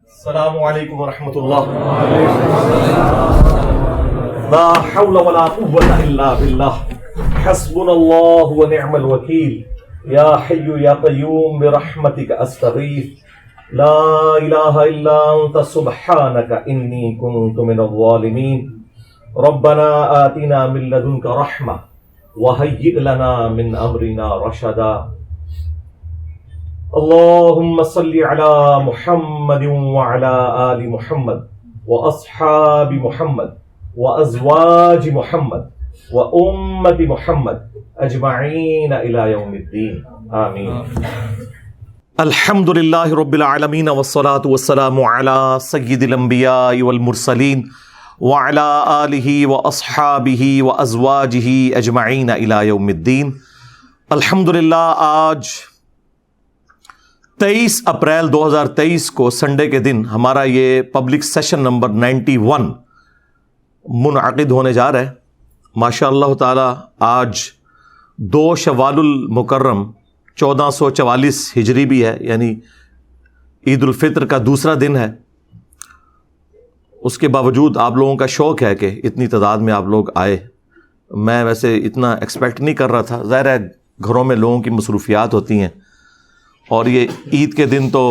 السلام علیکم ورحمۃ اللہ. لا حول ولا قوة الا باللہ حسبنا اللہ ونعم الوکیل یا حی یا قیوم برحمتک استغیث لا الہ الا انت سبحانک انی کنت من الظالمین ربنا آتنا من لدنک رحمہ وہیئ لنا من امرنا رشدا. اللهم صل على محمد وعلى آل محمد وأصحاب محمد وأزواج محمد وأمة محمد أجمعين إلى يوم الدين آمين. الحمد لله رب العالمين والصلاة والسلام على سيد الأنبياء والمرسلين وعلى آله وأصحابه وأزواجه أجمعين إلى يوم الدين. الحمد للہ آج 23 اپریل 2023 کو سنڈے کے دن ہمارا یہ پبلک سیشن نمبر 91 منعقد ہونے جا رہا ہے. ماشاء اللہ تعالی آج 2 شوال المکرم 1444 ہجری بھی ہے، یعنی عید الفطر کا دوسرا دن ہے. اس کے باوجود آپ لوگوں کا شوق ہے کہ اتنی تعداد میں آپ لوگ آئے. میں ویسے اتنا ایکسپیکٹ نہیں کر رہا تھا، ظاہر ہے گھروں میں لوگوں کی مصروفیات ہوتی ہیں، اور یہ عید کے دن تو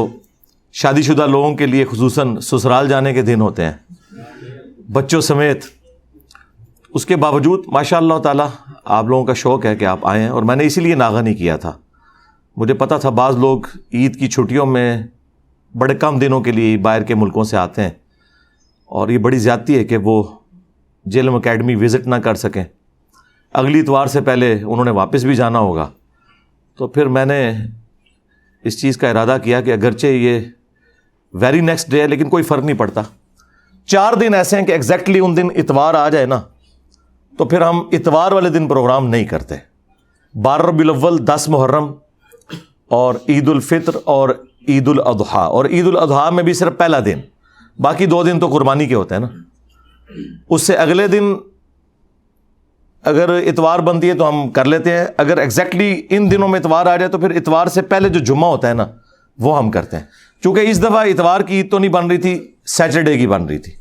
شادی شدہ لوگوں کے لیے خصوصاً سسرال جانے کے دن ہوتے ہیں بچوں سمیت. اس کے باوجود ماشاء اللہ تعالیٰ آپ لوگوں کا شوق ہے کہ آپ آئے ہیں، اور میں نے اسی لیے ناغہ نہیں کیا تھا. مجھے پتا تھا بعض لوگ عید کی چھٹیوں میں بڑے کم دنوں کے لیے باہر کے ملکوں سے آتے ہیں، اور یہ بڑی زیادتی ہے کہ وہ جیلم اکیڈمی وزٹ نہ کر سکیں. اگلی اتوار سے پہلے انہوں نے واپس بھی جانا ہوگا. تو پھر میں نے اس چیز کا ارادہ کیا کہ اگرچہ یہ ویری نیکسٹ ڈے ہے لیکن کوئی فرق نہیں پڑتا. 4 دن ایسے ہیں کہ ایگزیکٹلی ان دن اتوار آ جائے نا تو پھر ہم اتوار والے دن پروگرام نہیں کرتے. 12 ربیع الاول، 10 محرم اور عید الفطر اور عید الاضحیٰ. اور عید الاضحیٰ میں بھی صرف پہلا دن، باقی 2 دن تو قربانی کے ہوتے ہیں نا. اس سے اگلے دن اگر اتوار بنتی ہے تو ہم کر لیتے ہیں. اگر ایگزیکٹلی ان دنوں میں اتوار آ جائے تو پھر اتوار سے پہلے جو جمعہ ہوتا ہے نا وہ ہم کرتے ہیں. چونکہ اس دفعہ اتوار کی عید تو نہیں بن رہی تھی، سیٹرڈے کی بن رہی تھی،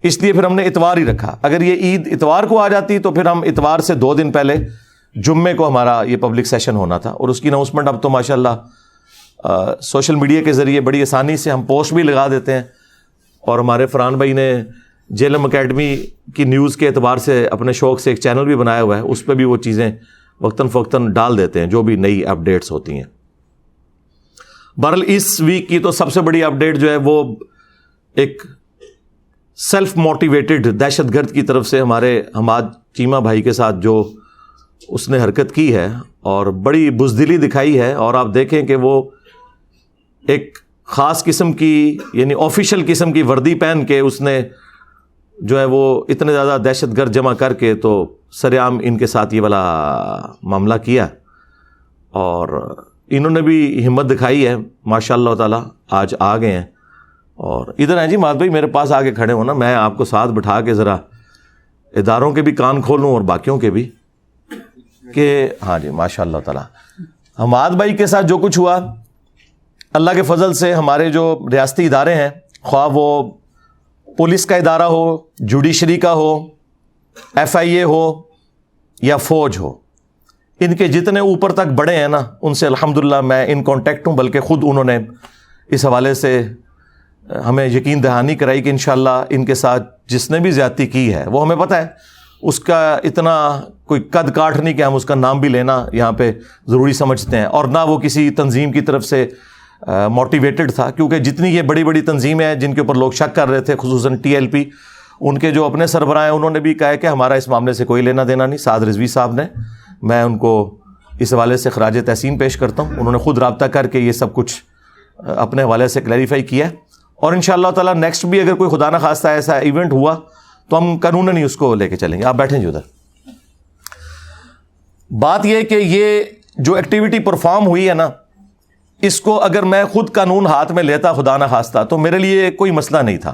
اس لیے پھر ہم نے اتوار ہی رکھا. اگر یہ عید اتوار کو آ جاتی تو پھر ہم اتوار سے 2 دن پہلے جمعے کو ہمارا یہ پبلک سیشن ہونا تھا. اور اس کی اناؤنسمنٹ اب تو ماشاءاللہ سوشل میڈیا کے ذریعے بڑی آسانی سے ہم پوسٹ بھی لگا دیتے ہیں. اور ہمارے فرحان بھائی نے جیلم اکیڈمی کی نیوز کے اعتبار سے اپنے شوق سے ایک چینل بھی بنایا ہوا ہے، اس پہ بھی وہ چیزیں وقتاً فوقتاً ڈال دیتے ہیں جو بھی نئی اپڈیٹس ہوتی ہیں. بہرحال اس ویک کی تو سب سے بڑی اپڈیٹ جو ہے وہ ایک سیلف موٹیویٹڈ دہشت گرد کی طرف سے ہمارے حماد چیمہ بھائی کے ساتھ جو اس نے حرکت کی ہے اور بڑی بزدلی دکھائی ہے. اور آپ دیکھیں کہ وہ ایک خاص قسم کی یعنی آفیشیل قسم کی وردی پہن کے اس نے جو ہے وہ اتنے زیادہ دہشت گرد جمع کر کے تو سر عام ان کے ساتھ یہ والا معاملہ کیا. اور انہوں نے بھی ہمت دکھائی ہے ماشاء اللہ تعالیٰ، آج آ گئے ہیں. اور ادھر ہیں جی مات بھائی، میرے پاس آگے کھڑے ہونا، میں آپ کو ساتھ بٹھا کے ذرا اداروں کے بھی کان کھولوں اور باقیوں کے بھی کہ ہاں جی ماشاء اللہ تعالیٰ. حماد بھائی کے ساتھ جو کچھ ہوا اللہ کے فضل سے، ہمارے جو ریاستی ادارے ہیں، خواہ وہ پولیس کا ادارہ ہو، جوڈیشری کا ہو، FIA ہو یا فوج ہو، ان کے جتنے اوپر تک بڑے ہیں نا ان سے الحمدللہ میں ان کانٹیکٹ ہوں. بلکہ خود انہوں نے اس حوالے سے ہمیں یقین دہانی کرائی کہ انشاءاللہ ان کے ساتھ جس نے بھی زیادتی کی ہے وہ ہمیں پتہ ہے اس کا اتنا کوئی قد کاٹ نہیں کہ ہم اس کا نام بھی لینا یہاں پہ ضروری سمجھتے ہیں. اور نہ وہ کسی تنظیم کی طرف سے موٹیویٹڈ تھا، کیونکہ جتنی یہ بڑی بڑی تنظیمیں ہیں جن کے اوپر لوگ شک کر رہے تھے، خصوصاً TLP، ان کے جو اپنے سربراہ ہیں انہوں نے بھی کہا ہے کہ ہمارا اس معاملے سے کوئی لینا دینا نہیں. سعد رضوی صاحب نے، میں ان کو اس حوالے سے خراج تحسین پیش کرتا ہوں. انہوں نے خود رابطہ کر کے یہ سب کچھ اپنے حوالے سے کلیریفائی کیا. اور انشاءاللہ تعالیٰ نیکسٹ بھی اگر کوئی خدا نہ خواستہ ایسا ایونٹ ہوا تو ہم قانوناً ہی اس کو لے کے چلیں گے. آپ بیٹھیں جی ادھر. بات یہ کہ یہ جو ایکٹیویٹی پرفارم ہوئی ہے نا، اس کو اگر میں خود قانون ہاتھ میں لیتا خدا نہ خواستہ تو میرے لیے کوئی مسئلہ نہیں تھا.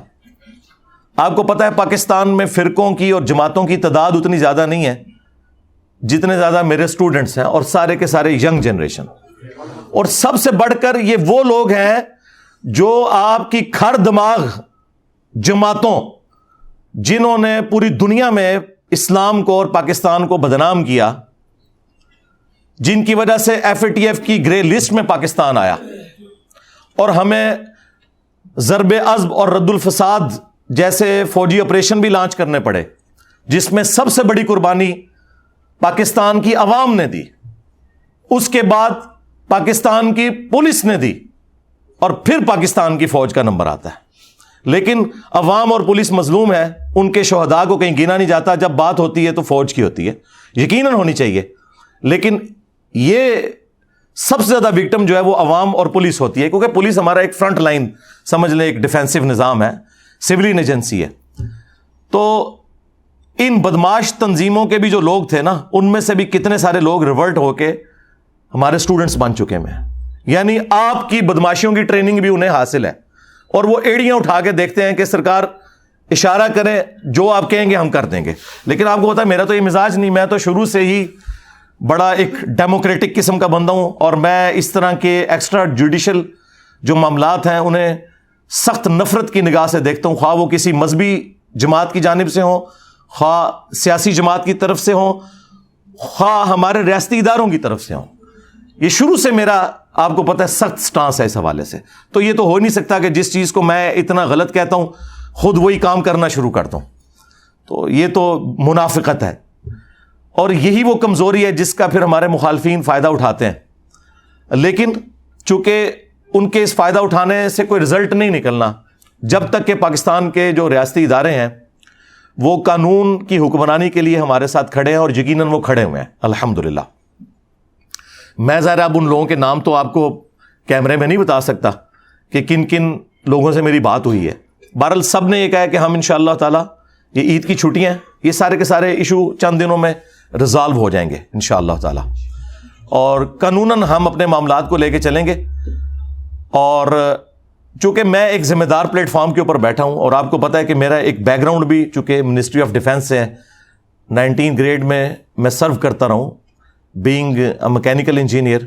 آپ کو پتہ ہے پاکستان میں فرقوں کی اور جماعتوں کی تعداد اتنی زیادہ نہیں ہے جتنے زیادہ میرے اسٹوڈنٹس ہیں، اور سارے کے سارے ینگ جنریشن. اور سب سے بڑھ کر یہ وہ لوگ ہیں جو آپ کی کھر دماغ جماعتوں جنہوں نے پوری دنیا میں اسلام کو اور پاکستان کو بدنام کیا، جن کی وجہ سے FATF کی گرے لسٹ میں پاکستان آیا اور ہمیں ضرب عضب اور رد الفساد جیسے فوجی آپریشن بھی لانچ کرنے پڑے، جس میں سب سے بڑی قربانی پاکستان کی عوام نے دی، اس کے بعد پاکستان کی پولیس نے دی، اور پھر پاکستان کی فوج کا نمبر آتا ہے۔ لیکن عوام اور پولیس مظلوم ہے، ان کے شہداء کو کہیں گنا نہیں جاتا، جب بات ہوتی ہے تو فوج کی ہوتی ہے، یقیناً ہونی چاہیے، لیکن یہ سب سے زیادہ وکٹم جو ہے وہ عوام اور پولیس ہوتی ہے، کیونکہ پولیس ہمارا ایک فرنٹ لائن سمجھ لیں، ایک ڈیفینسو نظام ہے، سولین ایجنسی ہے۔ تو ان بدماش تنظیموں کے بھی جو لوگ تھے نا، ان میں سے بھی کتنے سارے لوگ ریورٹ ہو کے ہمارے سٹوڈنٹس بن چکے ہیں، یعنی آپ کی بدماشیوں کی ٹریننگ بھی انہیں حاصل ہے، اور وہ ایڑیاں اٹھا کے دیکھتے ہیں کہ سرکار اشارہ کرے، جو آپ کہیں گے ہم کر دیں گے۔ لیکن آپ کو پتا ہے میرا تو یہ مزاج نہیں، میں تو شروع سے ہی بڑا ایک ڈیموکریٹک قسم کا بندہ ہوں، اور میں اس طرح کے ایکسٹرا جوڈیشل جو معاملات ہیں انہیں سخت نفرت کی نگاہ سے دیکھتا ہوں، خواہ وہ کسی مذہبی جماعت کی جانب سے ہوں، خواہ سیاسی جماعت کی طرف سے ہوں، خواہ ہمارے ریاستی اداروں کی طرف سے ہوں۔ یہ شروع سے میرا آپ کو پتہ ہے سخت سٹانس ہے اس حوالے سے۔ تو یہ تو ہو نہیں سکتا کہ جس چیز کو میں اتنا غلط کہتا ہوں خود وہی کام کرنا شروع کرتا ہوں، تو یہ تو منافقت ہے، اور یہی وہ کمزوری ہے جس کا پھر ہمارے مخالفین فائدہ اٹھاتے ہیں۔ لیکن چونکہ ان کے اس فائدہ اٹھانے سے کوئی رزلٹ نہیں نکلنا جب تک کہ پاکستان کے جو ریاستی ادارے ہیں وہ قانون کی حکمرانی کے لیے ہمارے ساتھ کھڑے ہیں، اور یقیناً وہ کھڑے ہوئے ہیں الحمدللہ۔ میں ظاہر اب ان لوگوں کے نام تو آپ کو کیمرے میں نہیں بتا سکتا کہ کن کن لوگوں سے میری بات ہوئی ہے، بہرحال سب نے یہ کہا کہ ہم انشاءاللہ تعالی یہ عید کی چھٹیاں ہیں، یہ سارے کے سارے ایشو چند دنوں میں ریزالو ہو جائیں گے انشاءاللہ تعالی، اور قانوناً ہم اپنے معاملات کو لے کے چلیں گے۔ اور چونکہ میں ایک ذمہ دار پلیٹ فارم کے اوپر بیٹھا ہوں، اور آپ کو پتا ہے کہ میرا ایک بیک گراؤنڈ بھی چونکہ منسٹری آف ڈیفینس سے ہے، 19 گریڈ میں سرو کرتا رہا ہوں بینگ اے میکینیکل انجینئر،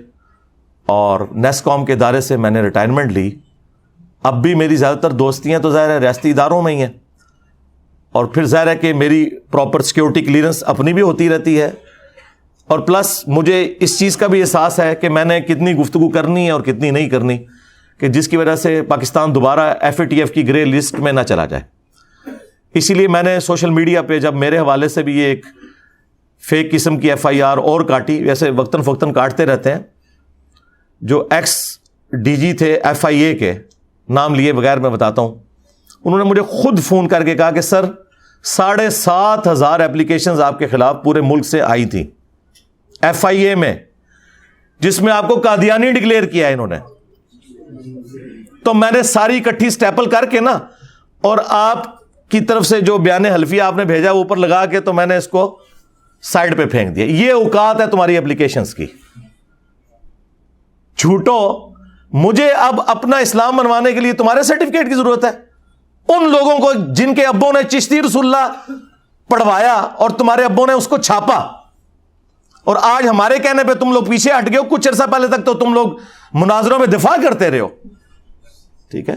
اور نیسکوم کے ادارے سے میں نے ریٹائرمنٹ لی۔ اب بھی میری زیادہ تر دوستیاں تو ظاہر ہے ریاستی اداروں میں ہی ہیں، اور پھر ظاہر ہے کہ میری پراپر سیکیورٹی کلیئرنس اپنی بھی ہوتی رہتی ہے، اور پلس مجھے اس چیز کا بھی احساس ہے کہ میں نے کتنی گفتگو کرنی ہے اور کتنی نہیں کرنی، کہ جس کی وجہ سے پاکستان دوبارہ FATF کی گرے لسٹ میں نہ چلا جائے۔ اسی لیے میں نے سوشل میڈیا پہ جب میرے حوالے سے بھی یہ ایک فیک قسم کی FIR اور کاٹی، ویسے وقتاً فوقتاً کاٹتے رہتے ہیں، جو ایکس DG تھے FIA کے، نام لیے بغیر میں بتاتا ہوں، انہوں نے مجھے خود فون کر کے کہا کہ سر 7,500 ایپلیکیشنز آپ کے خلاف پورے ملک سے آئی تھیں FIA میں، جس میں آپ کو قادیانی ڈکلیئر کیا ہے انہوں نے۔ تو میں نے ساری اکٹھی سٹیپل کر کے نا، اور آپ کی طرف سے جو بیان حلفیہ آپ نے بھیجا اوپر لگا کے، تو میں نے اس کو سائڈ پہ پھینک دیا۔ یہ اوقات ہے تمہاری اپلیکیشنز کی، جھوٹو۔ مجھے اب اپنا اسلام منوانے کے لیے تمہارے سرٹیفکیٹ کی ضرورت ہے؟ ان لوگوں کو جن کے ابوں نے چشتی رسول اللہ پڑھوایا اور تمہارے ابوں نے اس کو چھاپا، اور آج ہمارے کہنے پہ تم لوگ پیچھے ہٹ گئے ہو۔ کچھ عرصہ پہلے تک تو تم لوگ مناظروں میں دفاع کرتے رہے ہو، ٹھیک ہے،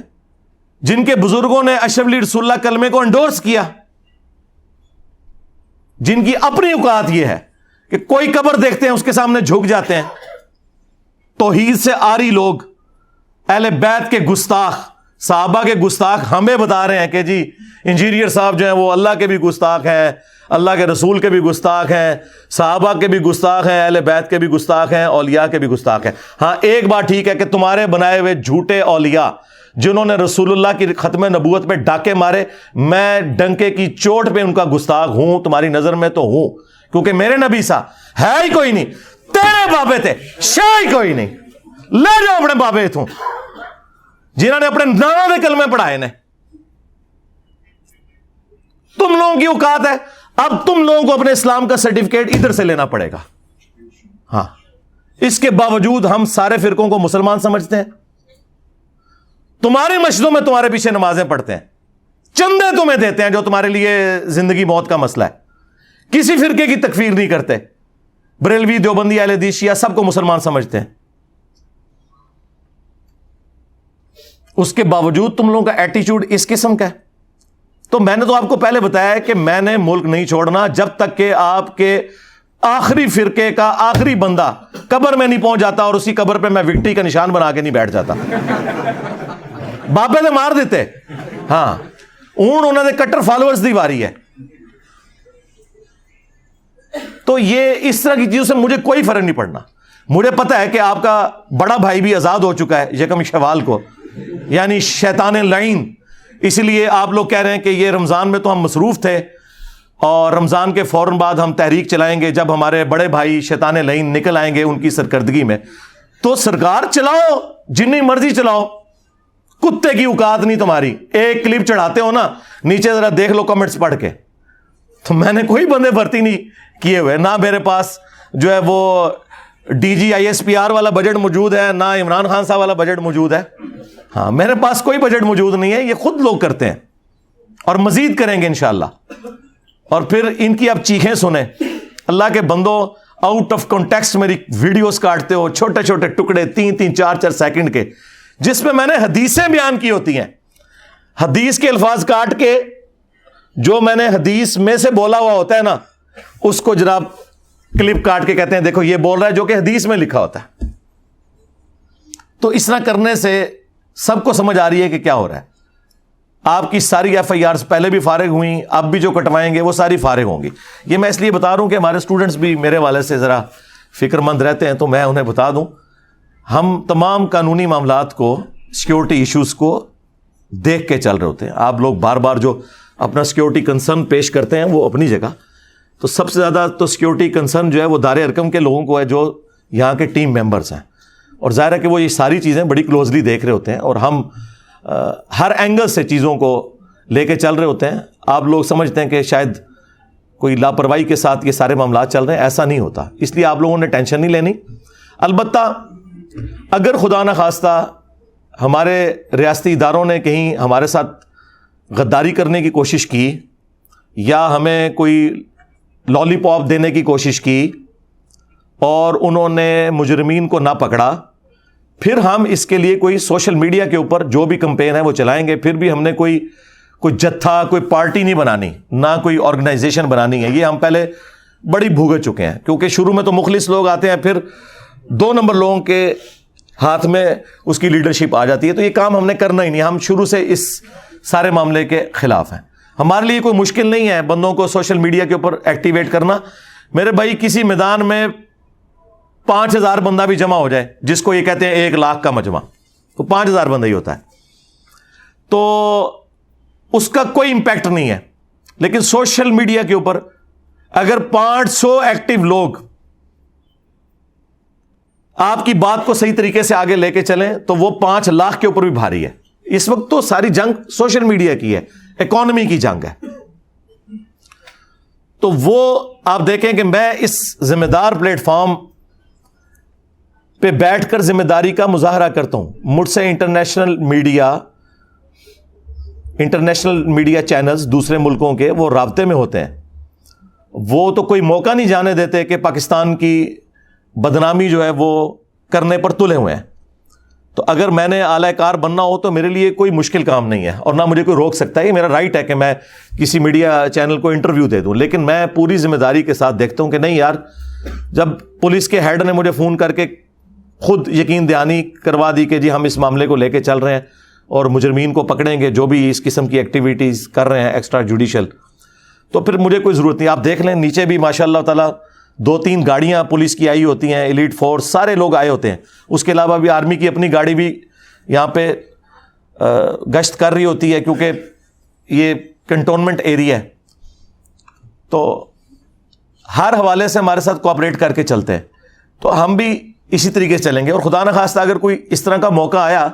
جن کے بزرگوں نے اشرف علی رسول اللہ کلمے کو انڈورس کیا، جن کی اپنی اوقات یہ ہے کہ کوئی قبر دیکھتے ہیں اس کے سامنے جھک جاتے ہیں۔ توحید سے آری لوگ، اہل بیت کے گستاخ، صحابہ کے گستاخ ہمیں بتا رہے ہیں کہ جی انجینئر صاحب جو ہیں وہ اللہ کے بھی گستاخ ہیں، اللہ کے رسول کے بھی گستاخ ہیں، صحابہ کے بھی گستاخ ہیں، اہل بیت کے بھی گستاخ ہیں، اولیاء کے بھی گستاخ ہیں۔ ہاں ایک بات ٹھیک ہے کہ تمہارے بنائے ہوئے جھوٹے اولیاء جنہوں نے رسول اللہ کی ختم نبوت پہ ڈاکے مارے، میں ڈنکے کی چوٹ پہ ان کا گستاخ ہوں تمہاری نظر میں تو ہوں، کیونکہ میرے نبی سا ہے ہی کوئی نہیں، تیرے بابے تھے شاہ ہی کوئی نہیں، لے جاؤ اپنے بابے اتوں جنہوں نے اپنے نانا دے کلمے پڑھائے نے۔ تم لوگوں کی اوقات ہے، اب تم لوگوں کو اپنے اسلام کا سرٹیفکیٹ ادھر سے لینا پڑے گا۔ ہاں، اس کے باوجود ہم سارے فرقوں کو مسلمان سمجھتے ہیں، تمہاری مسجدوں میں تمہارے پیچھے نمازیں پڑھتے ہیں، چندے تمہیں دیتے ہیں جو تمہارے لیے زندگی موت کا مسئلہ ہے، کسی فرقے کی تکفیر نہیں کرتے، بریلوی، دیوبندی، اہل حدیث، شیعہ سب کو مسلمان سمجھتے ہیں، اس کے باوجود تم لوگوں کا ایٹیچیوڈ اس قسم کا ہے. تو میں نے تو آپ کو پہلے بتایا کہ میں نے ملک نہیں چھوڑنا جب تک کہ آپ کے آخری فرقے کا آخری بندہ قبر میں نہیں پہنچ جاتا اور اسی قبر پہ میں وکٹری کا نشان بنا کے نہیں بیٹھ جاتا. بابے نے مار دیتے. ہاں انہوں نے کٹر فالوورز دی واری ہے. تو یہ اس طرح کی چیزوں سے مجھے کوئی فرق نہیں پڑنا. مجھے پتا ہے کہ آپ کا بڑا بھائی بھی آزاد ہو چکا ہے یکم شوال کو, یعنی شیطان لعین. اسی لیے آپ لوگ کہہ رہے ہیں کہ یہ رمضان میں تو ہم مصروف تھے اور رمضان کے فوراً بعد ہم تحریک چلائیں گے جب ہمارے بڑے بھائی شیطان لعین نکل آئیں گے ان کی سرکردگی میں. تو سرکار چلاؤ, جتنی مرضی چلاؤ, کتے کی اوقات نہیں تمہاری. ایک کلپ چڑھاتے ہو نا, نیچے ذرا دیکھ لو کمنٹس پڑھ کے. تو میں نے کوئی بندے بھرتی نہیں کیے ہوئے, نہ میرے پاس جو ہے وہ DGISPR والا بجٹ موجود ہے, نہ عمران خان صاحب والا بجٹ موجود ہے. ہاں میرے پاس کوئی بجٹ موجود نہیں ہے, یہ خود لوگ کرتے ہیں اور مزید کریں گے انشاءاللہ. اور پھر ان کی آپ چیخیں سنیں. اللہ کے بندوں, آؤٹ آف کانٹیکسٹ میری ویڈیوز کاٹتے ہو, چھوٹے چھوٹے ٹکڑے 3-3 4-4 سیکنڈ کے, جس میں نے حدیثیں بیان کی ہوتی ہیں. حدیث کے الفاظ کاٹ کے جو میں نے حدیث میں سے بولا ہوا ہوتا ہے نا, اس کو جناب کلپ کاٹ کے کہتے ہیں دیکھو یہ بول رہا ہے جو کہ حدیث میں لکھا ہوتا ہے. تو اس طرح کرنے سے سب کو سمجھ آ رہی ہے کہ کیا ہو رہا ہے. آپ کی ساری FIRs پہلے بھی فارغ ہوئیں, اب بھی جو کٹوائیں گے وہ ساری فارغ ہوں گی. یہ میں اس لیے بتا رہا ہوں کہ ہمارے اسٹوڈنٹس بھی میرے والے سے ذرا فکر مند رہتے ہیں, تو میں انہیں بتا دوں ہم تمام قانونی معاملات کو, سیکیورٹی ایشوز کو دیکھ کے چل رہے ہوتے ہیں. آپ لوگ بار بار جو اپنا سیکیورٹی کنسرن پیش کرتے ہیں وہ اپنی جگہ, تو سب سے زیادہ تو سیکیورٹی کنسرن جو ہے وہ دار ارکم کے لوگوں کو ہے جو یہاں کے ٹیم ممبرز ہیں. اور ظاہر ہے کہ وہ یہ ساری چیزیں بڑی کلوزلی دیکھ رہے ہوتے ہیں اور ہم ہر اینگل سے چیزوں کو لے کے چل رہے ہوتے ہیں. آپ لوگ سمجھتے ہیں کہ شاید کوئی لاپرواہی کے ساتھ یہ سارے معاملات چل رہے ہیں, ایسا نہیں ہوتا. اس لیے آپ لوگوں نے ٹینشن نہیں لینی. البتہ اگر خدا نہ خواستہ ہمارے ریاستی اداروں نے کہیں ہمارے ساتھ غداری کرنے کی کوشش کی یا ہمیں کوئی لالی پاپ دینے کی کوشش کی اور انہوں نے مجرمین کو نہ پکڑا, پھر ہم اس کے لیے کوئی سوشل میڈیا کے اوپر جو بھی کمپین ہے وہ چلائیں گے. پھر بھی ہم نے کوئی جتھا, کوئی پارٹی نہیں بنانی, نہ کوئی آرگنائزیشن بنانی ہے. یہ ہم پہلے بڑی بھوگت چکے ہیں, کیونکہ شروع میں تو مخلص لوگ آتے ہیں, پھر 2 نمبر لوگوں کے ہاتھ میں اس کی لیڈرشپ آ جاتی ہے. تو یہ کام ہم نے کرنا ہی نہیں. ہم شروع سے اس سارے معاملے کے خلاف ہیں. ہمارے لیے کوئی مشکل نہیں ہے بندوں کو سوشل میڈیا کے اوپر ایکٹیویٹ کرنا. میرے بھائی کسی میدان میں 5000 بندہ بھی جمع ہو جائے, جس کو یہ کہتے ہیں 1 لاکھ کا مجمع, تو 5000 بندہ ہی ہوتا ہے, تو اس کا کوئی امپیکٹ نہیں ہے. لیکن سوشل میڈیا کے اوپر اگر 500 ایکٹیو لوگ آپ کی بات کو صحیح طریقے سے آگے لے کے چلیں تو وہ 5 لاکھ کے اوپر بھی بھاری ہے. اس وقت تو ساری جنگ سوشل میڈیا کی ہے, اکانومی کی جنگ ہے. تو وہ آپ دیکھیں کہ میں اس ذمہ دار پلیٹ فارم پہ بیٹھ کر ذمہ داری کا مظاہرہ کرتا ہوں. مجھ سے انٹرنیشنل میڈیا چینلز دوسرے ملکوں کے وہ رابطے میں ہوتے ہیں. وہ تو کوئی موقع نہیں جانے دیتے کہ پاکستان کی بدنامی جو ہے وہ کرنے پر تلے ہوئے ہیں. تو اگر میں نے اعلی کار بننا ہو تو میرے لیے کوئی مشکل کام نہیں ہے اور نہ مجھے کوئی روک سکتا ہے. یہ میرا رائٹ ہے کہ میں کسی میڈیا چینل کو انٹرویو دے دوں, لیکن میں پوری ذمہ داری کے ساتھ دیکھتا ہوں کہ نہیں یار, جب پولیس کے ہیڈ نے مجھے فون کر کے خود یقین دہانی کروا دی کہ جی ہم اس معاملے کو لے کے چل رہے ہیں اور مجرمین کو پکڑیں گے جو بھی اس قسم کی ایکٹیویٹیز کر رہے ہیں ایکسٹرا جوڈیشل, تو پھر مجھے کوئی ضرورت نہیں. آپ دیکھ لیں نیچے بھی ماشاء اللہ تعالیٰ 2-3 گاڑیاں پولیس کی آئی ہوتی ہیں, ایلیٹ فورس سارے لوگ آئے ہوتے ہیں. اس کے علاوہ بھی آرمی کی اپنی گاڑی بھی یہاں پہ گشت کر رہی ہوتی ہے, کیونکہ یہ کنٹونمنٹ ایریا ہے. تو ہر حوالے سے ہمارے ساتھ کوآپریٹ کر کے چلتے ہیں, تو ہم بھی اسی طریقے سے چلیں گے. اور خدا نہ خواستہ اگر کوئی اس طرح کا موقع آیا,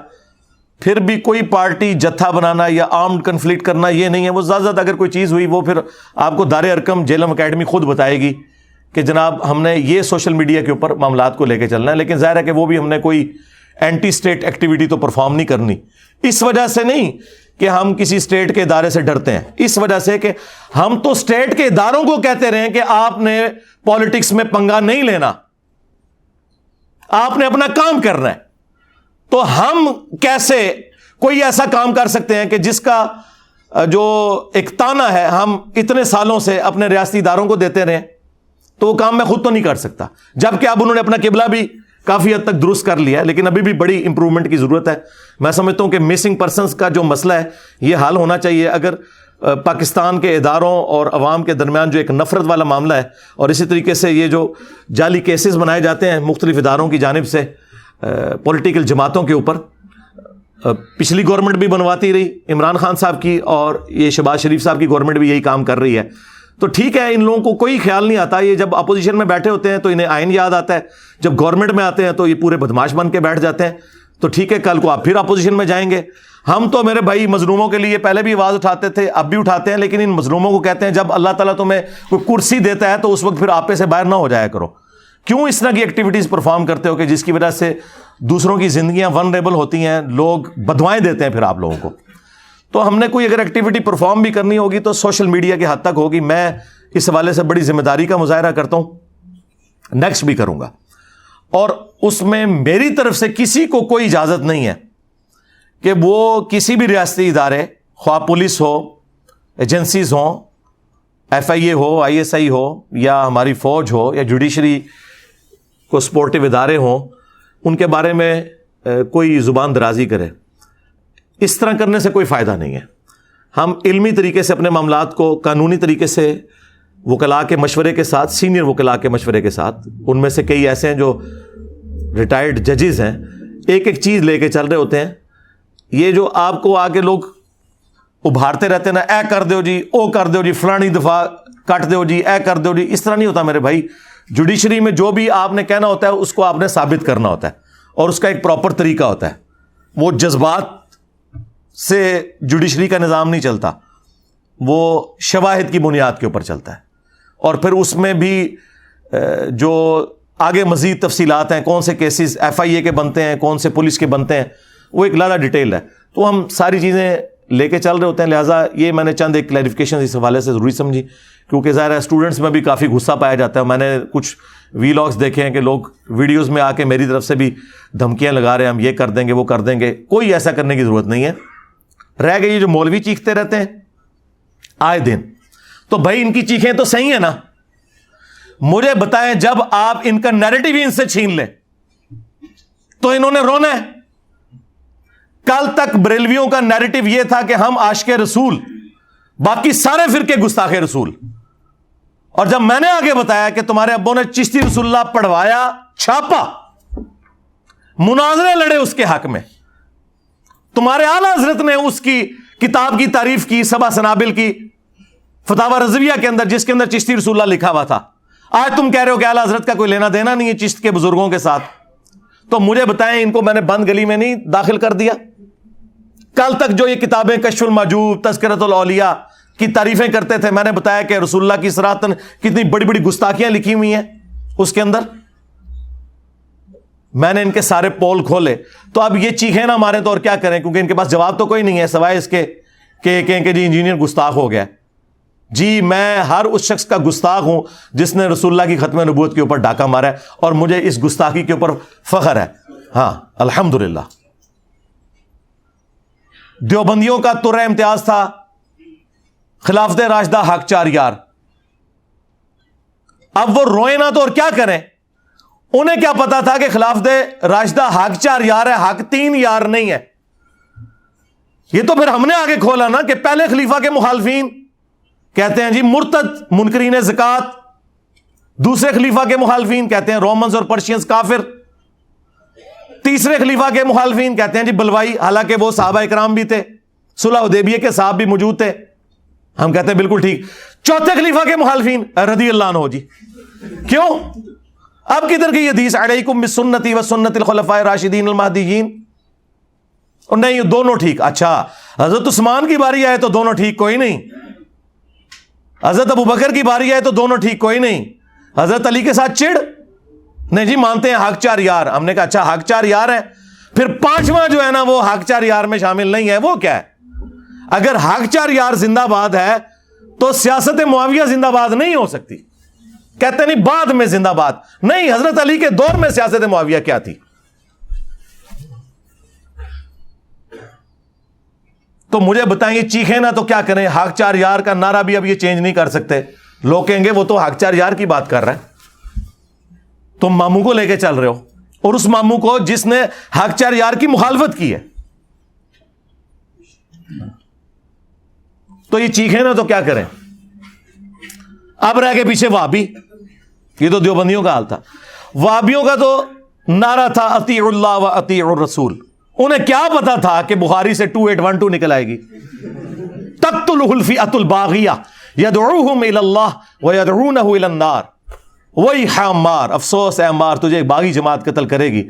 پھر بھی کوئی پارٹی جتھا بنانا یا آرمڈ کنفلکٹ کرنا یہ نہیں ہے. وہ زیادہ اگر کوئی چیز ہوئی وہ پھر آپ کو دار ارکم جیلم اکیڈمی خود بتائے گی کہ جناب ہم نے یہ سوشل میڈیا کے اوپر معاملات کو لے کے چلنا ہے. لیکن ظاہر ہے کہ وہ بھی ہم نے کوئی اینٹی اسٹیٹ ایکٹیویٹی تو پرفارم نہیں کرنی. اس وجہ سے نہیں کہ ہم کسی اسٹیٹ کے ادارے سے ڈرتے ہیں, اس وجہ سے کہ ہم تو اسٹیٹ کے اداروں کو کہتے رہے کہ آپ نے پالیٹکس میں پنگا نہیں لینا, آپ نے اپنا کام کرنا ہے. تو ہم کیسے کوئی ایسا کام کر سکتے ہیں کہ جس کا جو ایک تانا ہے ہم اتنے سالوں سے اپنے ریاستی اداروں کو دیتے رہے، تو وہ کام میں خود تو نہیں کر سکتا، جبکہ اب انہوں نے اپنا قبلہ بھی کافی حد تک درست کر لیا ہے، لیکن ابھی بھی بڑی امپرومنٹ کی ضرورت ہے۔ میں سمجھتا ہوں کہ مسنگ پرسنز کا جو مسئلہ ہے یہ حل ہونا چاہیے۔ اگر پاکستان کے اداروں اور عوام کے درمیان جو ایک نفرت والا معاملہ ہے، اور اسی طریقے سے یہ جو جعلی کیسز بنائے جاتے ہیں مختلف اداروں کی جانب سے پولیٹیکل جماعتوں کے اوپر، پچھلی گورنمنٹ بھی بنواتی رہی عمران خان صاحب کی، اور یہ شہباز شریف صاحب کی گورنمنٹ بھی یہی کام کر رہی ہے، تو ٹھیک ہے، ان لوگوں کو کوئی خیال نہیں آتا۔ یہ جب اپوزیشن میں بیٹھے ہوتے ہیں تو انہیں آئین یاد آتا ہے، جب گورنمنٹ میں آتے ہیں تو یہ پورے بدماش بن کے بیٹھ جاتے ہیں۔ تو ٹھیک ہے، کل کو آپ پھر اپوزیشن میں جائیں گے۔ ہم تو میرے بھائی مظلوموں کے لیے پہلے بھی آواز اٹھاتے تھے، اب بھی اٹھاتے ہیں، لیکن ان مظلوموں کو کہتے ہیں جب اللہ تعالیٰ تمہیں کوئی کرسی دیتا ہے تو اس وقت پھر آپے سے باہر نہ ہو جایا کرو۔ کیوں اس طرح کی ایکٹیویٹیز پرفارم کرتے ہو کہ جس کی وجہ سے دوسروں کی زندگیاں ونریبل ہوتی ہیں، لوگ بدوائیں دیتے ہیں پھر آپ لوگوں کو۔ تو ہم نے کوئی اگر ایکٹیویٹی پرفارم بھی کرنی ہوگی تو سوشل میڈیا کی حد تک ہوگی۔ میں اس حوالے سے بڑی ذمہ داری کا مظاہرہ کرتا ہوں، نیکسٹ بھی کروں گا، اور اس میں میری طرف سے کسی کو کوئی اجازت نہیں ہے کہ وہ کسی بھی ریاستی ادارے، خواہ پولیس ہو، ایجنسیز ہوں، ایف آئی اے ہو، آئی ایس آئی ہو، یا ہماری فوج ہو، یا جوڈیشری کو سپورٹو ادارے ہوں، ان کے بارے میں کوئی زبان درازی کرے۔ اس طرح کرنے سے کوئی فائدہ نہیں ہے۔ ہم علمی طریقے سے اپنے معاملات کو قانونی طریقے سے وکلاء کے مشورے کے ساتھ، سینئر وکلاء کے مشورے کے ساتھ، ان میں سے کئی ایسے ہیں جو ریٹائرڈ ججز ہیں، ایک ایک چیز لے کے چل رہے ہوتے ہیں۔ یہ جو آپ کو آگے لوگ ابھارتے رہتے ہیں نا، اے کر دیو جی، او کر دیو جی، فلانی دفعہ کٹ دیو جی، اے کر دیو جی، اس طرح نہیں ہوتا میرے بھائی۔ جوڈیشری میں جو بھی آپ نے کہنا ہوتا ہے اس کو آپ نے ثابت کرنا ہوتا ہے، اور اس کا ایک پراپر طریقہ ہوتا ہے۔ وہ جذبات سے جوڈیشری کا نظام نہیں چلتا، وہ شواہد کی بنیاد کے اوپر چلتا ہے، اور پھر اس میں بھی جو آگے مزید تفصیلات ہیں، کون سے کیسز ایف آئی اے کے بنتے ہیں، کون سے پولیس کے بنتے ہیں، وہ ایک لادہ ڈیٹیل ہے۔ تو ہم ساری چیزیں لے کے چل رہے ہوتے ہیں، لہٰذا یہ میں نے چند ایک کلیریفیکیشن اس حوالے سے ضروری سمجھی، کیونکہ ظاہر ہے اسٹوڈنٹس میں بھی کافی غصہ پایا جاتا ہے۔ میں نے کچھ وی لاگس دیکھے ہیں کہ لوگ ویڈیوز میں آ کے میری طرف سے بھی دھمکیاں لگا رہے ہیں، ہم یہ کر دیں گے، وہ کر دیں گے۔ کوئی ایسا کرنے کی ضرورت نہیں ہے۔ رہ گئی یہ جو مولوی چیختے رہتے ہیں آئے دن، تو بھائی ان کی چیخیں تو صحیح ہیں نا؟ مجھے بتائیں، جب آپ ان کا نیریٹو ہی ان سے چھین لیں تو انہوں نے رونا ہے۔ کل تک بریلویوں کا نیریٹو یہ تھا کہ ہم عاشق رسول، باقی سارے فرقے گستاخ رسول، اور جب میں نے آگے بتایا کہ تمہارے ابوں نے چشتی رسول اللہ پڑھوایا، چھاپا، مناظرے لڑے اس کے حق میں، تمہارے اعلیٰ حضرت نے اس کی کتاب کی تعریف کی، سبع سنابل کی فتاوی رضویہ کے اندر، جس کے اندر چشتی رسول اللہ لکھا ہوا تھا۔ آج تم کہہ رہے ہو کہ اعلیٰ حضرت کا کوئی لینا دینا نہیں ہے چشت کے بزرگوں کے ساتھ، تو مجھے بتائیں ان کو میں نے بند گلی میں نہیں داخل کر دیا؟ کل تک جو یہ کتابیں کشف المحجوب، تذکرۃ الاولیاء کی تعریفیں کرتے تھے، میں نے بتایا کہ رسول اللہ کی صراحتاً کتنی بڑی بڑی گستاخیاں لکھی ہوئی ہیں اس کے اندر، میں نے ان کے سارے پول کھولے۔ تو اب یہ چیخیں نہ ماریں تو اور کیا کریں، کیونکہ ان کے پاس جواب تو کوئی نہیں ہے سوائے اس کے کہ کہیں کہ جی انجینئر گستاخ ہو گیا۔ جی میں ہر اس شخص کا گستاخ ہوں جس نے رسول اللہ کی ختم نبوت کے اوپر ڈاکہ مارا ہے، اور مجھے اس گستاخی کے اوپر فخر ہے۔ ہاں الحمدللہ۔ دیوبندیوں کا ترہ امتیاز تھا خلافت راشدہ حق چار یار، اب وہ روئے نہ تو اور کیا کریں؟ انہیں کیا پتا تھا کہ خلافت راشدہ حق چار یار ہے، حق تین یار نہیں ہے؟ یہ تو پھر ہم نے آگے کھولا نا کہ پہلے خلیفہ کے مخالفین کہتے ہیں جی مرتد منکرین زکات، دوسرے خلیفہ کے مخالفین کہتے ہیں رومنز اور پرشینز کافر، تیسرے خلیفہ کے مخالفین کہتے ہیں جی بلوائی، حالانکہ وہ صحابہ اکرام بھی تھے، صلح حدیبیہ کے صاحب بھی موجود تھے، ہم کہتے ہیں بالکل ٹھیک۔ چوتھے خلیفہ کے مخالفین رضی اللہ عنہ جی، کیوں؟ اب کدھر گئی حدیث علیکم بسنتی و سنت الخلفاء الراشدین المہدیین؟ اور نہیں یہ دونوں ٹھیک۔ اچھا حضرت عثمان کی باری آئے تو دونوں ٹھیک؟ کوئی نہیں۔ حضرت ابوبکر کی باری آئے تو دونوں ٹھیک؟ کوئی نہیں۔ حضرت علی کے ساتھ چڑ؟ نہیں جی مانتے ہیں حق چار یار۔ ہم نے کہا اچھا حق چار یار ہے، پھر پانچواں جو ہے نا وہ حق چار یار میں شامل نہیں ہے، وہ کیا ہے؟ اگر حق چار یار زندہ باد ہے تو سیاست معاویہ زندہ باد نہیں ہو سکتی۔ کہتے نہیں بعد میں زندہ باد، نہیں، حضرت علی کے دور میں سیاست معاویہ کیا تھی؟ تو مجھے بتائیں یہ چیخیں نا تو کیا کریں؟ حق چار یار کا نعرہ بھی اب یہ چینج نہیں کر سکتے. لوگ کہیں گے وہ تو حق چار یار کی بات کر رہا ہے, تم ماموں کو لے کے چل رہے ہو, اور اس ماموں کو جس نے حق چار یار کی مخالفت کی ہے. تو یہ چیخیں نا تو کیا کریں؟ اب رہ کے پیچھے وہابی. یہ تو دیوبندیوں کا حال تھا. وہابیوں کا تو نعرہ تھا اطیعوا اللہ و اطیعوا الرسول. انہیں کیا پتا تھا کہ بخاری سے 2812 نکل آئے گی, تقتلہ الفئۃ الباغیہ یدعوہم الی اللہ ویدعونہ الی النار. وہی عمار, افسوس ہے عمار, تجھے ایک باغی جماعت قتل کرے گی.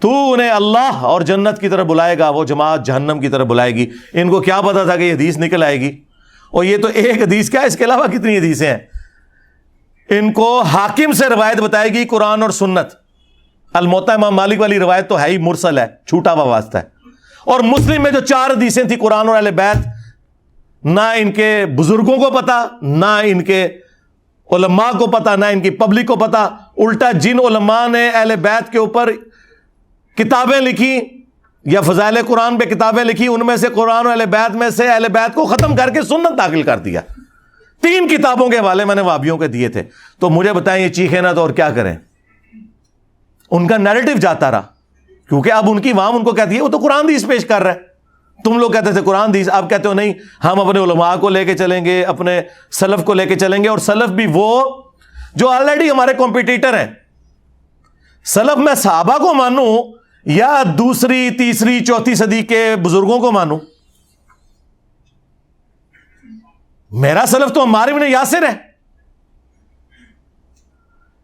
تو انہیں اللہ اور جنت کی طرف بلائے گا, وہ جماعت جہنم کی طرف بلائے گی. ان کو کیا پتا تھا کہ یہ حدیث نکل آئے گی؟ اور یہ تو ایک حدیث کیا, اس کے علاوہ کتنی حدیثیں ہیں. ان کو حاکم سے روایت بتائے گی قرآن اور سنت. الموطا امام مالک والی روایت تو ہے ہی مرسل ہے, چھوٹا ہوا واسطہ ہے. اور مسلم میں جو 4 حدیثیں تھیں قرآن اور اہل بیت, نہ ان کے بزرگوں کو پتا, نہ ان کے علماء کو پتا, نہ ان کی پبلک کو پتا. الٹا جن علماء نے اہل بیت کے اوپر کتابیں لکھی یا فضائل قرآن پہ کتابیں لکھی, ان میں سے قرآن اور اہل بیت میں سے اہل بیت کو ختم کر کے سنت داخل کر دیا. 3 کتابوں کے حوالے میں نے وہابیوں کے دیے تھے. تو مجھے بتائیں یہ چیخیں نا تو اور کیا کریں؟ ان کا نیریٹو جاتا رہا, کیونکہ اب ان کی عوام ان کو کہتی ہے وہ تو قرآن حدیث پیش کر رہا ہے. تم لوگ کہتے تھے قرآن حدیث, آپ کہتے ہو نہیں ہم اپنے علماء کو لے کے چلیں گے, اپنے سلف کو لے کے چلیں گے. اور سلف بھی وہ جو آلریڈی ہمارے کمپیٹیٹر ہیں. سلف میں صحابہ کو مانوں یا 2ری, 3ری, 4تھی صدی کے بزرگوں کو مانوں؟ میرا سلف تو عمار بن یاسر ہے.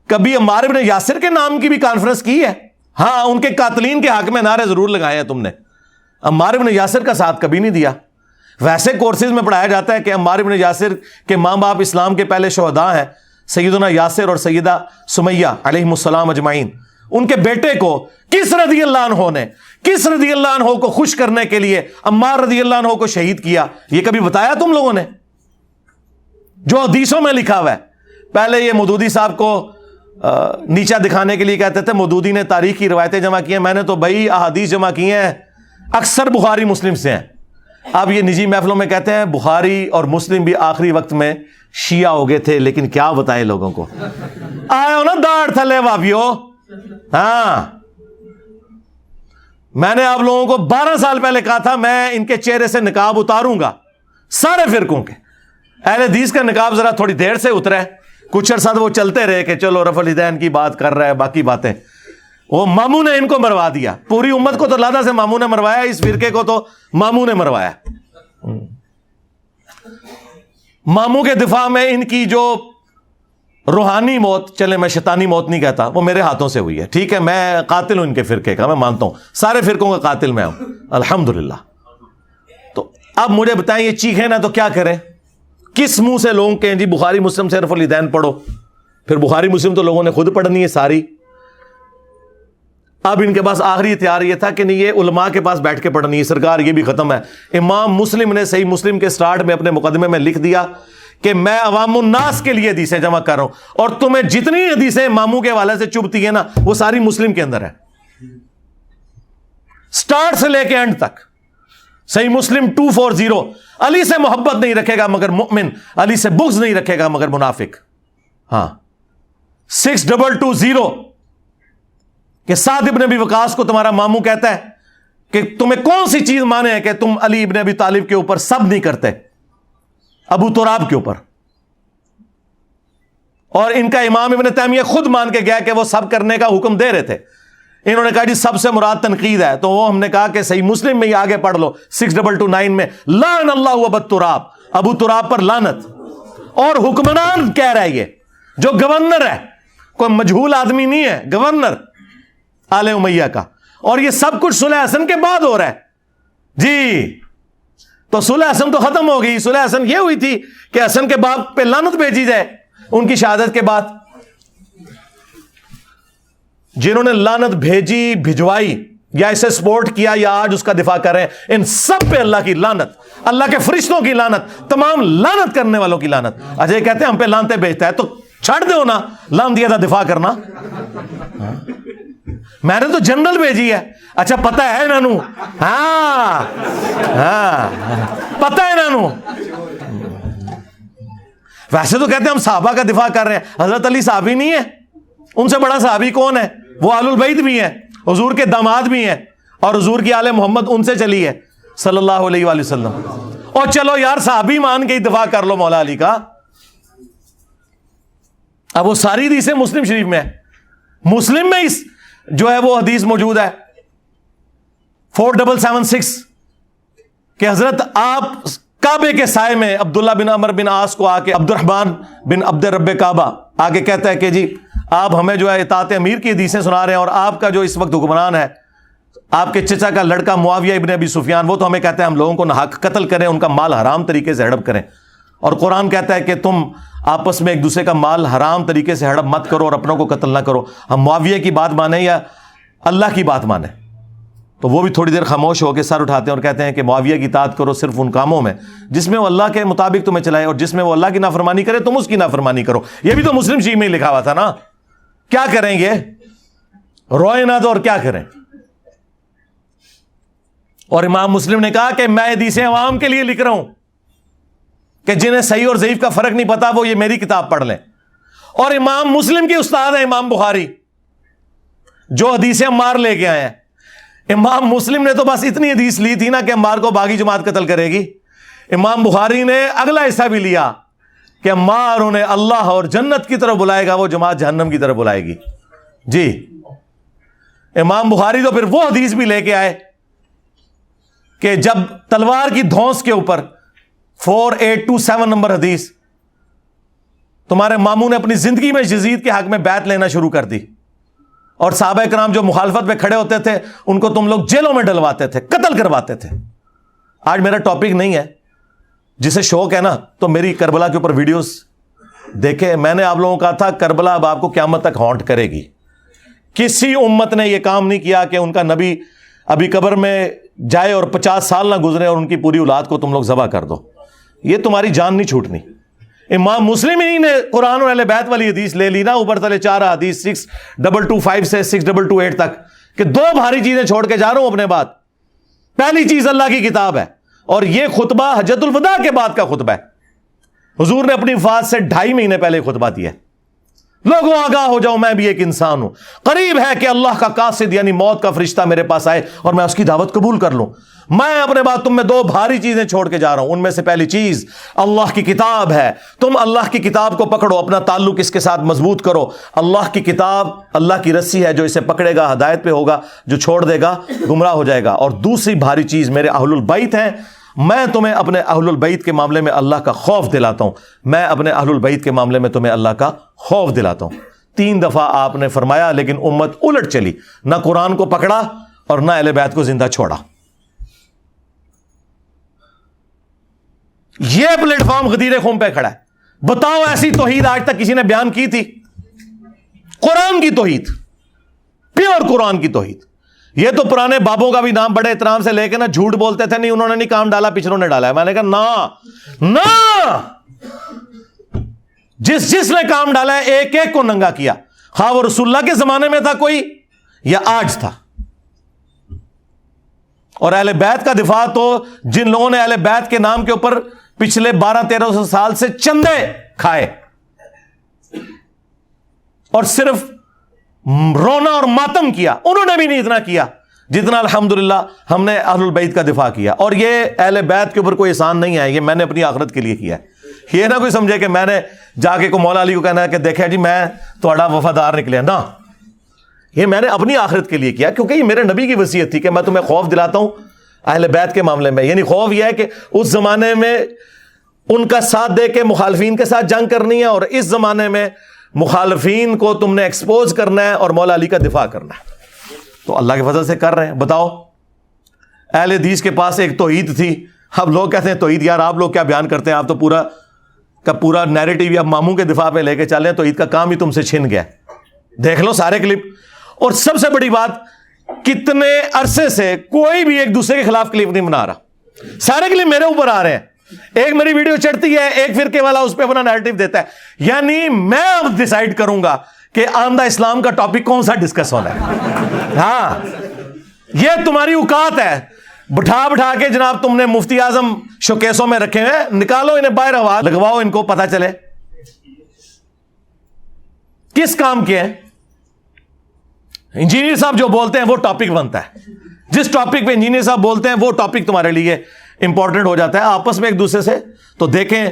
کبھی عمار بن یاسر کے نام کی بھی کانفرنس کی ہے؟ ہاں, ان کے قاتلین کے حق میں نعرے ضرور لگائے ہیں تم نے. عمار بن یاسر کا ساتھ کبھی نہیں دیا. ویسے کورسز میں پڑھایا جاتا ہے کہ عمار بن یاسر کے ماں باپ اسلام کے پہلے شہداء ہیں, سیدنا یاسر اور سیدہ سمیہ علیہم السلام اجمعین. ان کے بیٹے کو کس رضی اللہ عنہ کو خوش کرنے کے لیے عمار رضی اللہ عنہ کو شہید کیا؟ یہ کبھی بتایا تم لوگوں نے؟ جو حدیثوں میں لکھا ہوا ہے. پہلے یہ مودودی صاحب کو نیچا دکھانے کے لیے کہتے تھے مودودی نے تاریخی روایتیں جمع کی ہیں. میں نے تو بھائی احادیث جمع کی ہیں, اکثر بخاری مسلم سے ہیں. اب یہ نجی محفلوں میں کہتے ہیں بخاری اور مسلم بھی آخری وقت میں شیعہ ہو گئے تھے. لیکن کیا بتائیں لوگوں کو, آئے ہو نا داڑھ تھلے وابیو. ہاں, میں نے آپ لوگوں کو 12 سال پہلے کہا تھا میں ان کے چہرے سے نقاب اتاروں گا سارے فرقوں کے. اہل حدیث کا نقاب ذرا تھوڑی دیر سے اترا ہے, کچھ عرصہ وہ چلتے رہے کہ چلو رفع الیدین کی بات کر رہا ہے, باقی باتیں. وہ ماموں نے ان کو مروا دیا. پوری امت کو تو لادا سے ماموں نے مروایا, اس فرقے کو تو ماموں نے مروایا. ماموں کے دفاع میں ان کی جو روحانی موت, چلے میں شیطانی موت نہیں کہتا, وہ میرے ہاتھوں سے ہوئی ہے. ٹھیک ہے, میں قاتل ہوں ان کے فرقے کا, میں مانتا ہوں سارے فرقوں کا قاتل میں ہوں الحمدللہ. تو اب مجھے بتائیں یہ چیخیں نا تو کیا کریں؟ کس منہ سے لوگ کہیں جی بخاری مسلم سے رفع الیدین پڑھو؟ پھر بخاری مسلم تو لوگوں نے خود پڑھنی ہے ساری. اب ان کے پاس آخری ہتھیار یہ تھا کہ نہیں یہ علماء کے پاس بیٹھ کے پڑھنی ہے. سرکار یہ بھی ختم ہے. امام مسلم نے صحیح مسلم کے سٹارٹ میں اپنے مقدمے میں لکھ دیا کہ میں عوام الناس کے لیے حدیثیں جمع کر رہا ہوں, اور تمہیں جتنی حدیثیں ماموں کے حوالے سے چبھتی ہیں نا وہ ساری مسلم کے اندر ہے, سٹارٹ سے لے کے اینڈ تک. صحیح مسلم 240, علی سے محبت نہیں رکھے گا مگر مؤمن, علی سے بغض نہیں رکھے گا مگر منافق. ہاں 6220 کہ سعد ابن ابی وقاص کو تمہارا ماموں کہتا ہے کہ تمہیں کون سی چیز مانے ہے کہ تم علی ابن ابی طالب کے اوپر سب نہیں کرتے, ابو تراب کے اوپر. اور ان کا امام ابن تیمیہ خود مان کے گیا کہ وہ سب کرنے کا حکم دے رہے تھے. انہوں نے کہا جی سب سے مراد تنقید ہے, تو وہ ہم نے کہا کہ صحیح مسلم میں ہی آگے پڑھ لو 6229 میں, لعن اللہ ابا تراب, ابو تراب پر لعنت. اور حکمران کہہ رہا ہے یہ جو گورنر ہے, کوئی مجہول آدمی نہیں ہے, گورنر آل امیہ کا. اور یہ سب کچھ صلح حسن کے بعد ہو رہا ہے جی. تو صلح حسن تو ختم ہو گئی. صلح حسن یہ ہوئی تھی کہ حسن کے باپ پہ لعنت بھیجی جائے ان کی شہادت کے بعد. جنہوں نے لعنت بھیجی, بھجوائی, یا اسے سپورٹ کیا یا آج اس کا دفاع کر رہے ہیں, ان سب پہ اللہ کی لعنت, اللہ کے فرشتوں کی لعنت, تمام لعنت کرنے والوں کی لعنت. اجے کہتے ہیں ہم پہ لعنتیں بھیجتا ہے, تو چھڑ دو نا لعنت دیا تھا دفاع کرنا. میں نے تو جنرل بھیجی ہے. اچھا پتہ ہے انہوں, ہاں پتہ ہے انہوں. ویسے تو کہتے ہیں ہم صحابہ کا دفاع کر رہے ہیں. حضرت علی صحابی نہیں ہے؟ ان سے بڑا صحابی کون ہے؟ وہ اہل البیت بھی ہیں, حضور کے داماد بھی ہیں, اور حضور کی آل محمد ان سے چلی ہے صلی اللہ علیہ وآلہ وسلم. اور چلو یار صحابی مان کے ہی دفاع کر لو مولا علی کا. اب وہ ساری حدیثیں مسلم شریف میں ہے. مسلم میں اس جو ہے وہ حدیث موجود ہے 4776 کہ حضرت آپ کعبے کے سائے میں عبداللہ بن عمر بن عاص کو آ کے عبد الرحمن بن عبد رب کعبہ آگے کہتا ہے کہ جی آپ ہمیں جو ہے اطاعت امیر کی حدیثیں سنا رہے ہیں, اور آپ کا جو اس وقت حکمران ہے آپ کے چچا کا لڑکا معاویہ ابن ابی سفیان, وہ تو ہمیں کہتے ہیں ہم لوگوں کو ناحق قتل کریں, ان کا مال حرام طریقے سے ہڑپ کریں, اور قرآن کہتا ہے کہ تم آپس میں ایک دوسرے کا مال حرام طریقے سے ہڑپ مت کرو اور اپنوں کو قتل نہ کرو. ہم معاویہ کی بات مانیں یا اللہ کی بات مانیں؟ تو وہ بھی تھوڑی دیر خاموش ہو کے سر اٹھاتے ہیں اور کہتے ہیں کہ معاویہ کی اطاعت کرو صرف ان کاموں میں جس میں وہ اللہ کے مطابق تمہیں چلائے, اور جس میں وہ اللہ کی نافرمانی کرے تم اس کی نافرمانی کرو. یہ بھی تو مسلم شریف میں ہی لکھا ہوا تھا نا. کیا کریں گے, روئے نہ تو اور کیا کریں. اور امام مسلم نے کہا کہ میں حدیثیں عوام کے لیے لکھ رہا ہوں کہ جنہیں صحیح اور ضعیف کا فرق نہیں پتا وہ یہ میری کتاب پڑھ لیں. اور امام مسلم کے استاد ہیں امام بخاری, جو حدیثیں عمار لے کے آئے ہیں. امام مسلم نے تو بس اتنی حدیث لی تھی نا کہ عمار کو باغی جماعت قتل کرے گی. امام بخاری نے اگلا حصہ بھی لیا کہ عمار انہیں اللہ اور جنت کی طرف بلائے گا, وہ جماعت جہنم کی طرف بلائے گی. جی امام بخاری تو پھر وہ حدیث بھی لے کے آئے کہ جب تلوار کی دھونس کے اوپر 4827 نمبر حدیث, تمہارے ماموں نے اپنی زندگی میں یزید کے حق میں بیعت لینا شروع کر دی, اور صحابہ کرام جو مخالفت پہ کھڑے ہوتے تھے ان کو تم لوگ جیلوں میں ڈلواتے تھے, قتل کرواتے تھے. آج میرا ٹاپک نہیں ہے, جسے شوق ہے نا تو میری کربلا کے اوپر ویڈیوز دیکھے. میں نے آپ لوگوں کا تھا کربلا اب آپ کو قیامت تک ہانٹ کرے گی. کسی امت نے یہ کام نہیں کیا کہ ان کا نبی ابھی قبر میں جائے اور 50 سال نہ گزرے اور ان کی پوری اولاد کو تم لوگ ذبح کر دو. یہ تمہاری جان نہیں چھوٹنی. امام مسلم ہی نے قرآن اور اہل بیت والی حدیث لے لی نا, اوپر تلے 4 حدیث 6225 سے 6228 تک, کہ 2 بھاری چیزیں چھوڑ کے جا رہا ہوں اپنے بعد. پہلی چیز اللہ کی کتاب ہے, اور یہ خطبہ حجۃ الوداع کے بعد کا خطبہ ہے. حضور نے اپنی وفات سے 2.5 مہینے پہلے خطبہ دیا ہے. لوگوں آگاہ ہو جاؤ, میں بھی ایک انسان ہوں, قریب ہے کہ اللہ کا قاصد یعنی موت کا فرشتہ میرے پاس آئے اور میں اس کی دعوت قبول کر لوں. میں اپنے بعد تم میں 2 بھاری چیزیں چھوڑ کے جا رہا ہوں. ان میں سے پہلی چیز اللہ کی کتاب ہے. تم اللہ کی کتاب کو پکڑو, اپنا تعلق اس کے ساتھ مضبوط کرو. اللہ کی کتاب اللہ کی رسی ہے, جو اسے پکڑے گا ہدایت پہ ہوگا, جو چھوڑ دے گا گمراہ ہو جائے گا. اور دوسری بھاری چیز میرے اہل البیت ہیں. میں تمہیں اپنے اہل البیت کے معاملے میں اللہ کا خوف دلاتا ہوں. میں اپنے اہل البیت کے معاملے میں تمہیں اللہ کا خوف دلاتا ہوں. 3 دفعہ آپ نے فرمایا, لیکن امت الٹ چلی, نہ قرآن کو پکڑا اور نہ اہل بیت کو زندہ چھوڑا. یہ پلیٹ فارم غدیر خم پہ کھڑا ہے. بتاؤ ایسی توحید آج تک کسی نے بیان کی تھی؟ قرآن کی توحید, پیور قرآن کی توحید. یہ تو پرانے بابوں کا بھی نام بڑے احترام سے لے کے نا جھوٹ بولتے تھے, نہیں انہوں نے نہیں کام ڈالا, پچھلوں نے ڈالا ہے. میں نے کہا نا, جس نے کام ڈالا ہے ایک ایک کو ننگا کیا, خواہ وہ رسول اللہ کے زمانے میں تھا کوئی یا آج تھا. اور اہل بیت کا دفاع تو جن لوگوں نے اہل بیت کے نام کے اوپر پچھلے 1200-1300 سال سے چندے کھائے اور صرف رونا اور ماتم کیا, انہوں نے بھی نہیں اتنا کیا جتنا الحمدللہ ہم نے اہل البیت کا دفاع کیا. اور یہ اہل بیت کے اوپر کوئی احسان نہیں ہے, یہ میں نے اپنی آخرت کے لیے کیا ہے. یہ نہ کوئی سمجھے کہ میں نے جا کے کو مولا علی کو کہنا ہے کہ دیکھیں جی میں تھوڑا وفادار نکلے. نا, یہ میں نے اپنی آخرت کے لیے کیا, کیونکہ یہ میرے نبی کی وصیت تھی کہ میں تمہیں خوف دلاتا ہوں اہل بیت کے معاملے میں. یعنی خوف یہ ہے کہ اس زمانے میں ان کا ساتھ دے کے مخالفین کے ساتھ جنگ کرنی ہے, اور اس زمانے میں مخالفین کو تم نے ایکسپوز کرنا ہے اور مولا علی کا دفاع کرنا ہے. تو اللہ کے فضل سے کر رہے ہیں. بتاؤ, اہل حدیث کے پاس ایک توحید تھی. اب لوگ کہتے ہیں توحید, یار آپ لوگ کیا بیان کرتے ہیں, آپ تو پورا کا پورا نیریٹو اب ماموں کے دفاع پہ لے کے چلے ہیں. توحید کا کام ہی تم سے چھن گیا. دیکھ لو سارے کلپ. اور سب سے بڑی بات, کتنے عرصے سے کوئی بھی ایک دوسرے کے خلاف کلپ نہیں بنا رہا, سارے کلپ میرے اوپر آ رہے ہیں. ایک میری ویڈیو چڑھتی ہے, ایک فرقے والا اس پہ اپنا نیریٹو دیتا ہے. یعنی میں اب ڈیسائیڈ کروں گا کہ آمدہ اسلام کا ٹاپک کون سا ڈسکس ہونا ہے. ہاں یہ تمہاری اوقات ہے. بٹھا بٹھا کے جناب تم نے مفتی اعظم شوکیسوں میں رکھے ہیں, نکالو انہیں باہر, ہوا لگواؤ ان کو, پتا چلے کس کام کے ہیں. انجینئر صاحب جو بولتے ہیں وہ ٹاپک بنتا ہے. جس ٹاپک پہ انجینئر صاحب بولتے ہیں وہ ٹاپک تمہارے لیے امپورٹنٹ ہو جاتا ہے. آپس میں ایک دوسرے سے تو دیکھیں,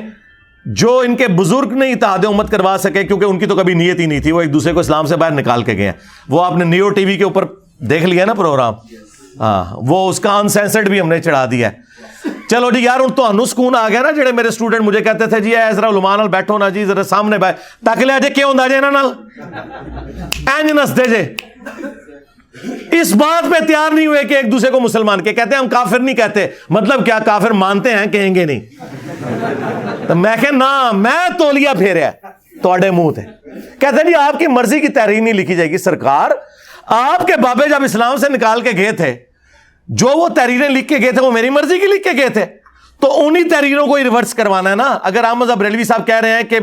جو ان کے بزرگ نہیں اتحاد امت کروا سکے کیونکہ ان کی تو کبھی نیت ہی نہیں تھی, وہ ایک دوسرے کو اسلام سے باہر نکال کے گئے ہیں. وہ آپ نے نیو ٹی وی کے اوپر دیکھ لیا نا پروگرام, ہاں وہ اس کا انسینسرڈ بھی ہم نے چڑھا دیا ہے. چلو جی یار, تو انو سکون آ گیا نا. جڑے میرے اسٹوڈنٹ مجھے کہتے تھے جی ذرا علماء نال بیٹھو نا جی, ذرا سامنے تک لیا جے کیوں ہوندا جے انہاں نال اینج نسدے جے. اس بات پہ تیار نہیں ہوئے کہ ایک دوسرے کو مسلمان کے کہتے ہیں. ہم کافر نہیں کہتے, مطلب کیا کافر مانتے ہیں, کہیں گے نہیں. تو میں کہ نا میں تولیا پھیریا تواڈے منہ تے. کہتے ہیں جی آپ کی مرضی کی تحریر نہیں لکھی جائے گی. سرکار آپ کے بابے جب اسلام سے نکال کے گئے تھے, جو وہ تحریریں لکھ کے گئے تھے وہ میری مرضی کی لکھ کے گئے تھے, تو انہی تحریروں کو ہی ریورس کروانا ہے نا. اگر احمد صاحب بریلوی صاحب کہہ رہے ہیں کہ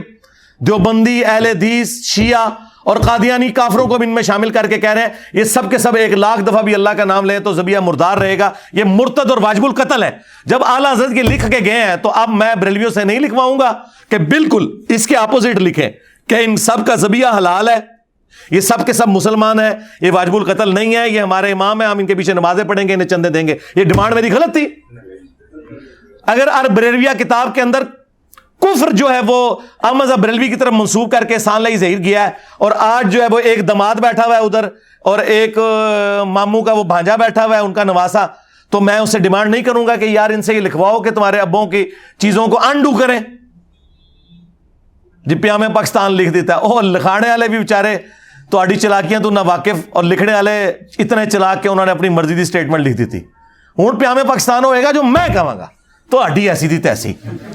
دیوبندی, اہل حدیث, شیعہ اور قادیانی کافروں کو بھی ان میں شامل کر کے کہہ رہے ہیں یہ سب کے سب 1,00,000 دفعہ بھی اللہ کا نام لیں تو ذبیحہ مردار رہے گا, یہ مرتد اور واجب القتل ہے. جب اعلیٰ حضرت کے لکھ کے گئے ہیں تو اب میں بریلویوں سے نہیں لکھواؤں گا کہ بالکل اس کے اپوزٹ لکھیں کہ ان سب کا ذبیحہ حلال ہے, یہ سب کے سب مسلمان ہیں, یہ واجب القتل نہیں ہے, یہ ہمارے امام ہیں, ہم ان کے پیچھے نمازیں پڑھیں گے, انہیں چندے دیں گے. یہ ڈیمانڈ میری غلط تھی. اگر بریلویہ کتاب کے اندر کفر جو ہے وہ احمد بریلوی کی طرف منسوب کر کے سان لئی ظہیر کیا ہے, اور آج جو ہے وہ ایک دماد بیٹھا ہوا ہے ادھر اور ایک ماموں کا وہ بھانجا بیٹھا ہوا ہے, ان کا نواسا, تو میں اس سے ڈیمانڈ نہیں کروں گا کہ یار ان سے یہ لکھواؤ کہ تمہارے ابوں کی چیزوں کو انڈو کریں. جی پیام پاکستان لکھ دیتا ہے, وہ لکھانے والے بھی بیچارے تہاڈی چلاکیاں تو نہ واقف, اور لکھنے والے اتنے چلاک کہ انہوں نے اپنی مرضی دی سٹیٹمنٹ لکھ دی تھی. ہوں پیام پاکستان ہوئے گا جو میں کہاں گا, تو ہڈی ایسی تھی تیسی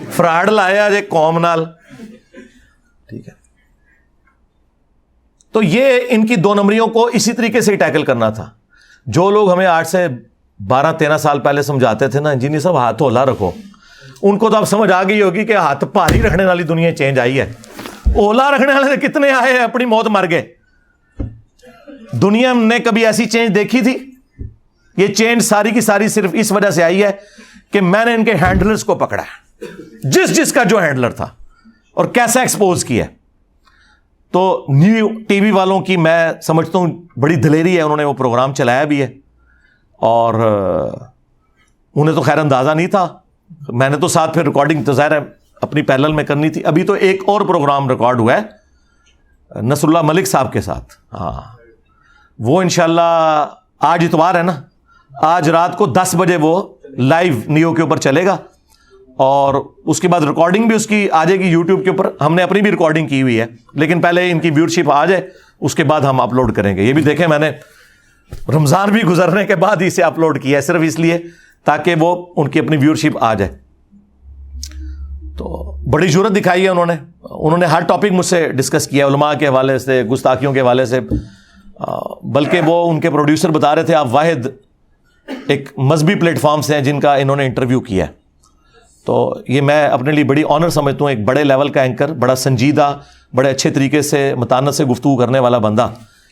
فراڈ لایا جے قوم نال. ٹھیک ہے, تو یہ ان کی 2 نمبریوں کو اسی طریقے سے ٹیکل کرنا تھا. جو لوگ ہمیں 8 سے 12-13 سال پہلے سمجھاتے تھے نا انجینئر صاحب ہاتھ ہولا رکھو, ان کو تو اب سمجھ آ گئی ہوگی کہ ہاتھ پاری رکھنے والی دنیا چینج آئی ہے. اولا رکھنے والے کتنے آئے ہیں, اپنی موت مر گئے. دنیا نے کبھی ایسی چینج دیکھی تھی؟ یہ چینج ساری کی ساری صرف اس وجہ سے آئی ہے کہ میں نے ان کے ہینڈلرز کو پکڑا ہے, جس کا جو ہینڈلر تھا, اور کیسا ایکسپوز کیا. تو نیو ٹی وی والوں کی میں سمجھتا ہوں بڑی دلیری ہے, انہوں نے وہ پروگرام چلایا بھی ہے, اور انہیں تو خیر اندازہ نہیں تھا. میں نے تو ساتھ پھر ریکارڈنگ تو ظاہر ہے اپنی پیرلل میں کرنی تھی. ابھی تو ایک اور پروگرام ریکارڈ ہوا ہے نصر اللہ ملک صاحب کے ساتھ, ہاں وہ انشاءاللہ آج اتوار ہے نا, آج رات کو 10 بجے وہ لائیو نیو کے اوپر چلے گا, اور اس کے بعد ریکارڈنگ بھی اس کی آ جائے گی یوٹیوب کے اوپر. ہم نے اپنی بھی ریکارڈنگ کی ہوئی ہے, لیکن پہلے ان کی ویورشپ آ جائے, اس کے بعد ہم اپلوڈ کریں گے. یہ بھی دیکھیں میں نے رمضان بھی گزرنے کے بعد ہی اسے اپلوڈ کیا ہے, صرف اس لیے تاکہ وہ ان کی اپنی ویورشپ آ جائے. تو بڑی جرأت دکھائی ہے انہوں نے ہر ٹاپک مجھ سے ڈسکس کیا, علماء کے حوالے سے, گستاخیوں کے حوالے سے. بلکہ وہ ان کے پروڈیوسر بتا رہے تھے آپ واحد ایک مذہبی پلیٹ فارم سے ہیں جن کا انہوں نے انٹرویو کیا ہے. تو یہ میں اپنے لیے بڑی آنر سمجھتا ہوں, ایک بڑے لیول کا اینکر, بڑا سنجیدہ, بڑے اچھے طریقے سے متانت سے گفتگو کرنے والا بندہ,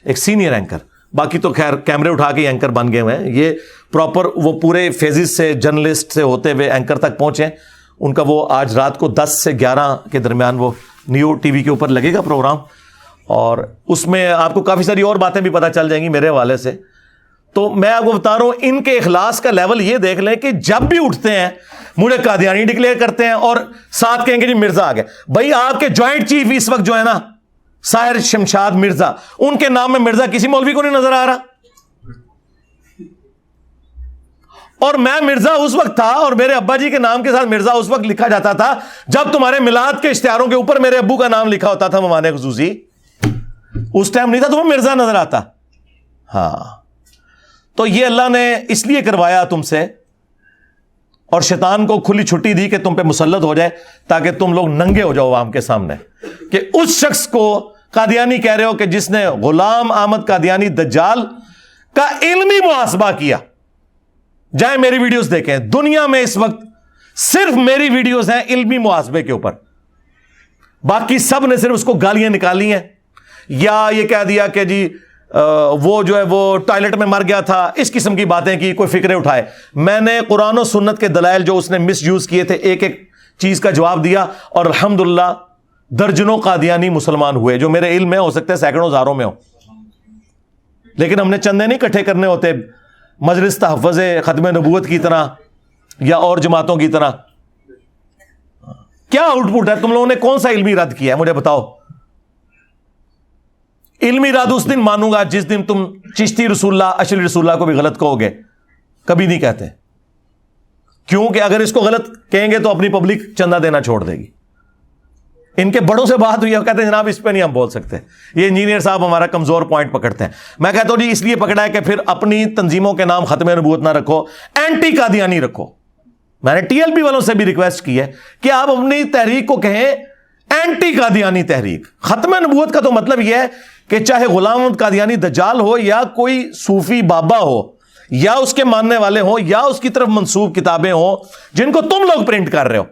ایک سینئر اینکر. باقی تو خیر کیمرے اٹھا کے اینکر بن گئے ہوئے ہیں, یہ پراپر وہ پورے فیزز سے جرنلسٹ سے ہوتے ہوئے اینکر تک پہنچے. ان کا وہ آج رات کو 10 سے 11 کے درمیان وہ نیو ٹی وی کے اوپر لگے گا پروگرام, اور اس میں آپ کو کافی ساری اور باتیں بھی پتہ چل جائیں گی میرے حوالے سے. تو میں آپ کو بتا رہا ہوں ان کے اخلاص کا لیول یہ دیکھ لیں کہ جب بھی اٹھتے ہیں مجھے قادیانی ڈکلیئر کرتے ہیں اور ساتھ کہیں گے جی مرزا آ گئے. بھائی آپ کے جوائنٹ چیف اس وقت جو ہے نا ساحر شمشاد مرزا, ان کے نام میں مرزا کسی مولوی کو نہیں نظر آ رہا. اور میں مرزا اس وقت تھا, اور میرے ابا جی کے نام کے ساتھ مرزا اس وقت لکھا جاتا تھا جب تمہارے میلاد کے اشتہاروں کے اوپر میرے ابو کا نام لکھا ہوتا تھا ممانع خصوصی. اس ٹائم نہیں تھا تمہیں مرزا نظر آتا. ہاں تو یہ اللہ نے اس لیے کروایا تم سے, اور شیطان کو کھلی چھٹی دی کہ تم پہ مسلط ہو جائے تاکہ تم لوگ ننگے ہو جاؤ عوام کے سامنے, کہ اس شخص کو قادیانی کہہ رہے ہو کہ جس نے غلام احمد قادیانی دجال کا علمی محاسبہ کیا. جائیں میری ویڈیوز دیکھیں, دنیا میں اس وقت صرف میری ویڈیوز ہیں علمی محاسبے کے اوپر, باقی سب نے صرف اس کو گالیاں نکالی ہیں یا یہ کہہ دیا کہ جی وہ جو ہے وہ ٹوائلٹ میں مر گیا تھا، اس قسم کی باتیں کی، کوئی فکرے اٹھائے. میں نے قرآن و سنت کے دلائل جو اس نے مس یوز کیے تھے ایک ایک چیز کا جواب دیا، اور الحمدللہ درجنوں قادیانی مسلمان ہوئے، جو میرے علم میں ہو سکتے ہیں سینکڑوں ہزاروں میں ہو. لیکن ہم نے چندے نہیں اکٹھے کرنے ہوتے مجلس تحفظ ختم نبوت کی طرح یا اور جماعتوں کی طرح. کیا آؤٹ پٹ ہے؟ تم لوگوں نے کون سا علمی رد کیا ہے مجھے بتاؤ. علمی رد اس دن مانوں گا جس دن تم چشتی رسول اللہ اشری رسول اللہ کو بھی غلط کہو گے. کبھی نہیں کہتے، کیونکہ اگر اس کو غلط کہیں گے تو اپنی پبلک چندہ دینا چھوڑ دے گی. ان کے بڑوں سے بات ہوئی ہے، کہتے ہیں جناب اس پہ نہیں ہم بول سکتے، یہ انجینئر صاحب ہمارا کمزور پوائنٹ پکڑتے ہیں. میں کہتا ہوں جی اس لیے پکڑا ہے کہ پھر اپنی تنظیموں کے نام ختم نبوت نہ رکھو، اینٹی قادیانی رکھو. میں نے ٹی ایل پی والوں سے بھی ریکویسٹ کی ہے کہ آپ اپنی تحریک کو کہیں اینٹی قادیانی تحریک. ختم نبوت کا تو مطلب یہ ہے کہ چاہے غلام احمد قادیانی دجال ہو یا کوئی صوفی بابا ہو یا اس کے ماننے والے ہوں یا اس کی طرف منسوب کتابیں ہوں جن کو تم لوگ پرنٹ کر رہے ہو،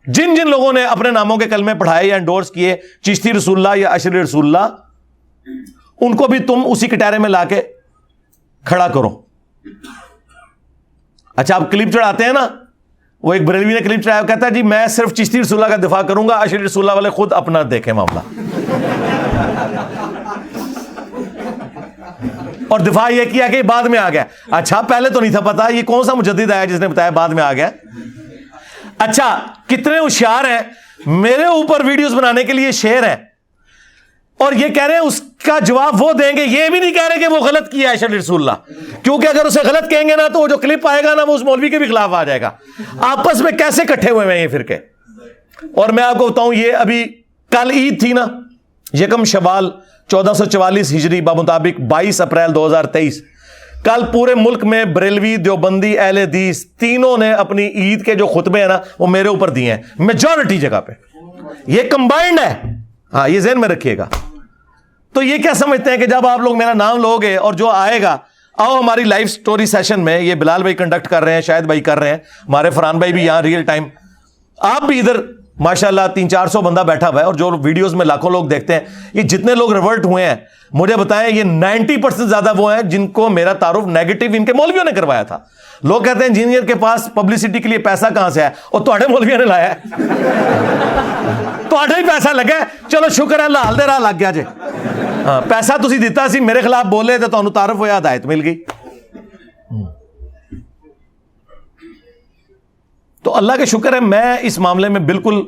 جن جن لوگوں نے اپنے ناموں کے کلمے پڑھائے یا انڈورس کیے چشتی رسول اللہ یا اشری رسول اللہ، ان کو بھی تم اسی کٹہرے میں لا کے کھڑا کرو. اچھا آپ کلپ چڑھاتے ہیں نا، وہ ایک بریلوی نے کلپ چڑھایا، کہتا ہے جی میں صرف چشتی رسول اللہ کا دفاع کروں گا، اشری رسول اللہ والے خود اپنا دیکھیں معاملہ. اور دفاع یہ کیا کہ بعد میں آ گیا. اچھا پہلے تو نہیں تھا پتا، یہ کون سا مجدد آیا جس نے بتایا بعد میں آ گیا؟ اچھا کتنے ہوشیار ہیں، میرے اوپر ویڈیوز بنانے کے لیے شیر ہیں، اور یہ کہہ رہے ہیں اس کا جواب وہ دیں گے، یہ بھی نہیں کہہ رہے کہ وہ غلط کیا ہے اشری رسول اللہ، کیونکہ اگر اسے غلط کہیں گے نا تو وہ جو کلپ آئے گا نا وہ اس مولوی کے بھی خلاف آ جائے گا. آپس میں کیسے اکٹھے ہوئے ہیں یہ فرقے. اور میں آپ کو بتاؤں، یہ ابھی کل عید تھی نا، 1 شوال 1444 ہجری بمطابق 22 اپریل 2023. کل پورے ملک میں بریلوی، دیوبندی، اہل حدیث تینوں نے اپنی عید کے جو خطبے ہیں نا وہ میرے اوپر دیے ہیں، میجورٹی جگہ پہ. یہ کمبائنڈ ہے، ہاں یہ ذہن میں رکھیے گا. تو یہ کیا سمجھتے ہیں کہ جب آپ لوگ میرا نام لوگے اور جو آئے گا، آؤ ہماری لائف سٹوری سیشن میں، یہ بلال بھائی کنڈکٹ کر رہے ہیں، شاہد بھائی کر رہے ہیں، ہمارے فرحان بھائی بھی یہاں ریئل ٹائم، آپ بھی ادھر ماشاءاللہ 300-400 بندہ بیٹھا ہوا ہے، اور جو ویڈیوز میں لاکھوں لوگ دیکھتے ہیں. یہ جتنے لوگ ریورٹ ہوئے ہیں مجھے بتائیں، یہ 90% زیادہ وہ ہیں جن کو میرا تعارف نیگیٹو ان کے مولویوں نے کروایا تھا. لوگ کہتے ہیں انجینئر کے پاس پبلسٹی کے لیے پیسہ کہاں سے ہے، اور تھوڑے مولویوں نے لایا ہے. تھوڑے ہی پیسہ لگا ہے، چلو شکر ہے اللہ دے راہ لگ گیا جی. ہاں پیسہ تسی دیتا سی، میرے خلاف بولے تو تانوں تعارف ہویا، ہدایت مل گئی. تو اللہ کا شکر ہے میں اس معاملے میں بالکل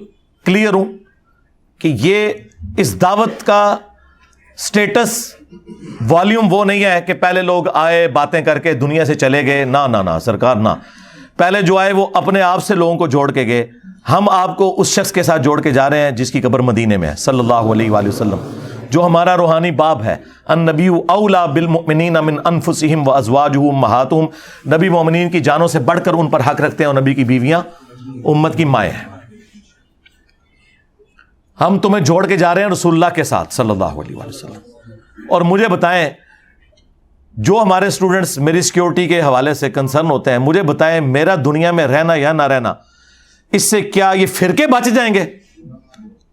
کلیئر ہوں کہ یہ اس دعوت کا سٹیٹس والیوم وہ نہیں ہے کہ پہلے لوگ آئے باتیں کر کے دنیا سے چلے گئے. نہ سرکار نہ، پہلے جو آئے وہ اپنے آپ سے لوگوں کو جوڑ کے گئے. ہم آپ کو اس شخص کے ساتھ جوڑ کے جا رہے ہیں جس کی قبر مدینے میں ہے، صلی اللہ علیہ وآلہ وسلم، جو ہمارا روحانی باب ہے. النبی اولا بالمؤمنین من انفسہم وازواجہ امہاتہم، نبی مومنین کی جانوں سے بڑھ کر ان پر حق رکھتے ہیں، اور نبی کی بیویاں امت کی مائیں ہیں. ہم تمہیں جوڑ کے جا رہے ہیں رسول اللہ کے ساتھ صلی اللہ علیہ وآلہ وسلم. اور مجھے بتائیں، جو ہمارے اسٹوڈنٹس میری سیکیورٹی کے حوالے سے کنسرن ہوتے ہیں، مجھے بتائیں میرا دنیا میں رہنا یا نہ رہنا، اس سے کیا یہ فرقے بچ جائیں گے؟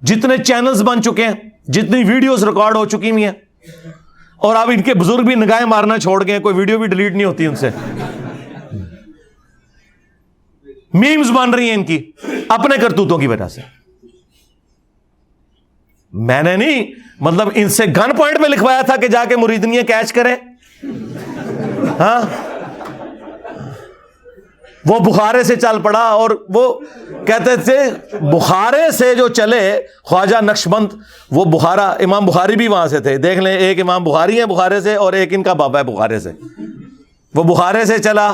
جتنے چینلز بن چکے ہیں، جتنی ویڈیوز ریکارڈ ہو چکی ہوئی ہیں، اور اب ان کے بزرگ بھی نگاہیں مارنا چھوڑ گئے، کوئی ویڈیو بھی ڈیلیٹ نہیں ہوتی ان سے. میمز بن رہی ہیں ان کی اپنے کرتوتوں کی وجہ سے. میں نے نہیں مطلب ان سے گن پوائنٹ پہ لکھوایا تھا کہ جا کے مریدنیاں کیچ کریں. ہاں وہ بخارے سے چل پڑا، اور وہ کہتے تھے بخارے سے جو چلے خواجہ نقشبند، وہ بخارا امام بخاری بھی وہاں سے تھے. دیکھ لیں، ایک امام بخاری ہیں بخارے سے اور ایک ان کا بابا ہے بخارے سے. وہ بخارے سے چلا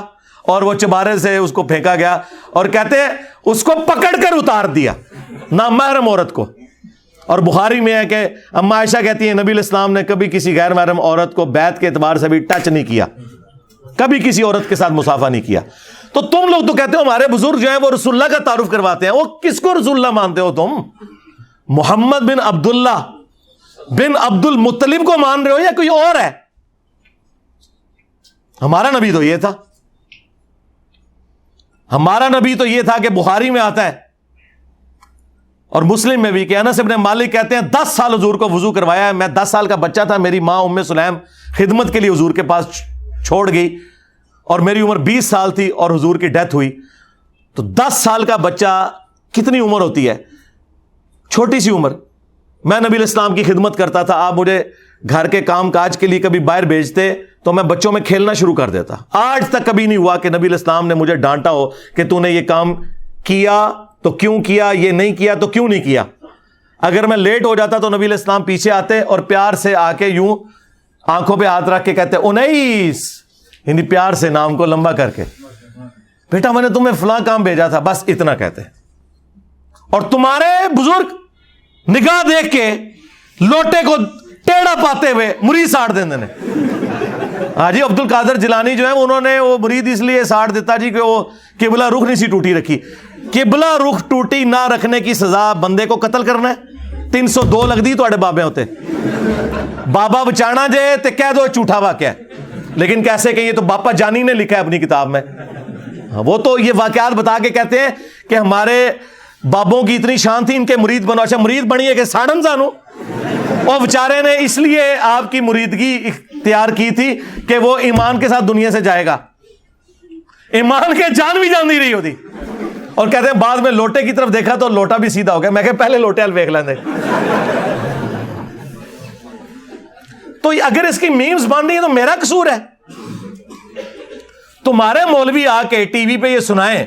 اور وہ چبارے سے اس کو پھینکا گیا، اور کہتے ہیں اس کو پکڑ کر اتار دیا نامحرم عورت کو. اور بخاری میں ہے کہ اما عائشہ کہتی ہیں نبی الاسلام نے کبھی کسی غیر محرم عورت کو بیعت کے اعتبار سے بھی ٹچ نہیں کیا، کبھی کسی عورت کے ساتھ مصافحہ نہیں کیا. تو تم لوگ تو کہتے ہو ہمارے بزرگ جو ہیں وہ رسول اللہ کا تعارف کرواتے ہیں. وہ کس کو رسول اللہ مانتے ہو تم؟ محمد بن عبداللہ بن عبد المطلب کو مان رہے ہو یا کوئی اور ہے؟ ہمارا نبی تو یہ تھا، ہمارا نبی تو یہ تھا کہ بخاری میں آتا ہے اور مسلم میں بھی کہ انس ابن مالک کہتے ہیں 10 سال حضور کو وضو کروایا ہے. میں 10 سال کا بچہ تھا, میری ماں ام سلیم خدمت کے لیے حضور کے پاس چھوڑ گئی اور میری عمر 20 سال تھی اور حضور کی ڈیتھ ہوئی. تو 10 سال کا بچہ کتنی عمر ہوتی ہے, چھوٹی سی عمر. میں نبی الاسلام کی خدمت کرتا تھا, آپ مجھے گھر کے کام کاج کے لیے کبھی باہر بھیجتے تو میں بچوں میں کھیلنا شروع کر دیتا. آج تک کبھی نہیں ہوا کہ نبی الاسلام نے مجھے ڈانٹا ہو کہ تو نے یہ کام کیا تو کیوں کیا, یہ نہیں کیا تو کیوں نہیں کیا. اگر میں لیٹ ہو جاتا تو نبی الاسلام پیچھے آتے اور پیار سے آ کے یوں آنکھوں پہ ہاتھ رکھ کے کہتے انیس, یعنی پیار سے نام کو لمبا کر کے, بیٹا میں نے تمہیں فلاں کام بھیجا تھا, بس اتنا کہتے. اور تمہارے بزرگ نگاہ دیکھ کے لوٹے کو ٹیڑھا پاتے ہوئے مرید ساڑ دیں نے. حاجی عبد القادر جیلانی جو ہے انہوں نے وہ مرید اس لیے ساڑ دیتا جی کہ وہ قبلہ رخ نہیں سی ٹوٹی رکھی. قبلہ رخ ٹوٹی نہ رکھنے کی سزا بندے کو قتل کرنا ہے. 302 لگ دی تو بابے ہوتے بابا بچانا جے تے کہہ دو جھوٹا واقعہ ہے. لیکن کیسے کہ یہ تو باپا جانی نے لکھا ہے اپنی کتاب میں. وہ تو یہ واقعات بتا کے کہتے ہیں کہ ہمارے بابوں کی اتنی شان تھی, ان کے مرید بنو. اچھا مرید بنیے کہ ساڑن زانو, اور بیچارے نے اس لیے آپ کی مریدگی اختیار کی تھی کہ وہ ایمان کے ساتھ دنیا سے جائے گا. ایمان کے جان بھی جان نہیں رہی ہوتی. اور کہتے ہیں بعد میں لوٹے کی طرف دیکھا تو لوٹا بھی سیدھا ہو گیا. میں کہ پہلے لوٹے حل دیکھ لیندے. تو اگر اس کی میمز بن رہی ہے تو میرا قصور ہے. تمہارے مولوی آ کے ٹی وی پہ یہ سنائیں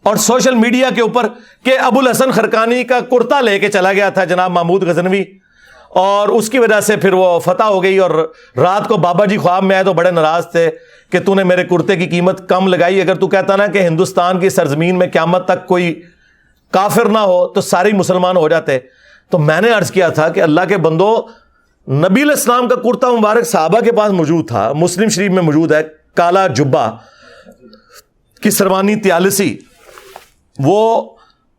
اور سوشل میڈیا کے اوپر کہ ابو الحسن خرقانی کا کرتا لے کے چلا گیا تھا جناب محمود غزنوی, اور اس کی وجہ سے پھر وہ فتح ہو گئی, اور رات کو بابا جی خواب میں آئے تو بڑے ناراض تھے کہ تو نے میرے کرتے کی قیمت کم لگائی. اگر تو کہتا نا کہ ہندوستان کی سرزمین میں قیامت تک کوئی کافر نہ ہو تو سارے مسلمان ہو جاتے. تو میں نے عرض کیا تھا کہ اللہ کے بندو, نبی الاسلام کا کرتا مبارک صحابہ کے پاس موجود تھا, مسلم شریف میں موجود ہے, کالا جبہ کی سروانی 43, وہ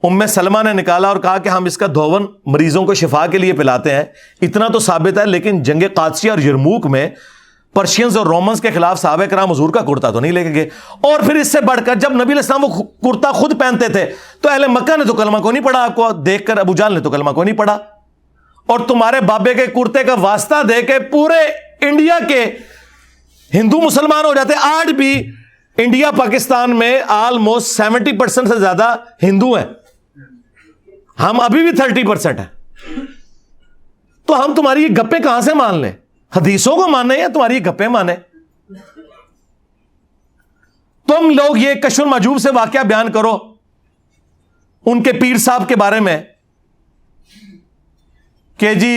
ام سلمہ نے نکالا اور کہا کہ ہم اس کا دھون مریضوں کو شفا کے لیے پلاتے ہیں. اتنا تو ثابت ہے, لیکن جنگ قادسیہ اور یرموک میں پرشینز اور رومنز کے خلاف صحابہ کرام حضور کا کرتا تو نہیں لے کے گئے. اور پھر اس سے بڑھ کر جب نبی علیہ السلام وہ کرتا خود پہنتے تھے تو اہل مکہ نے تو کلمہ کو نہیں پڑھا, آپ کو دیکھ کر ابو جہل نے تو کلمہ کو نہیں پڑھا. اور تمہارے بابے کے کرتے کا واسطہ دے کے پورے انڈیا کے ہندو مسلمان ہو جاتے. آج بھی انڈیا پاکستان میں آلموسٹ 70% سے زیادہ ہندو ہیں, ہم ابھی بھی 30% ہیں. تو ہم تمہاری یہ گپیں کہاں سے مان لیں؟ حدیثوں کو مانے یا تمہاری یہ گپیں مانے؟ تم لوگ یہ کشف المحجوب سے واقعہ بیان کرو ان کے پیر صاحب کے بارے میں کہ جی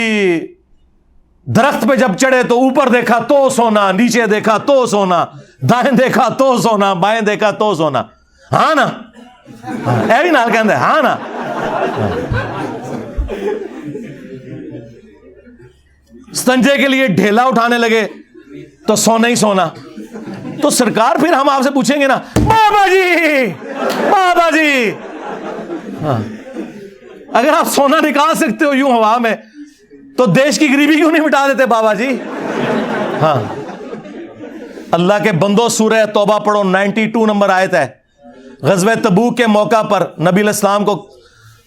درخت پہ جب چڑھے تو اوپر دیکھا تو سونا, نیچے دیکھا تو سونا, دائیں دیکھا تو سونا, بائیں دیکھا تو سونا. ہاں نا, اے بھی نال کہندے ہاں نا. استنجے کے لیے ڈھیلا اٹھانے لگے تو سونا ہی سونا. تو سرکار پھر ہم آپ سے پوچھیں گے نا, بابا جی بابا جی, ہاں اگر آپ سونا نکال سکتے ہو یوں ہوا میں تو دیش کی غریبی کیوں نہیں مٹا دیتے بابا جی؟ ہاں اللہ کے بندو, سورہ توبہ پڑھو, 92 نمبر آیت ہے. غزوہ تبوک کے موقع پر نبی علیہ السلام کو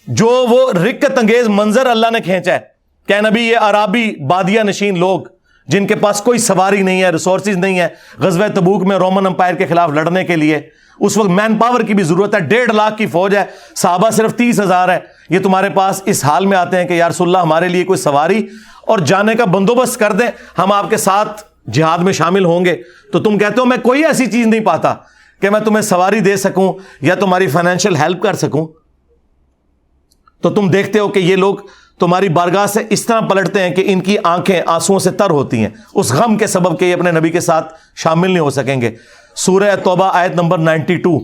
جو وہ رکت انگیز منظر اللہ نے کھینچا ہے کہ نبی یہ عرابی بادیہ نشین لوگ جن کے پاس کوئی سواری نہیں ہے, ریسورسز نہیں ہے, غزوہ تبوک میں رومن امپائر کے خلاف لڑنے کے لیے اس وقت مین پاور کی بھی ضرورت ہے, 1.5 لاکھ کی فوج ہے, صحابہ صرف 30,000 ہے. یہ تمہارے پاس اس حال میں آتے ہیں کہ یا رسول اللہ ہمارے لیے کوئی سواری اور جانے کا بندوبست کر دیں, ہم آپ کے ساتھ جہاد میں شامل ہوں گے. تو تم کہتے ہو میں کوئی ایسی چیز نہیں پاتا کہ میں تمہیں سواری دے سکوں یا تمہاری فائنینشیل ہیلپ کر سکوں. تو تم دیکھتے ہو کہ یہ لوگ تمہاری بارگاہ سے اس طرح پلٹتے ہیں کہ ان کی آنکھیں آنسوؤں سے تر ہوتی ہیں اس غم کے سبب کہ یہ اپنے نبی کے ساتھ شامل نہیں ہو سکیں گے. سورہ توبہ آیت نمبر 92.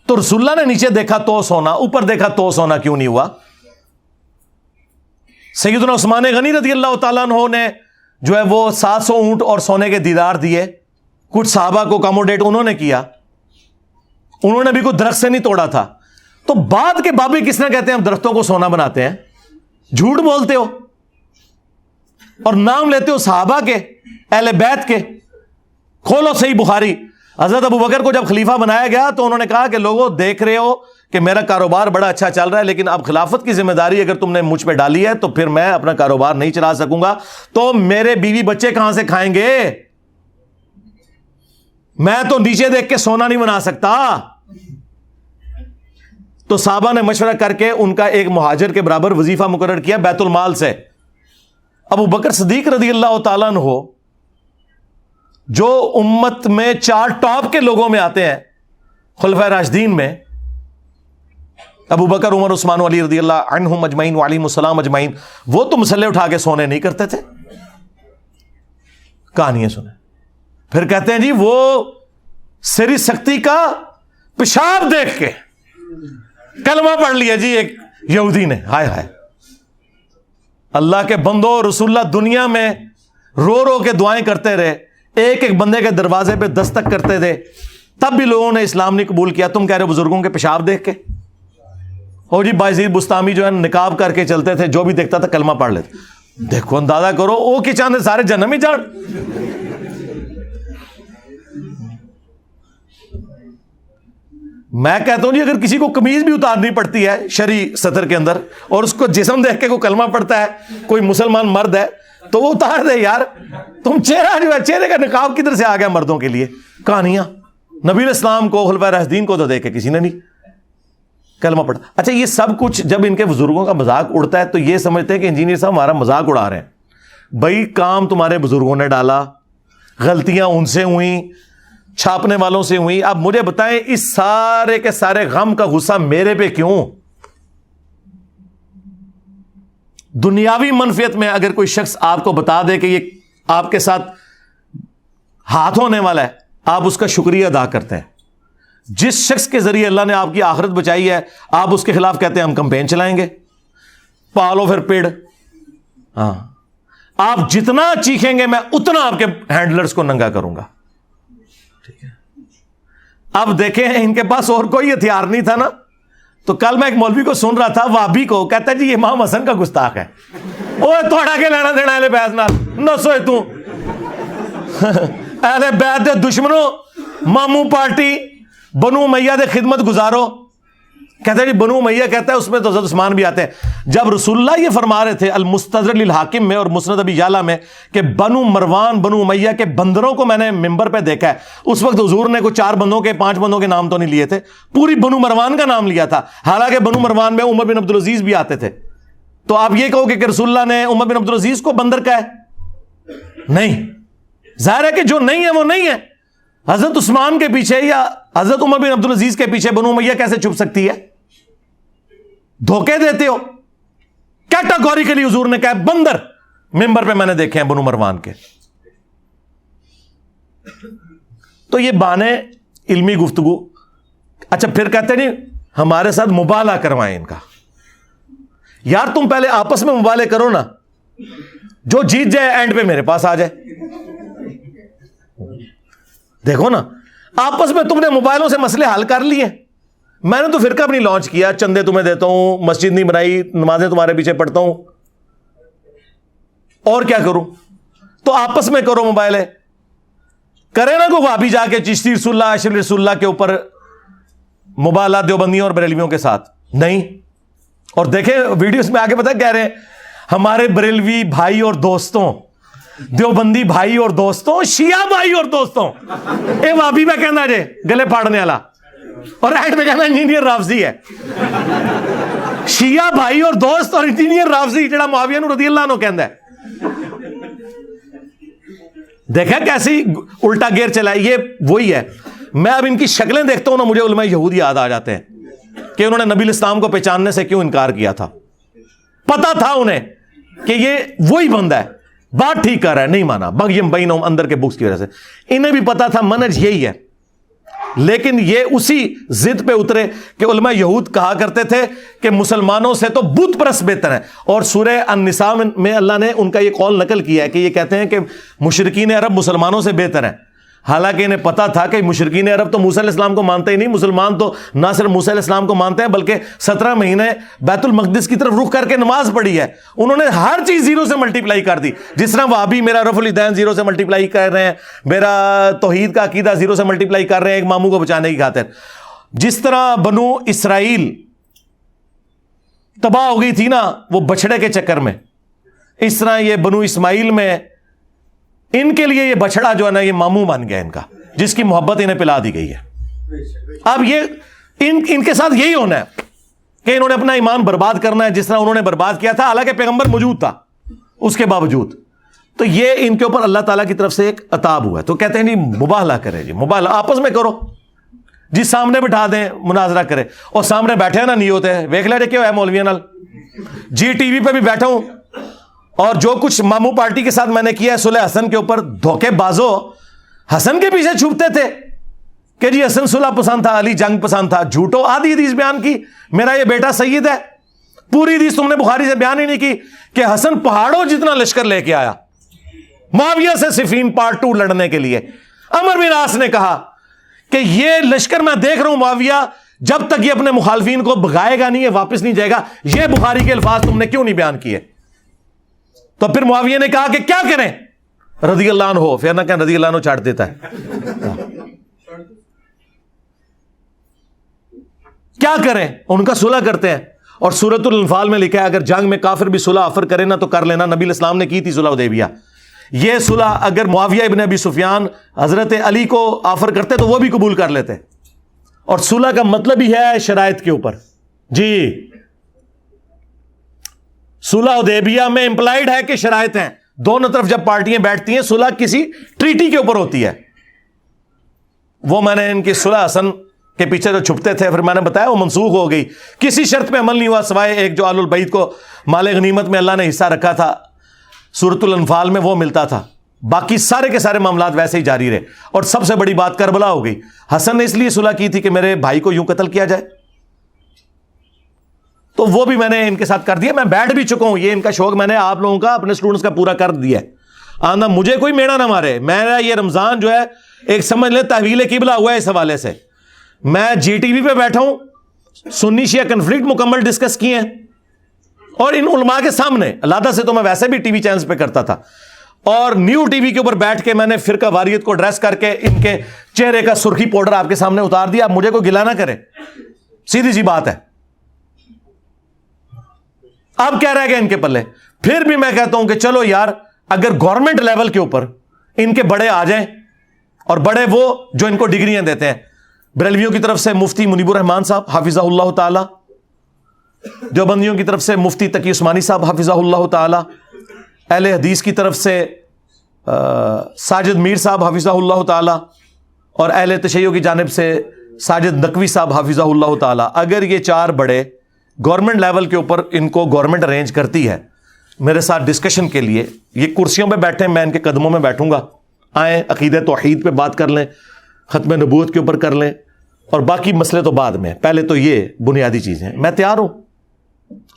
تو رسول اللہ نے نیچے دیکھا تو سونا, اوپر دیکھا تو سونا کیوں نہیں ہوا؟ سیدنا عثمان غنی رضی اللہ تعالیٰ عنہ نے جو ہے وہ 700 اونٹ اور سونے کے دیدار دیے, کچھ صحابہ کو اکاموڈیٹ انہوں نے کیا, انہوں نے بھی کوئی درخت سے نہیں توڑا تھا. تو بعد کے بابے کس نے کہتے ہیں ہم درختوں کو سونا بناتے ہیں؟ جھوٹ بولتے ہو اور نام لیتے ہو صحابہ کے, اہل بیت کے. کھولو صحیح بخاری, حضرت ابو بکر کو جب خلیفہ بنایا گیا تو انہوں نے کہا کہ لوگوں دیکھ رہے ہو کہ میرا کاروبار بڑا اچھا چل رہا ہے لیکن اب خلافت کی ذمہ داری اگر تم نے مجھ پہ ڈالی ہے تو پھر میں اپنا کاروبار نہیں چلا سکوں گا، تو میرے بیوی بچے کہاں سے کھائیں گے؟ میں تو نیچے دیکھ کے سونا نہیں بنا سکتا۔ تو صحابہ نے مشورہ کر کے ان کا ایک مہاجر کے برابر وظیفہ مقرر کیا بیت المال سے۔ ابو بکر صدیق رضی اللہ تعالیٰ عنہ جو امت میں 4 ٹاپ کے لوگوں میں آتے ہیں خلفائے راشدین میں، ابو بکر، عمر، عثمان، علی رضی اللہ عنہم اجمعین وعلیہم السلام اجمعین، وہ تو مسلح اٹھا کے سونے نہیں کرتے تھے۔ کہانیاں سنیں، پھر کہتے ہیں جی وہ سری سختی کا پیشاب دیکھ کے کلمہ پڑھ لیا جی ایک یہودی نے۔ ہائے ہائے، اللہ کے بندو، رسول اللہ دنیا میں رو رو کے دعائیں کرتے رہے، ایک ایک بندے کے دروازے پہ دستک کرتے تھے، تب بھی لوگوں نے اسلام نہیں قبول کیا۔ تم کہہ رہے ہو بزرگوں کے پیشاب دیکھ کے؟ اور جی بایزید بستامی جو ہے نقاب کر کے چلتے تھے، جو بھی دیکھتا تھا کلمہ پڑھ لیتے۔ دیکھو اندازہ کرو، او کی چاندے سارے جہنم ہی جاڑ۔ میں کہتا ہوں جی اگر کسی کو قمیض بھی اتارنی پڑتی ہے شرعی سطر کے اندر اور اس کو جسم دیکھ کے کوئی کلمہ پڑھتا ہے، کوئی مسلمان مرد ہے، تو وہ اتار دے یار۔ تم چہرہ جو ہے، چہرے کا نقاب کدھر سے آ گیا مردوں کے لیے؟ کہانیاں نبی الاسلام کو، خلفائے راشدین کو تو دیکھ کے کسی نے نہیں کلمہ پڑھا۔ اچھا یہ سب کچھ جب ان کے بزرگوں کا مذاق اڑتا ہے تو یہ سمجھتے ہیں کہ انجینئر صاحب ہمارا مذاق اڑا رہے ہیں۔ بھائی کام تمہارے بزرگوں نے ڈالا، غلطیاں ان سے ہوئیں، چھاپنے والوں سے ہوئی، اب مجھے بتائیں اس سارے کے سارے غم کا غصہ میرے پہ کیوں؟ دنیاوی منفیت میں اگر کوئی شخص آپ کو بتا دے کہ یہ آپ کے ساتھ ہاتھ ہونے والا ہے، آپ اس کا شکریہ ادا کرتے ہیں۔ جس شخص کے ذریعے اللہ نے آپ کی آخرت بچائی ہے، آپ اس کے خلاف کہتے ہیں ہم کمپین چلائیں گے، پالو پھر پیڑ۔ ہاں، آپ جتنا چیخیں گے میں اتنا آپ کے ہینڈلرز کو ننگا کروں گا۔ ٹھیک ہے، اب دیکھیں ان کے پاس اور کوئی ہتھیار نہیں تھا نا، تو کل میں ایک مولوی کو سن رہا تھا، وہابی کو، کہتا ہے جی امام حسن کا گستاخ ہے۔ اوے توڑا کے لینا دینا اہل بیت نال نہ سوئے تو اہل بیت دے دشمنوں، ماموں پارٹی بنو امیہ دے خدمت گزارو۔ کہتا ہے جی بنو امیہ، کہتا ہے اس میں تو حضرت عثمان بھی آتے ہیں۔ جب رسول اللہ یہ فرما رہے تھے المستدرک للحاکم میں اور مسند ابی یعلا میں کہ بنو مروان، بنو امیہ کے بندروں کو میں نے ممبر پہ دیکھا ہے، اس وقت حضور نے کوئی 4 بندوں کے 5 بندوں کے نام تو نہیں لیے تھے، پوری بنو مروان کا نام لیا تھا۔ حالانکہ بنو مروان میں عمر بن عبدالعزیز بھی آتے تھے۔ تو آپ یہ کہو کہ رسول اللہ نے عمر بن عبدالعزیز کو بندر کہا ہے؟ نہیں، ظاہر ہے کہ جو نہیں ہے وہ نہیں ہے۔ حضرت عثمان کے پیچھے یا حضرت عمر بن عبدالعزیز کے پیچھے بنو امیہ کیسے چھپ سکتی ہے؟ دھوکے دیتے ہو۔ کیٹاگوریکلی حضور نے کہا بندر، ممبر پہ میں نے دیکھے ہیں بنو مروان کے۔ تو یہ بانے علمی گفتگو۔ اچھا پھر کہتے نہیں ہمارے ساتھ مبالغہ کروائیں ان کا۔ یار تم پہلے آپس میں مبالغہ کرو نا، جو جیت جائے اینڈ پہ میرے پاس آ جائے۔ دیکھو نا، آپس میں تم نے موبائلوں سے مسئلے حل کر لیے۔ میں نے تو فرقہ بھی نہیں لانچ کیا، چندے تمہیں دیتا ہوں، مسجد نہیں بنائی، نمازیں تمہارے پیچھے پڑھتا ہوں، اور کیا کروں؟ تو آپس میں کرو موبائل ہے، کرے نا کوئی وہابی جا کے چشتی رسول اللہ، اشرف رسول اللہ کے اوپر مبالغہ دیوبندیوں اور بریلویوں کے ساتھ نہیں۔ اور دیکھیں ویڈیوز میں آگے پتہ کہہ رہے ہیں ہمارے بریلوی بھائی اور دوستوں، دیوبندی بھائی اور دوستوں، شیعہ بھائی اور دوستوں، اے وہابی میں کہنا جے گلے پھاڑنے والا، اور ایڈ میں کہنا انجینئر رافضی ہے۔ شیعہ بھائی اور دوست اور انجینئر رافضی جڑا معاویہ رضی اللہ عنہ کہندا ہے۔ دیکھا کیسی الٹا گیئر چلا ہے، یہ وہی ہے۔ میں اب ان کی شکلیں دیکھتا ہوں نا، مجھے علماء یہود یاد آ جاتے ہیں کہ انہوں نے نبی الاسلام کو پہچاننے سے کیوں انکار کیا تھا۔ پتا تھا انہیں کہ یہ وہی بندہ ہے، بات ٹھیک کر رہا ہے، نہیں مانا، بغیم بینہم، اندر کے بغض کی وجہ سے۔ انہیں بھی پتا تھا منہج یہی ہے، لیکن یہ اسی ضد پہ اترے کہ علماء یہود کہا کرتے تھے کہ مسلمانوں سے تو بت پرست بہتر ہے۔ اور سورہ النساء میں اللہ نے ان کا یہ قول نقل کیا ہے کہ یہ کہتے ہیں کہ مشرکین عرب مسلمانوں سے بہتر ہیں، حالانکہ انہیں پتا تھا کہ مشرکین عرب تو موسیٰ علیہ السلام کو مانتے ہی نہیں، مسلمان تو نہ صرف موسیٰ علیہ السلام کو مانتے ہیں بلکہ 17 مہینے بیت المقدس کی طرف رخ کر کے نماز پڑھی ہے۔ انہوں نے ہر چیز 0 سے ملٹیپلائی کر دی، جس طرح وہابی میرا رفع الیدین 0 سے ملٹیپلائی کر رہے ہیں، میرا توحید کا عقیدہ 0 سے ملٹیپلائی کر رہے ہیں ایک ماموں کو بچانے کی خاطر۔ جس طرح بنو اسرائیل تباہ ہو گئی تھی نا وہ بچڑے کے چکر میں، اس طرح یہ بنو اسماعیل میں ان کے لیے یہ بچڑا جو ہے نا یہ ماموں بن گیا ان کا، جس کی محبت انہیں پلا دی گئی ہے. اب یہ ان کے ساتھ یہی ہونا ہے کہ انہوں نے اپنا ایمان برباد کرنا ہے جس طرح انہوں نے برباد کیا تھا، حالانکہ پیغمبر موجود تھا اس کے باوجود. تو یہ ان کے اوپر اللہ تعالیٰ کی طرف سے ایک عتاب ہوا ہے. تو کہتے ہیں جی مباہلہ کرے، جی مباہلہ آپس میں کرو جی، سامنے بٹھا دیں مناظرہ کرے، اور سامنے بیٹھے نا نہیں ہوتے، ویکھ لے کیا ہے مولویوں نال، جی ٹی وی پہ بھی بیٹھا ہوں، اور جو کچھ ماموں پارٹی کے ساتھ میں نے کیا ہے صلح حسن کے اوپر، دھوکے بازو حسن کے پیچھے چھپتے تھے کہ جی حسن صلح پسند تھا، علی جنگ پسند تھا. جھوٹو آدھی حدیث بیان کی میرا یہ بیٹا سید ہے، پوری حدیث تم نے بخاری سے بیان ہی نہیں کی کہ حسن پہاڑوں جتنا لشکر لے کے آیا معاویہ سے صفین پارٹ 2 لڑنے کے لیے. عمر بن عاص نے کہا کہ یہ لشکر میں دیکھ رہا ہوں معاویہ جب تک یہ اپنے مخالفین کو بھگائے گا نہیں، یہ واپس نہیں جائے گا. یہ بخاری کے الفاظ تم نے کیوں نہیں بیان کیے؟ تو پھر معاویہ نے کہا کہ کیا کریں، رضی اللہ عنہ ہو، پھر نہ کہ رضی اللہ عنہ چاٹ دیتا ہے. کیا کریں؟ ان کا صلح کرتے ہیں. اور سورۃ الانفال میں لکھا ہے اگر جنگ میں کافر بھی صلح آفر کرے نا تو کر لینا. نبی علیہ السلام نے کی تھی صلح حدیبیہ. یہ صلح اگر معاویہ ابن ابی سفیان حضرت علی کو آفر کرتے تو وہ بھی قبول کر لیتے. اور صلح کا مطلب ہی ہے شرائط کے اوپر. جی صلح حدیبیہ میں امپلائڈ ہے کہ شرائط ہیں. دونوں طرف جب پارٹیاں بیٹھتی ہیں صلح کسی ٹریٹی کے اوپر ہوتی ہے. وہ میں نے ان کی صلح حسن کے پیچھے جو چھپتے تھے پھر میں نے بتایا وہ منسوخ ہو گئی. کسی شرط پہ عمل نہیں ہوا سوائے ایک جو آل البیت کو مال غنیمت میں اللہ نے حصہ رکھا تھا سورۃ الانفال میں، وہ ملتا تھا. باقی سارے کے سارے معاملات ویسے ہی جاری رہے. اور سب سے بڑی بات کربلا ہو گئی. حسن نے اس لیے صلح کی تھی کہ میرے بھائی کو یوں قتل کیا جائے، تو وہ بھی میں نے ان کے ساتھ کر دیا. میں بیٹھ بھی چکا ہوں، یہ ان کا شوق میں نے آپ لوگوں کا اپنے اسٹوڈنٹس کا پورا کر دیا ہے. آنا مجھے کوئی میڑا نہ مارے. میرا یہ رمضان جو ہے ایک سمجھ لیں تحویل قبلہ ہوا ہے اس حوالے سے. میں جی ٹی وی پہ بیٹھا ہوں، سنی شیعہ کنفلکٹ مکمل ڈسکس کیے ہیں، اور ان علماء کے سامنے. علیحدہ سے تو میں ویسے بھی ٹی وی چینلز پہ کرتا تھا، اور نیو ٹی وی کے اوپر بیٹھ کے میں نے فرقہ واریت کو ڈریس کر کے ان کے چہرے کا سرخی پاؤڈر آپ کے سامنے اتار دیا. آپ مجھے کوئی گلا نہ کرے، سیدھی سی بات ہے. اب کیا رہ گیا ان کے پلے؟ پھر بھی میں کہتا ہوں کہ چلو یار، اگر گورنمنٹ لیول کے اوپر ان کے بڑے آ جائیں، اور بڑے وہ جو ان کو ڈگریاں دیتے ہیں، بریلویوں کی طرف سے مفتی منیب الرحمان صاحب حافظہ اللہ تعالی، دیوبندیوں کی طرف سے مفتی تقی عثمانی صاحب حافظہ اللہ تعالی، اہل حدیث کی طرف سے ساجد میر صاحب حافظہ اللہ تعالی، اور اہل تشیع کی جانب سے ساجد نقوی صاحب حافظہ اللہ تعالی. اگر یہ چار بڑے گورنمنٹ لیول کے اوپر ان کو گورنمنٹ ارینج کرتی ہے میرے ساتھ ڈسکشن کے لیے، یہ کرسیوں پہ بیٹھے میں ان کے قدموں میں بیٹھوں گا، آئیں عقیدہ توحید پہ بات کر لیں، ختم نبوت کے اوپر کر لیں، اور باقی مسئلے تو بعد میں، پہلے تو یہ بنیادی چیزیں ہیں. میں تیار ہوں.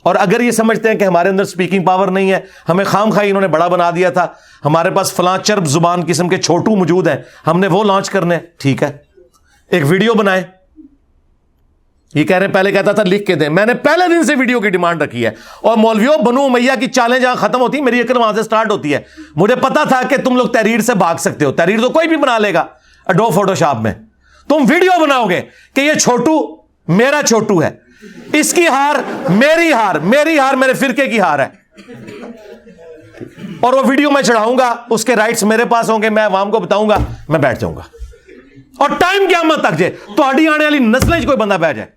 اور اگر یہ سمجھتے ہیں کہ ہمارے اندر سپیکنگ پاور نہیں ہے، ہمیں خام خواہ انہوں نے بڑا بنا دیا تھا، ہمارے پاس فلاں چرب زبان قسم کے چھوٹو موجود ہیں، ہم نے وہ لانچ کرنے، ٹھیک ہے ایک ویڈیو بنائیں. یہ کہہ رہے ہیں پہلے کہتا تھا لکھ کے دیں، میں نے پہلے دن سے ویڈیو کی ڈیمانڈ رکھی ہے. اور مولویوں بنو امیہ کی چالیں جہاں ختم ہوتی ہیں میری عقل وہاں سے سٹارٹ ہوتی ہے. مجھے پتا تھا کہ تم لوگ تحریر سے بھاگ سکتے ہو، تحریر تو کوئی بھی بنا لے گا اڈوب فوٹو شاپ میں. تم ویڈیو بناؤ گے کہ یہ چھوٹو میرا چھوٹو ہے، اس کی ہار میری ہار، میری ہار میرے فرقے کی ہار ہے، اور وہ ویڈیو میں چڑھاؤں گا، اس کے رائٹس میرے پاس ہوں گے، میں عوام کو بتاؤں گا، میں بیٹھ جاؤں گا. اور ٹائم قیامت تک جائے تو ہڈی آنے والی نسلیں کوئی بندہ بیٹھ جائے.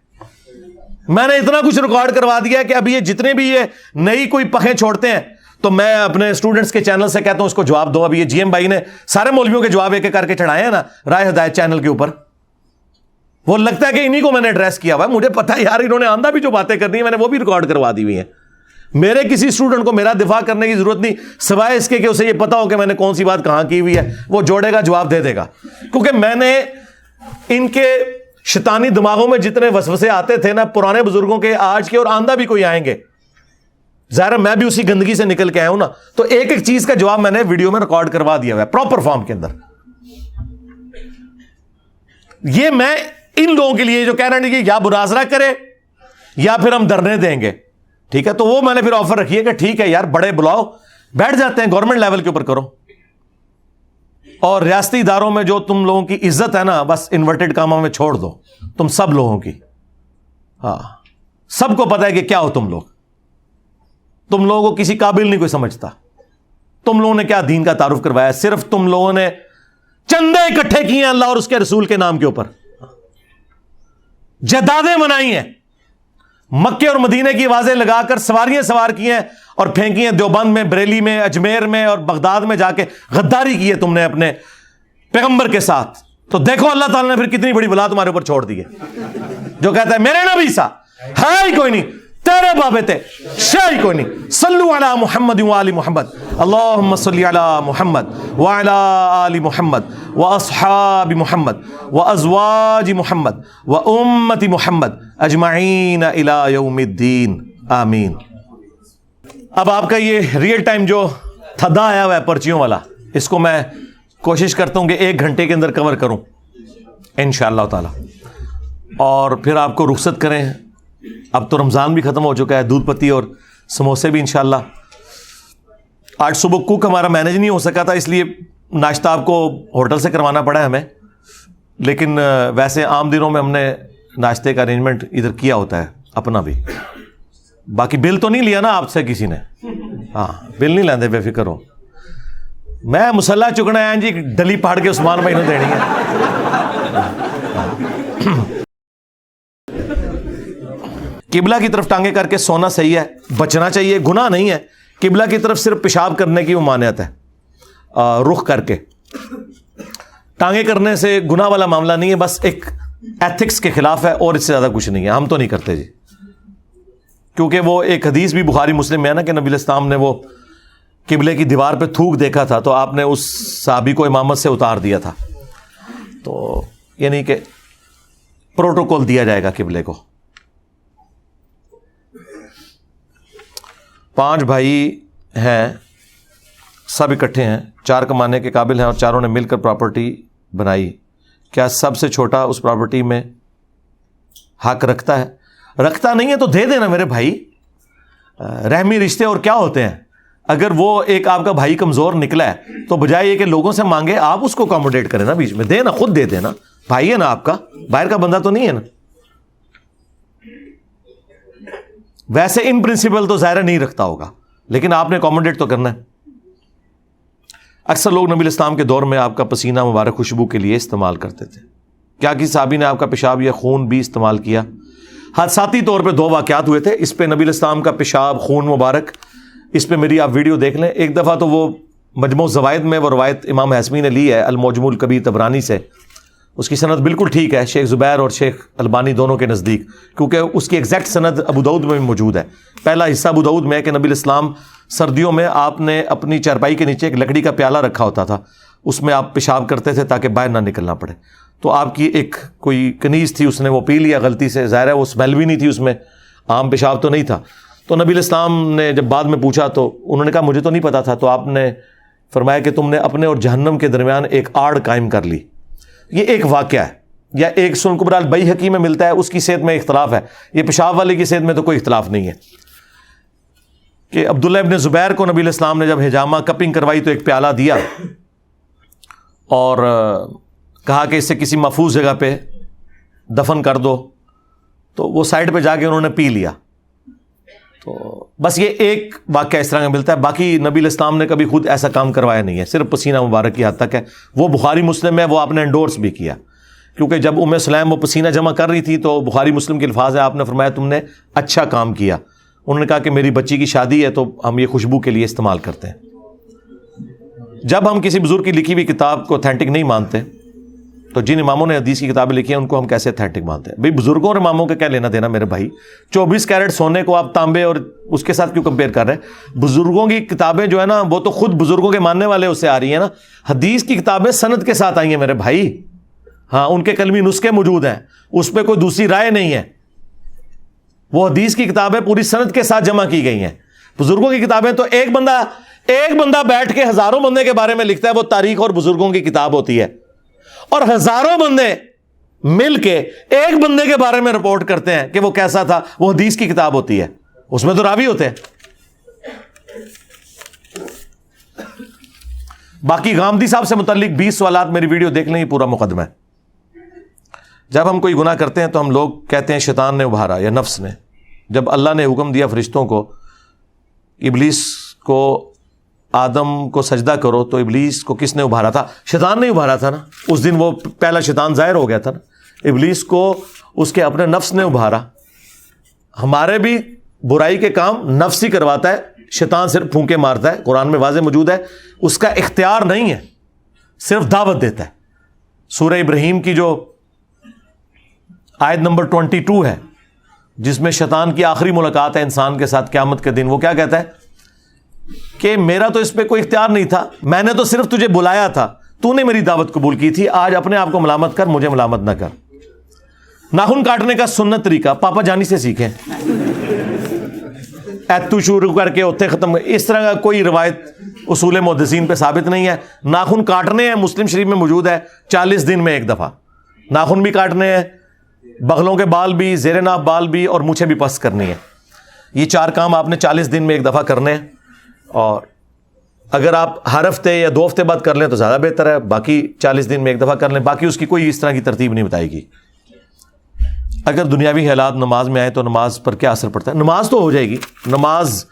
میں نے اتنا کچھ ریکارڈ کروا دیا کہ ابھی یہ جتنے بھی یہ نئی کوئی پخیں چھوڑتے ہیں تو میں اپنے اسٹوڈنٹس کے چینل سے کہتا ہوں اس کو جواب دو. ابھی یہ جی ایم بھائی نے سارے مولویوں کے جواب ایک ایک کر کے چڑھائے ہیں نا رائے ہدایت چینل کے اوپر. وہ لگتا ہے کہ انہی کو میں نے ایڈریس کیا ہوا ہے. مجھے پتا ہے یار انہوں نے آندھا بھی جو باتیں کرنی ہیں میں نے وہ بھی ریکارڈ کروا دی ہوئی ہیں. میرے کسی اسٹوڈنٹ کو میرا دفاع کرنے کی ضرورت نہیں سوائے اس کے کہ اسے یہ پتا ہو کہ میں نے کون سی بات کہاں کی ہوئی ہے. وہ جوڑے گا جواب دے دے گا. کیونکہ میں نے ان کے شیطانی دماغوں میں جتنے وسوسے آتے تھے نا پرانے بزرگوں کے، آج کے اور آندہ بھی کوئی آئیں گے، ظاہر میں بھی اسی گندگی سے نکل کے آیا ہوں نا، تو ایک ایک چیز کا جواب میں نے ویڈیو میں ریکارڈ کروا دیا ہوا ہے پراپر فارم کے اندر. یہ میں ان لوگوں کے لیے جو کہہ رہے ہیں کہ یا مناظرہ کرے یا پھر ہم دھرنے دیں گے، ٹھیک ہے، تو وہ میں نے پھر آفر رکھی ہے کہ ٹھیک ہے یار بڑے بلاؤ، بیٹھ جاتے ہیں گورنمنٹ لیول کے اوپر کرو. اور ریاستی اداروں میں جو تم لوگوں کی عزت ہے نا، بس انورٹڈ کاموں میں چھوڑ دو تم سب لوگوں کی. ہاں سب کو پتا ہے کہ کیا ہو تم لوگ. تم لوگوں کو کسی قابل نہیں کوئی سمجھتا. تم لوگوں نے کیا دین کا تعارف کروایا؟ صرف تم لوگوں نے چندے اکٹھے کیے ہیں اللہ اور اس کے رسول کے نام کے اوپر، جائیدادیں بنائی ہیں، مکے اور مدینے کی آوازیں لگا کر سواریاں سوار کی ہیں اور پھینکی ہیں دیوبند میں، بریلی میں، اجمیر میں اور بغداد میں جا کے غداری کی ہے تم نے اپنے پیغمبر کے ساتھ. تو دیکھو اللہ تعالیٰ نے پھر کتنی بڑی بلا تمہارے اوپر چھوڑ دی ہے. جو کہتا ہے میرے نبی سا ہے ہی کوئی نہیں، تیرے بابے تے شے ہی کوئی نہیں. صلو علی محمد و آل محمد، اللہم صلی علی محمد وعلی آل محمد واصحاب محمد وازواج محمد وامت محمد اجمعین الی یوم الدین آمین. اب آپ کا یہ ریئل ٹائم جو تھدا آیا ہوا ہے پرچیوں والا، اس کو میں کوشش کرتا ہوں کہ 1 گھنٹے کے اندر کور کروں انشاءاللہ تعالی، اور پھر آپ کو رخصت کریں. اب تو رمضان بھی ختم ہو چکا ہے، دودھ پتی اور سموسے بھی انشاءاللہ. آج صبح کوک ہمارا مینیج نہیں ہو سکا تھا، اس لیے ناشتہ آپ کو ہوٹل سے کروانا پڑا ہے ہمیں، لیکن ویسے عام دنوں میں ہم نے ناشتے کا ارینجمنٹ ادھر کیا ہوتا ہے اپنا بھی. باقی بل تو نہیں لیا نا آپ سے کسی نے؟ ہاں بل نہیں لیندے، بے فکر ہو. میں مسلح چکنا ہے جی، ڈلی پہاڑ کے عثمان بھائی نے دینی ہے. قبلہ کی طرف ٹانگیں کر کے سونا صحیح ہے، بچنا چاہیے، گناہ نہیں ہے. قبلہ کی طرف صرف پیشاب کرنے کی ممانعت ہے، رخ کر کے. ٹانگیں کرنے سے گناہ والا معاملہ نہیں ہے، بس ایک ایتھکس کے خلاف ہے اور اس سے زیادہ کچھ نہیں ہے. ہم تو نہیں کرتے جی، کیونکہ وہ ایک حدیث بھی بخاری مسلم میں ہے نا کہ نبی علیہ السلام نے وہ قبلے کی دیوار پہ تھوک دیکھا تھا تو آپ نے اس صحابی کو امامت سے اتار دیا تھا. تو یعنی کہ پروٹوکول دیا جائے گا قبلے کو. 5 بھائی ہیں، سب اکٹھے ہیں، 4 کمانے کے قابل ہیں اور چاروں نے مل کر پراپرٹی بنائی. کیا سب سے چھوٹا اس پراپرٹی میں حق رکھتا ہے؟ رکھتا نہیں ہے تو دے دینا میرے بھائی. رحمی رشتے اور کیا ہوتے ہیں. اگر وہ ایک آپ کا بھائی کمزور نکلا ہے تو بجائے یہ کہ لوگوں سے مانگے، آپ اس کو اکاموڈیٹ کریں نا، بیچ میں دے نا، خود دے دینا. بھائی ہے نا آپ کا، باہر کا بندہ تو نہیں ہے نا. ویسے ان پرنسپل تو ظاہر نہیں رکھتا ہوگا، لیکن آپ نے اکاموڈیٹ تو کرنا ہے. اکثر لوگ نبی الاسلام کے دور میں آپ کا پسینہ مبارک خوشبو کے لیے استعمال کرتے تھے. کیا کسی صحابی نے آپ کا پیشاب یا خون بھی استعمال کیا؟ حادثاتی طور پہ 2 واقعات ہوئے تھے اس پہ. نبی الاسلام کا پیشاب، خون مبارک، اس پہ میری آپ ویڈیو دیکھ لیں. ایک دفعہ تو وہ مجموع الزوائد میں وہ روایت امام حسمی نے لی ہے المعجم الکبیر طبرانی سے، اس کی سند بالکل ٹھیک ہے شیخ زبیر اور شیخ البانی دونوں کے نزدیک، کیونکہ اس کی ایگزیکٹ سند ابو داؤد میں بھی موجود ہے. پہلا حصہ ابو داؤد میں ہے کہ نبی الاسلام سردیوں میں آپ نے اپنی چارپائی کے نیچے ایک لکڑی کا پیالہ رکھا ہوتا تھا، اس میں آپ پیشاب کرتے تھے تاکہ باہر نہ نکلنا پڑے. تو آپ کی ایک کوئی کنیز تھی، اس نے وہ پی لیا غلطی سے، ظاہر ہے وہ اسمیل بھی نہیں تھی اس میں، عام پیشاب تو نہیں تھا. تو نبی علیہ السلام نے جب بعد میں پوچھا تو انہوں نے کہا مجھے تو نہیں پتا تھا. تو آپ نے فرمایا کہ تم نے اپنے اور جہنم کے درمیان ایک آڑ قائم کر لی. یہ ایک واقعہ ہے، یا ایک سنن کبری البیہقی میں ملتا ہے، اس کی صحت میں اختلاف ہے. یہ پیشاب والے کی صحت میں تو کوئی اختلاف نہیں ہے کہ عبداللہ ابن زبیر کو نبی علیہ السلام نے جب حجامہ کپنگ کروائی تو ایک پیالہ دیا اور کہا کہ اسے کسی محفوظ جگہ پہ دفن کر دو. تو وہ سائڈ پہ جا کے انہوں نے پی لیا. تو بس یہ ایک واقعہ اس طرح کا ملتا ہے. باقی نبی علیہ السلام نے کبھی خود ایسا کام کروایا نہیں ہے، صرف پسینہ مبارک کی حد تک ہے. وہ بخاری مسلم میں وہ آپ نے انڈورس بھی کیا، کیونکہ جب ام سلیم وہ پسینہ جمع کر رہی تھی تو بخاری مسلم کے الفاظ ہے، آپ نے فرمایا تم نے اچھا کام کیا. انہوں نے کہا کہ میری بچی کی شادی ہے تو ہم یہ خوشبو کے لیے استعمال کرتے ہیں. جب ہم کسی بزرگ کی لکھی ہوئی کتاب کو اوتھینٹک نہیں مانتے تو جن اماموں نے حدیث کی کتابیں لکھی ہیں ان کو ہم کیسے اوتھینٹک مانتے ہیں؟ بھئی بزرگوں اور اماموں کا کیا لینا دینا میرے بھائی؟ 24 کیرٹ سونے کو آپ تانبے اور اس کے ساتھ کیوں کمپیئر کر رہے ہیں؟ بزرگوں کی کتابیں جو ہے نا وہ تو خود بزرگوں کے ماننے والے اس سے آ رہی ہیں نا. حدیث کی کتابیں سند کے ساتھ آئی ہیں میرے بھائی. ہاں ان کے کلمی نسخے موجود ہیں، اس پہ کوئی دوسری رائے نہیں ہے. وہ حدیث کی کتابیں پوری سند کے ساتھ جمع کی گئی ہیں. بزرگوں کی کتابیں تو ایک بندہ بیٹھ کے ہزاروں بندے کے بارے میں لکھتا ہے، وہ تاریخ اور بزرگوں کی کتاب ہوتی ہے. اور ہزاروں بندے مل کے ایک بندے کے بارے میں رپورٹ کرتے ہیں کہ وہ کیسا تھا، وہ حدیث کی کتاب ہوتی ہے، اس میں تو راوی ہوتے ہیں. باقی غامدی صاحب سے متعلق 20 سوالات میری ویڈیو دیکھ لیں، یہ پورا مقدمہ ہے. جب ہم کوئی گناہ کرتے ہیں تو ہم لوگ کہتے ہیں شیطان نے ابھارا یا نفس نے. جب اللہ نے حکم دیا فرشتوں کو ابلیس کو آدم کو سجدہ کرو تو ابلیس کو کس نے ابھارا تھا؟ شیطان نے ابھارا تھا نا. اس دن وہ پہلا شیطان ظاہر ہو گیا تھا نا. ابلیس کو اس کے اپنے نفس نے ابھارا. ہمارے بھی برائی کے کام نفس ہی کرواتا ہے، شیطان صرف پھونکے مارتا ہے. قرآن میں واضح موجود ہے، اس کا اختیار نہیں ہے، صرف دعوت دیتا ہے. سورہ ابراہیم کی جو آیت نمبر 22 ہے، جس میں شیطان کی آخری ملاقات ہے انسان کے ساتھ قیامت کے دن، وہ کیا کہتا ہے کہ میرا تو اس پہ کوئی اختیار نہیں تھا، میں نے تو صرف تجھے بلایا تھا، تو نے میری دعوت قبول کی تھی، آج اپنے آپ کو ملامت کر، مجھے ملامت نہ کر. ناخن کاٹنے کا سنت طریقہ پاپا جانی سے سیکھیں، ایتو شروع کر کے اوتے ختم. اس طرح کا کوئی روایت اصول محدثین پہ ثابت نہیں ہے. ناخن کاٹنے ہیں، مسلم شریف میں موجود ہے 40 دن میں ایک دفعہ. ناخن بھی کاٹنے ہیں، بغلوں کے بال بھی، زیر ناف بال بھی، اور مونچھیں بھی پس کرنی ہے. یہ 4 کام آپ نے 40 دن میں ایک دفعہ کرنے ہیں. اور اگر آپ ہر ہفتے یا 2 ہفتے بعد کر لیں تو زیادہ بہتر ہے. باقی 40 دن میں ایک دفعہ کر لیں. باقی اس کی کوئی اس طرح کی ترتیب نہیں بتائے گی. اگر دنیاوی حالات نماز میں آئے تو نماز پر کیا اثر پڑتا ہے؟ نماز تو ہو جائے گی، نماز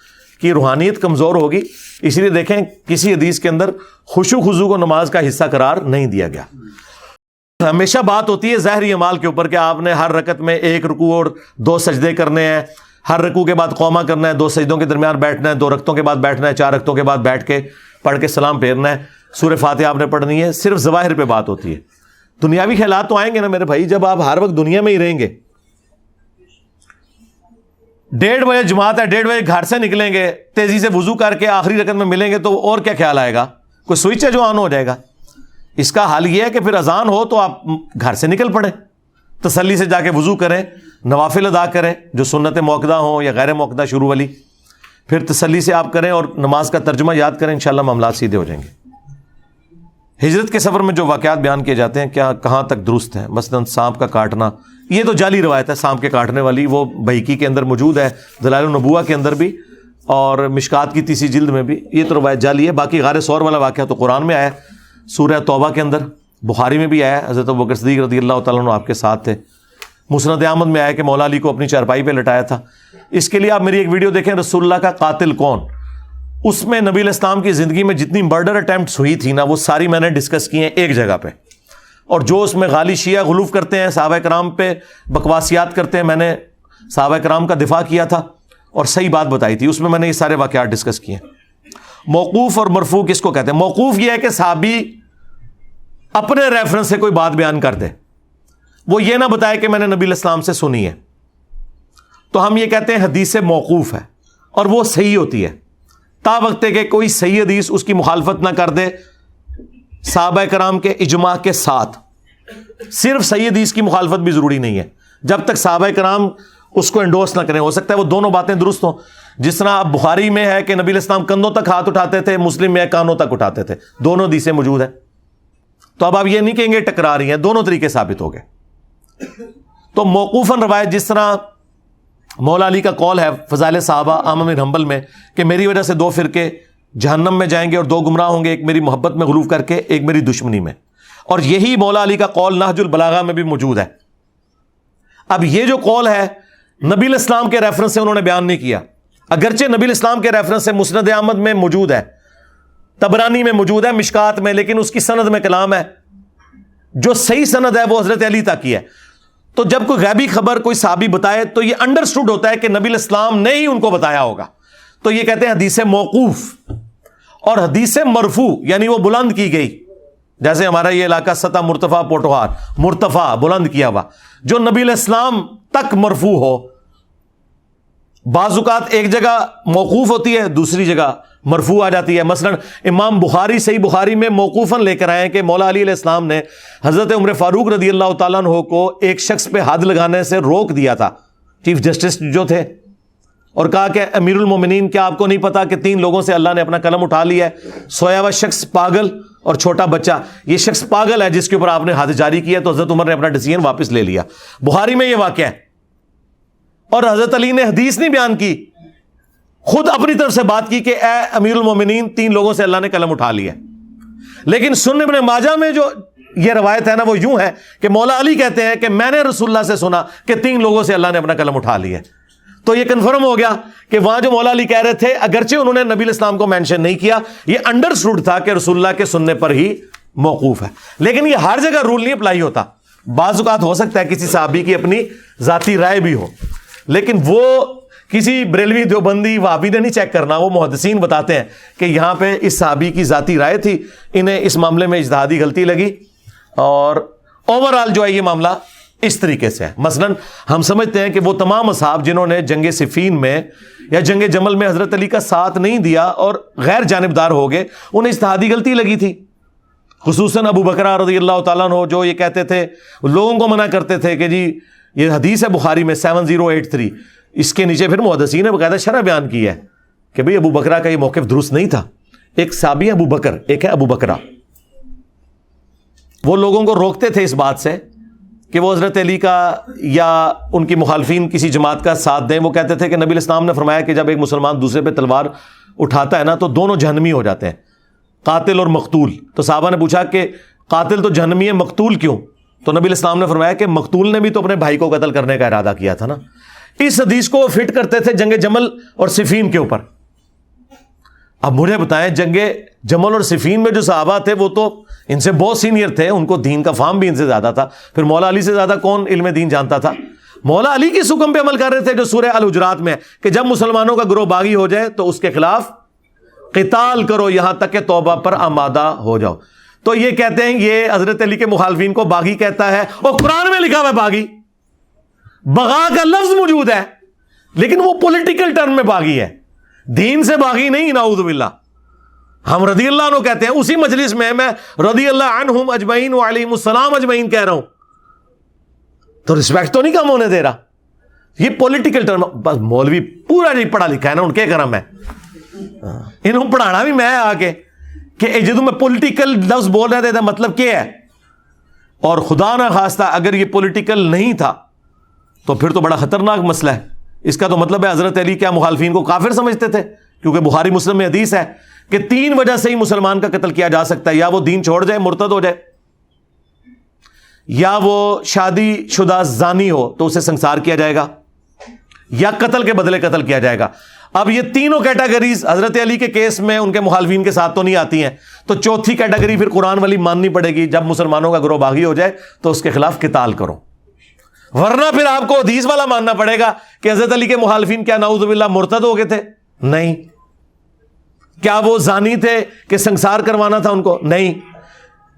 کی روحانیت کمزور ہوگی. اسی لیے دیکھیں کسی حدیث کے اندر خشوع خضوع کو نماز کا حصہ قرار نہیں دیا گیا. ہمیشہ بات ہوتی ہے ظاہری اعمال کے اوپر کہ آپ نے ہر رکعت میں 1 رکوع اور 2 سجدے کرنے ہیں، ہر رکوع کے بعد قومہ کرنا ہے، 2 سجدوں کے درمیان بیٹھنا ہے، 2 رکعتوں کے بعد بیٹھنا ہے، 4 رکعتوں کے بعد بیٹھ کے پڑھ کے سلام پھیرنا ہے، سورہ فاتحہ آپ نے پڑھنی ہے. صرف ظواہر پہ بات ہوتی ہے. دنیاوی خیالات تو آئیں گے نا میرے بھائی. جب آپ ہر وقت دنیا میں ہی رہیں گے، 1:30 بجے جماعت ہے، 1:30 بجے گھر سے نکلیں گے، تیزی سے وضو کر کے آخری رکعت میں ملیں گے تو اور کیا خیال آئے گا؟ کوئی سوئچ ہے جو آن ہو جائے گا؟ اس کا حل یہ ہے کہ پھر اذان ہو تو آپ گھر سے نکل پڑیں، تسلی سے جا کے وضو کریں، نوافل ادا کریں جو سنت موقدہ ہوں یا غیر موقدہ شروع والی، پھر تسلی سے آپ کریں اور نماز کا ترجمہ یاد کریں، انشاءاللہ معاملات سیدھے ہو جائیں گے. ہجرت کے سفر میں جو واقعات بیان کیے جاتے ہیں کیا کہاں تک درست ہیں؟ مثلا سانپ کا کاٹنا، یہ تو جعلی روایت ہے سانپ کے کاٹنے والی. وہ بہیقی کے اندر موجود ہے، دلائل النبوہ کے اندر بھی، اور مشکات کی 3 جلد میں بھی. یہ تو روایت جعلی ہے. باقی غار ثور والا واقعہ تو قرآن میں آیا ہے، سورہ توبہ کے اندر، بخاری میں بھی آیا ہے. حضرت ابوبکر صدیق رضی اللہ تعالیٰ عنہ آپ کے ساتھ تھے. مسند احمد میں آیا کہ مولا علی کو اپنی چارپائی پہ لٹایا تھا. اس کے لیے آپ میری ایک ویڈیو دیکھیں، رسول اللہ کا قاتل کون. اس میں نبی علیہ السلام کی زندگی میں جتنی مرڈر اٹیمپٹس ہوئی تھی نا، وہ ساری میں نے ڈسکس کی ہیں ایک جگہ پہ. اور جو اس میں غالی شیعہ غلوف کرتے ہیں، صحابہ کرام پہ بکواسیات کرتے ہیں، میں نے صحابہ کرام کا دفاع کیا تھا اور صحیح بات بتائی تھی. اس میں نے یہ سارے واقعات ڈسکس کیے. موقوف اور مرفوع کس کو کہتے ہیں؟ موقوف یہ ہے کہ صحابی اپنے ریفرنس سے کوئی بات بیان کر دے، وہ یہ نہ بتائے کہ میں نے نبی علیہ السلام سے سنی ہے، تو ہم یہ کہتے ہیں حدیث موقوف ہے، اور وہ صحیح ہوتی ہے تا وقت کہ کوئی صحیح حدیث اس کی مخالفت نہ کر دے صحابہ کرام کے اجماع کے ساتھ. صرف صحیح حدیث کی مخالفت بھی ضروری نہیں ہے جب تک صحابہ کرام اس کو انڈورس نہ کریں. ہو سکتا ہے وہ دونوں باتیں درست ہوں، جس طرح اب بخاری میں ہے کہ نبی علیہ السلام کندھوں تک ہاتھ اٹھاتے تھے، مسلم میں کانوں تک اٹھاتے تھے. دونوں حدیثیں موجود ہیں. تو اب آپ یہ نہیں کہیں گے ٹکرا رہی ہیں، دونوں طریقے ثابت ہو گئے. تو موقوفاً روایت، جس طرح مولا علی کا قول ہے فضائل صحابہ احمد بن حنبل میں کہ میری وجہ سے 2 فرقے جہنم میں جائیں گے اور 2 گمراہ ہوں گے، ایک میری محبت میں غلوف کر کے، ایک میری دشمنی میں. اور یہی مولا علی کا قول نہج البلاغہ میں بھی موجود ہے. اب یہ جو قول ہے نبی علیہ السلام کے ریفرنس سے انہوں نے بیان نہیں کیا، اگرچہ نبی علیہ السلام کے ریفرنس سے مسند احمد میں موجود ہے، طبرانی میں موجود ہے، مشکات میں، لیکن اس کی سند میں کلام ہے. جو صحیح سند ہے وہ حضرت علی تک کی ہے. تو جب کوئی غیبی خبر کوئی صحابی بتائے تو یہ انڈرسٹوڈ ہوتا ہے کہ نبی علیہ السلام نے ہی ان کو بتایا ہوگا. تو یہ کہتے ہیں حدیث موقوف. اور حدیث مرفوع یعنی وہ بلند کی گئی، جیسے ہمارا یہ علاقہ سطح مرتفع پوٹوہار، مرتفع بلند کیا ہوا، جو نبی علیہ السلام تک مرفوع ہو. بعض اوقات ایک جگہ موقوف ہوتی ہے، دوسری جگہ مرفوع آ جاتی ہے. مثلا امام بخاری صحیح بخاری میں موقوفاً لے کر آئے کہ مولا علی علیہ السلام نے حضرت عمر فاروق رضی اللہ تعالیٰ عنہ کو ایک شخص پہ حد لگانے سے روک دیا تھا، چیف جسٹس جو تھے، اور کہا کہ امیر المومنین کیا آپ کو نہیں پتا کہ 3 لوگوں سے اللہ نے اپنا قلم اٹھا لیا ہے، سویا ہوا شخص پاگل اور چھوٹا بچہ. یہ شخص پاگل ہے جس کے اوپر آپ نے حد جاری کیا، تو حضرت عمر نے اپنا ڈیسیژن واپس لے لیا. بخاری میں یہ واقعہ ہے. اور حضرت علی نے حدیث نہیں بیان کی، خود اپنی طرف سے بات کی کہ اے امیر المومنین 3 لوگوں سے اللہ نے قلم اٹھا لیا. لیکن سنن ابن ماجہ میں جو یہ روایت ہے نا وہ یوں ہے کہ مولا علی کہتے ہیں کہ میں نے رسول اللہ سے سنا کہ 3 لوگوں سے اللہ نے اپنا قلم اٹھا لیا. تو یہ کنفرم ہو گیا کہ وہاں جو مولا علی کہہ رہے تھے اگرچہ انہوں نے نبی علیہ السلام کو مینشن نہیں کیا, یہ انڈرسٹوڈ تھا کہ رسول اللہ کے سننے پر ہی موقوف ہے. لیکن یہ ہر جگہ رول نہیں اپلائی ہوتا. بعض اوقات ہو سکتا ہے کسی صحابی کی اپنی ذاتی رائے بھی ہو, لیکن وہ کسی بریلوی دیوبندی وہابی نے نہیں چیک کرنا. وہ محدثین بتاتے ہیں کہ یہاں پہ اس صحابی کی ذاتی رائے تھی, انہیں اس معاملے میں اجتہادی غلطی لگی, اور اوورآل جو ہے یہ معاملہ اس طریقے سے ہے. مثلا ہم سمجھتے ہیں کہ وہ تمام اصحاب جنہوں نے جنگ صفین میں یا جنگ جمل میں حضرت علی کا ساتھ نہیں دیا اور غیر جانبدار ہو گئے, انہیں اجتہادی غلطی لگی تھی. خصوصاً ابو بکر رضی اللہ تعالیٰ عنہ جو یہ کہتے تھے, لوگوں کو منع کرتے تھے کہ جی یہ حدیث ہے بخاری میں 7083, اس کے نیچے پھر محدثین نے باقاعدہ شرح بیان کی ہے کہ بھئی ابو بکرہ کا یہ موقف درست نہیں تھا. ایک صحابی ابو بکر, ایک ہے ابو بکرہ. وہ لوگوں کو روکتے تھے اس بات سے کہ وہ حضرت علی کا یا ان کی مخالفین کسی جماعت کا ساتھ دیں. وہ کہتے تھے کہ نبی علیہ السلام نے فرمایا کہ جب ایک مسلمان دوسرے پہ تلوار اٹھاتا ہے نا تو دونوں جہنمی ہو جاتے ہیں, قاتل اور مقتول. تو صحابہ نے پوچھا کہ قاتل تو جہنمی ہے, مقتول کیوں؟ تو نبی علیہ السلام نے فرمایا کہ مقتول نے بھی تو اپنے بھائی کو قتل کرنے کا ارادہ کیا تھا نا. اس حدیث کو فٹ کرتے تھے جنگ جمل اور صفین کے اوپر. اب مجھے بتائیں, جنگ جمل اور صفین میں جو صحابہ تھے وہ تو ان سے بہت سینئر تھے, ان کو دین کا فہم بھی ان سے زیادہ تھا. پھر مولا علی سے زیادہ کون علم دین جانتا تھا؟ مولا علی کی حکم پہ عمل کر رہے تھے جو سورہ الحجرات میں کہ جب مسلمانوں کا گروہ باغی ہو جائے تو اس کے خلاف قتال کرو یہاں تک کہ توبہ پر آمادہ ہو جاؤ. تو یہ کہتے ہیں یہ حضرت علی کے مخالفین کو باغی کہتا ہے, اور قرآن میں لکھا ہوا ہے باغی, بغا کا لفظ موجود ہے لیکن وہ پولیٹیکل ٹرم میں باغی ہے, دین سے باغی نہیں. نعوذ باللہ. ہم رضی اللہ عنہ کہتے ہیں, اسی مجلس میں میں رضی اللہ عنہم اجمعین وعلیہم السلام اجمعین کہہ رہا ہوں, تو رسپیکٹ تو نہیں کم ہونے دے رہا. یہ پولیٹیکل ٹرم, بس مولوی پورا نہیں پڑھا لکھا ہے نا, ان کے کرم ہے, انہوں پڑھانا بھی میں آ کے کہ جدو میں پولیٹیکل لفظ بول رہے تھے مطلب کیا ہے. اور خدا نہ خواستہ اگر یہ پولیٹیکل نہیں تھا تو پھر تو بڑا خطرناک مسئلہ ہے. اس کا تو مطلب ہے حضرت علی کیا مخالفین کو کافر سمجھتے تھے؟ کیونکہ بخاری مسلم میں حدیث ہے کہ 3 وجہ سے ہی مسلمان کا قتل کیا جا سکتا ہے, یا وہ دین چھوڑ جائے مرتد ہو جائے, یا وہ شادی شدہ زانی ہو تو اسے سنسار کیا جائے گا, یا قتل کے بدلے قتل کیا جائے گا. اب یہ تینوں کیٹیگریز حضرت علی کے کیس میں ان کے مخالفین کے ساتھ تو نہیں آتی ہیں, تو چوتھی کیٹیگری پھر قرآن والی ماننی پڑے گی, جب مسلمانوں کا گروہ باغی ہو جائے تو اس کے خلاف قتال کرو. ورنہ پھر آپ کو حدیث والا ماننا پڑے گا کہ حضرت علی کے مخالفین کیا نعوذ باللہ مرتد ہو گئے تھے؟ نہیں. کیا وہ زانی تھے کہ سنسار کروانا تھا ان کو؟ نہیں.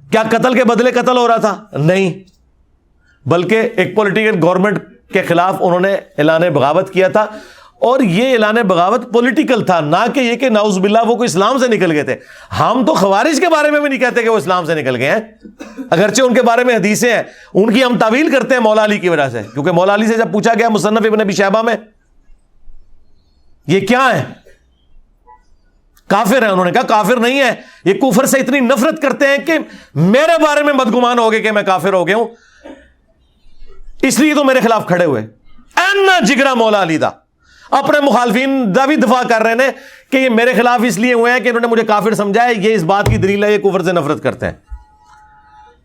کیا قتل کے بدلے قتل ہو رہا تھا؟ نہیں. بلکہ ایک پولیٹیکل گورنمنٹ کے خلاف انہوں نے اعلان بغاوت کیا تھا, اور یہ اعلان بغاوت پولیٹیکل تھا, نہ کہ یہ کہ نعوذ باللہ وہ کوئی اسلام سے نکل گئے تھے. ہم تو خوارج کے بارے میں بھی نہیں کہتے کہ وہ اسلام سے نکل گئے ہیں, اگرچہ ان کے بارے میں حدیثیں ہیں, ان کی ہم تعویل کرتے ہیں مولا علی کی وجہ سے, کیونکہ مولا علی سے جب پوچھا گیا مصنف ابن ابی شیبہ میں یہ کیا ہے, کافر ہیں, انہوں نے کہا کافر نہیں ہے, یہ کفر سے اتنی نفرت کرتے ہیں کہ میرے بارے میں بدگمان ہو گئے کہ میں کافر ہو گیا ہوں, اس لیے تو میرے خلاف کھڑے ہوئے. اینا جگرا مولا علی دا, اپنے مخالفین دا بھی دفاع کر رہے ہیں کہ یہ میرے خلاف اس لیے ہوئے ہیں کہ انہوں نے مجھے کافر سمجھا ہے, یہ اس بات کی دلیل ہے یہ کفر سے نفرت کرتے ہیں.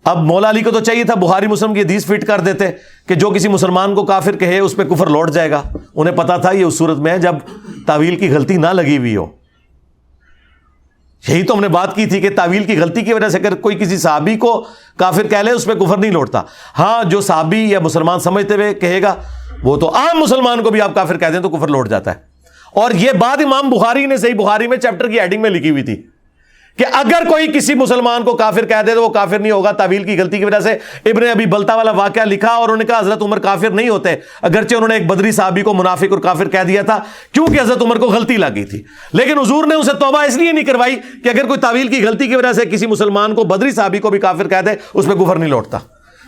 اب مولا علی کو تو چاہیے تھا بخاری مسلم کی حدیث فٹ کر دیتے کہ جو کسی مسلمان کو کافر کہے اس پہ کفر لوٹ جائے گا. انہیں پتا تھا یہ اس صورت میں ہے جب تعویل کی غلطی نہ لگی ہوئی ہو. یہی تو ہم نے بات کی تھی کہ تعویل کی غلطی کی وجہ سے اگر کوئی کسی صحابی کو کافر کہہ لے اس پہ کفر نہیں لوٹتا. ہاں جو صحابی یا مسلمان سمجھتے ہوئے کہے گا وہ تو عام مسلمان کو بھی آپ کافر کہہ دیں تو کفر لوٹ جاتا ہے. اور یہ بات امام بخاری نے صحیح بخاری میں چیپٹر کی ہیڈنگ میں لکھی ہوئی تھی کہ اگر کوئی کسی مسلمان کو کافر کہہ دے تو وہ کافر نہیں ہوگا تعویل کی غلطی کی وجہ سے. ابن ابی بلتا والا واقعہ لکھا اور انہوں نے کہا حضرت عمر کافر نہیں ہوتے, اگرچہ انہوں نے ایک بدری صحابی کو منافق اور کافر کہہ دیا تھا کیونکہ حضرت عمر کو غلطی لگی تھی, لیکن حضور نے اسے توبہ اس لیے نہیں کروائی کہ اگر کوئی تعویل کی غلطی کی وجہ سے کسی مسلمان کو بدری صحابی کو بھی کافر کہہ دے اس پہ کفر نہیں لوٹتا.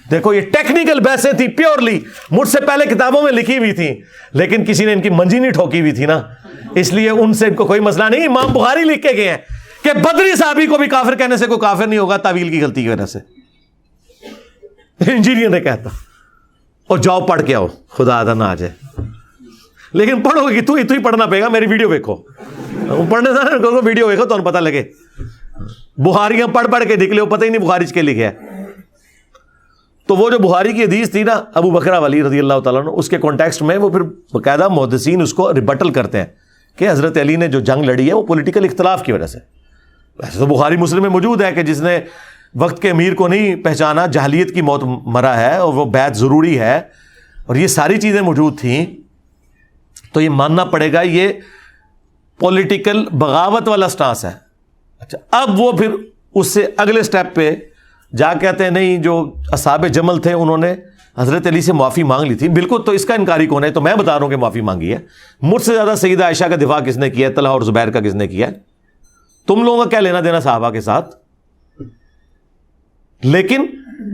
دیکھو یہ ٹیکنیکل بحثیں تھی, پیورلی مجھ سے پہلے کتابوں میں لکھی ہوئی تھی, لیکن کسی نے ان کی منجی نہیں ٹھوکی ہوئی تھی نا, اس لیے ان سے ان کو کوئی مسئلہ نہیں. امام بخاری لکھ کے گئے ہیں کہ بدری صحابی کو بھی کافر کہنے سے کوئی کافر نہیں ہوگا تعویل کی غلطی کی وجہ سے. انجینئر نے کہتا اور جاؤ پڑھ کے آؤ, خدا آدھا نہ آ جائے, لیکن پڑھو گے تو ہی پڑھنا پڑے گا. میری ویڈیو دیکھو, پڑھنے سے ویڈیو دیکھو تو پتہ لگے. بخاریاں پڑھ پڑھ کے نکلے ہو، پتہ ہی نہیں بخاری کے لکھے ہے. تو وہ جو بخاری کی حدیث تھی نا ابو بکر ولی رضی اللہ تعالیٰ عنہ، اس کے کانٹیکسٹ میں وہ پھر باقاعدہ محدثین اس کو ریبٹل کرتے ہیں کہ حضرت علی نے جو جنگ لڑی ہے وہ پولیٹیکل اختلاف کی وجہ سے. ویسے تو بخاری مسلم میں موجود ہے کہ جس نے وقت کے امیر کو نہیں پہچانا جاہلیت کی موت مرا ہے اور وہ بیعت ضروری ہے، اور یہ ساری چیزیں موجود تھیں. تو یہ ماننا پڑے گا یہ پولیٹیکل بغاوت والا سٹانس ہے. اچھا، اب وہ پھر اس سے اگلے سٹیپ پہ جا کہتے ہیں نہیں جو اصحاب جمل تھے انہوں نے حضرت علی سے معافی مانگ لی تھی. بالکل، تو اس کا انکاری کون ہے؟ تو میں بتا رہا ہوں کہ معافی مانگی ہے. مجھ سے زیادہ سیدہ عائشہ کا دفاع کس نے کیا ہے؟ طلحہ اور زبیر کا کس نے کیا ہے؟ تم لوگوں کا کیا لینا دینا صحابہ کے ساتھ؟ لیکن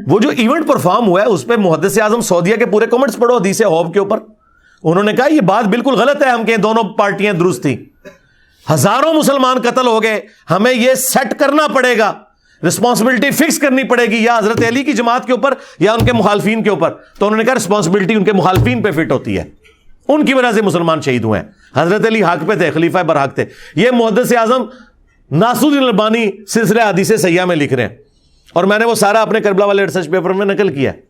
وہ جو ایونٹ پرفارم ہوا ہے اس پہ محدث اعظم سعودیہ کے پورے کمنٹس پڑھو حدیث حوض کے اوپر. انہوں نے کہا یہ بات بالکل غلط ہے، ہم کہ دونوں پارٹیاں درست تھیں، ہزاروں مسلمان قتل ہو گئے، ہمیں یہ سیٹ کرنا پڑے گا، رسپانسبلٹی فکس کرنی پڑے گی یا حضرت علی کی جماعت کے اوپر یا ان کے مخالفین کے اوپر. تو انہوں نے کہا رسپانسبلٹی ان کے مخالفین پہ فٹ ہوتی ہے، ان کی وجہ سے مسلمان شہید ہوئے ہیں. حضرت علی حق پہ تھے، خلیفہ برحق تھے. یہ محدث اعظم ناصرالدین البانی سلسلہ حدیث سیاح میں لکھ رہے ہیں، اور میں نے وہ سارا اپنے کربلا والے ریسرچ پیپر میں نقل کیا ہے.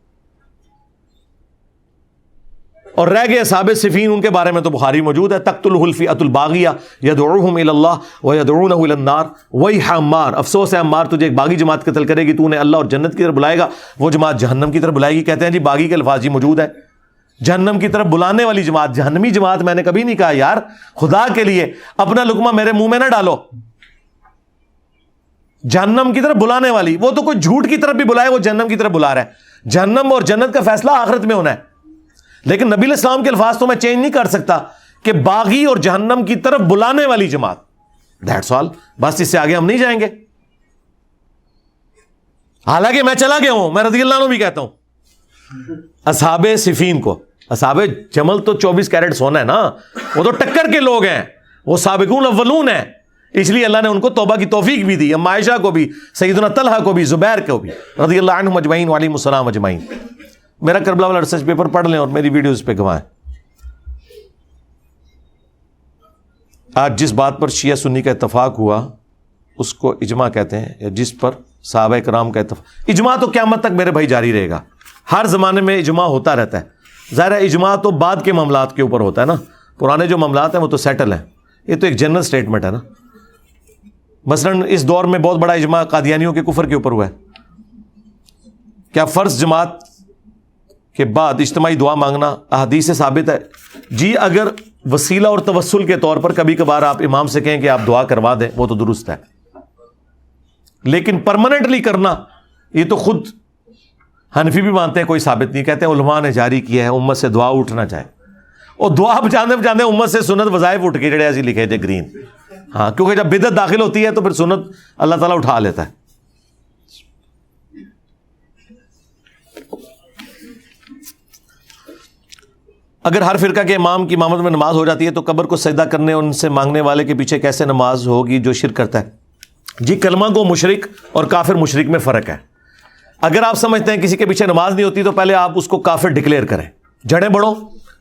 اور رہ گئے اصحاب صفین، ان کے بارے میں تو بخاری موجود ہے. تقتلہ الفئۃ الباغیہ یدعوہم الی اللہ ویدعونہ الی النار ویح عمار، افسوس ہے عمار تجھے ایک باغی جماعت قتل کرے گی، تو نے اللہ اور جنت کی طرف بلائے گا، وہ جماعت جہنم کی طرف بلائے گی. کہتے ہیں جی باغی کے الفاظ جی موجود ہے، جہنم کی طرف بلانے والی جماعت، جہنمی جماعت میں نے کبھی نہیں کہا. یار خدا کے لیے اپنا لقمہ میرے منہ میں نہ ڈالو. جہنم کی طرف بلانے والی، وہ تو کوئی جھوٹ کی طرف بھی بلائے وہ جہنم کی طرف بلا رہا ہے. جہنم اور جنت کا فیصلہ آخرت میں ہونا ہے، لیکن نبی علیہ السلام کے الفاظ تو میں چینج نہیں کر سکتا کہ باغی اور جہنم کی طرف بلانے والی جماعت. دیٹس آل، بس اس سے آگے ہم نہیں جائیں گے. حالانکہ میں چلا گیا ہوں، میں رضی اللہ عنہ بھی کہتا ہوں اصحاب صفین کو. اصحاب جمل تو 24 کیرٹ سونا ہے نا، وہ تو ٹکر کے لوگ ہیں، وہ سابقون اولون ہیں، اس لیے اللہ نے ان کو توبہ کی توفیق بھی دی. اما عائشہ کو بھی، سیدنا طلحہ کو بھی، زبیر کو بھی، رضی اللہ عنہم اجمعین وعلیہم السلام اجمعین. میرا کربلا والا ریسرچ پیپر پڑھ لیں اور میری ویڈیوز پہ گوائیں. آج جس بات پر شیعہ سنی کا اتفاق ہوا اس کو اجماع کہتے ہیں، یا جس پر صحابہ کرام کا اتفاق. اجماع تو قیامت تک میرے بھائی جاری رہے گا، ہر زمانے میں اجماع ہوتا رہتا ہے. ظاہر ہے اجماع تو بعد کے معاملات کے اوپر ہوتا ہے نا، پرانے جو معاملات ہیں وہ تو سیٹل ہیں. یہ تو ایک جنرل سٹیٹمنٹ ہے نا. مثلا اس دور میں بہت بڑا اجماع قادیانیوں کے کفر کے اوپر ہوا ہے. کیا فرض جماعت کے بعد اجتماعی دعا مانگنا احادیث سے ثابت ہے؟ جی اگر وسیلہ اور توسل کے طور پر کبھی کبھار آپ امام سے کہیں کہ آپ دعا کروا دیں وہ تو درست ہے، لیکن پرماننٹلی کرنا یہ تو خود حنفی بھی مانتے ہیں کوئی ثابت نہیں. کہتے ہیں علماء نے جاری کیا ہے امت سے دعا اٹھنا چاہے، اور دعا بچانے امت سے سنت وظائف اٹھ کے جڑے ایسے لکھے تھے گرین. ہاں، کیونکہ جب بدعت داخل ہوتی ہے تو پھر سنت اللہ تعالیٰ اٹھا لیتا ہے. اگر ہر فرقہ کے امام کی امامت میں نماز ہو جاتی ہے تو قبر کو سجدہ کرنے اور ان سے مانگنے والے کے پیچھے کیسے نماز ہوگی جو شرک کرتا ہے؟ جی کلمہ کو مشرک اور کافر مشرک میں فرق ہے. اگر آپ سمجھتے ہیں کسی کے پیچھے نماز نہیں ہوتی تو پہلے آپ اس کو کافر ڈکلیئر کریں، جڑیں بڑھو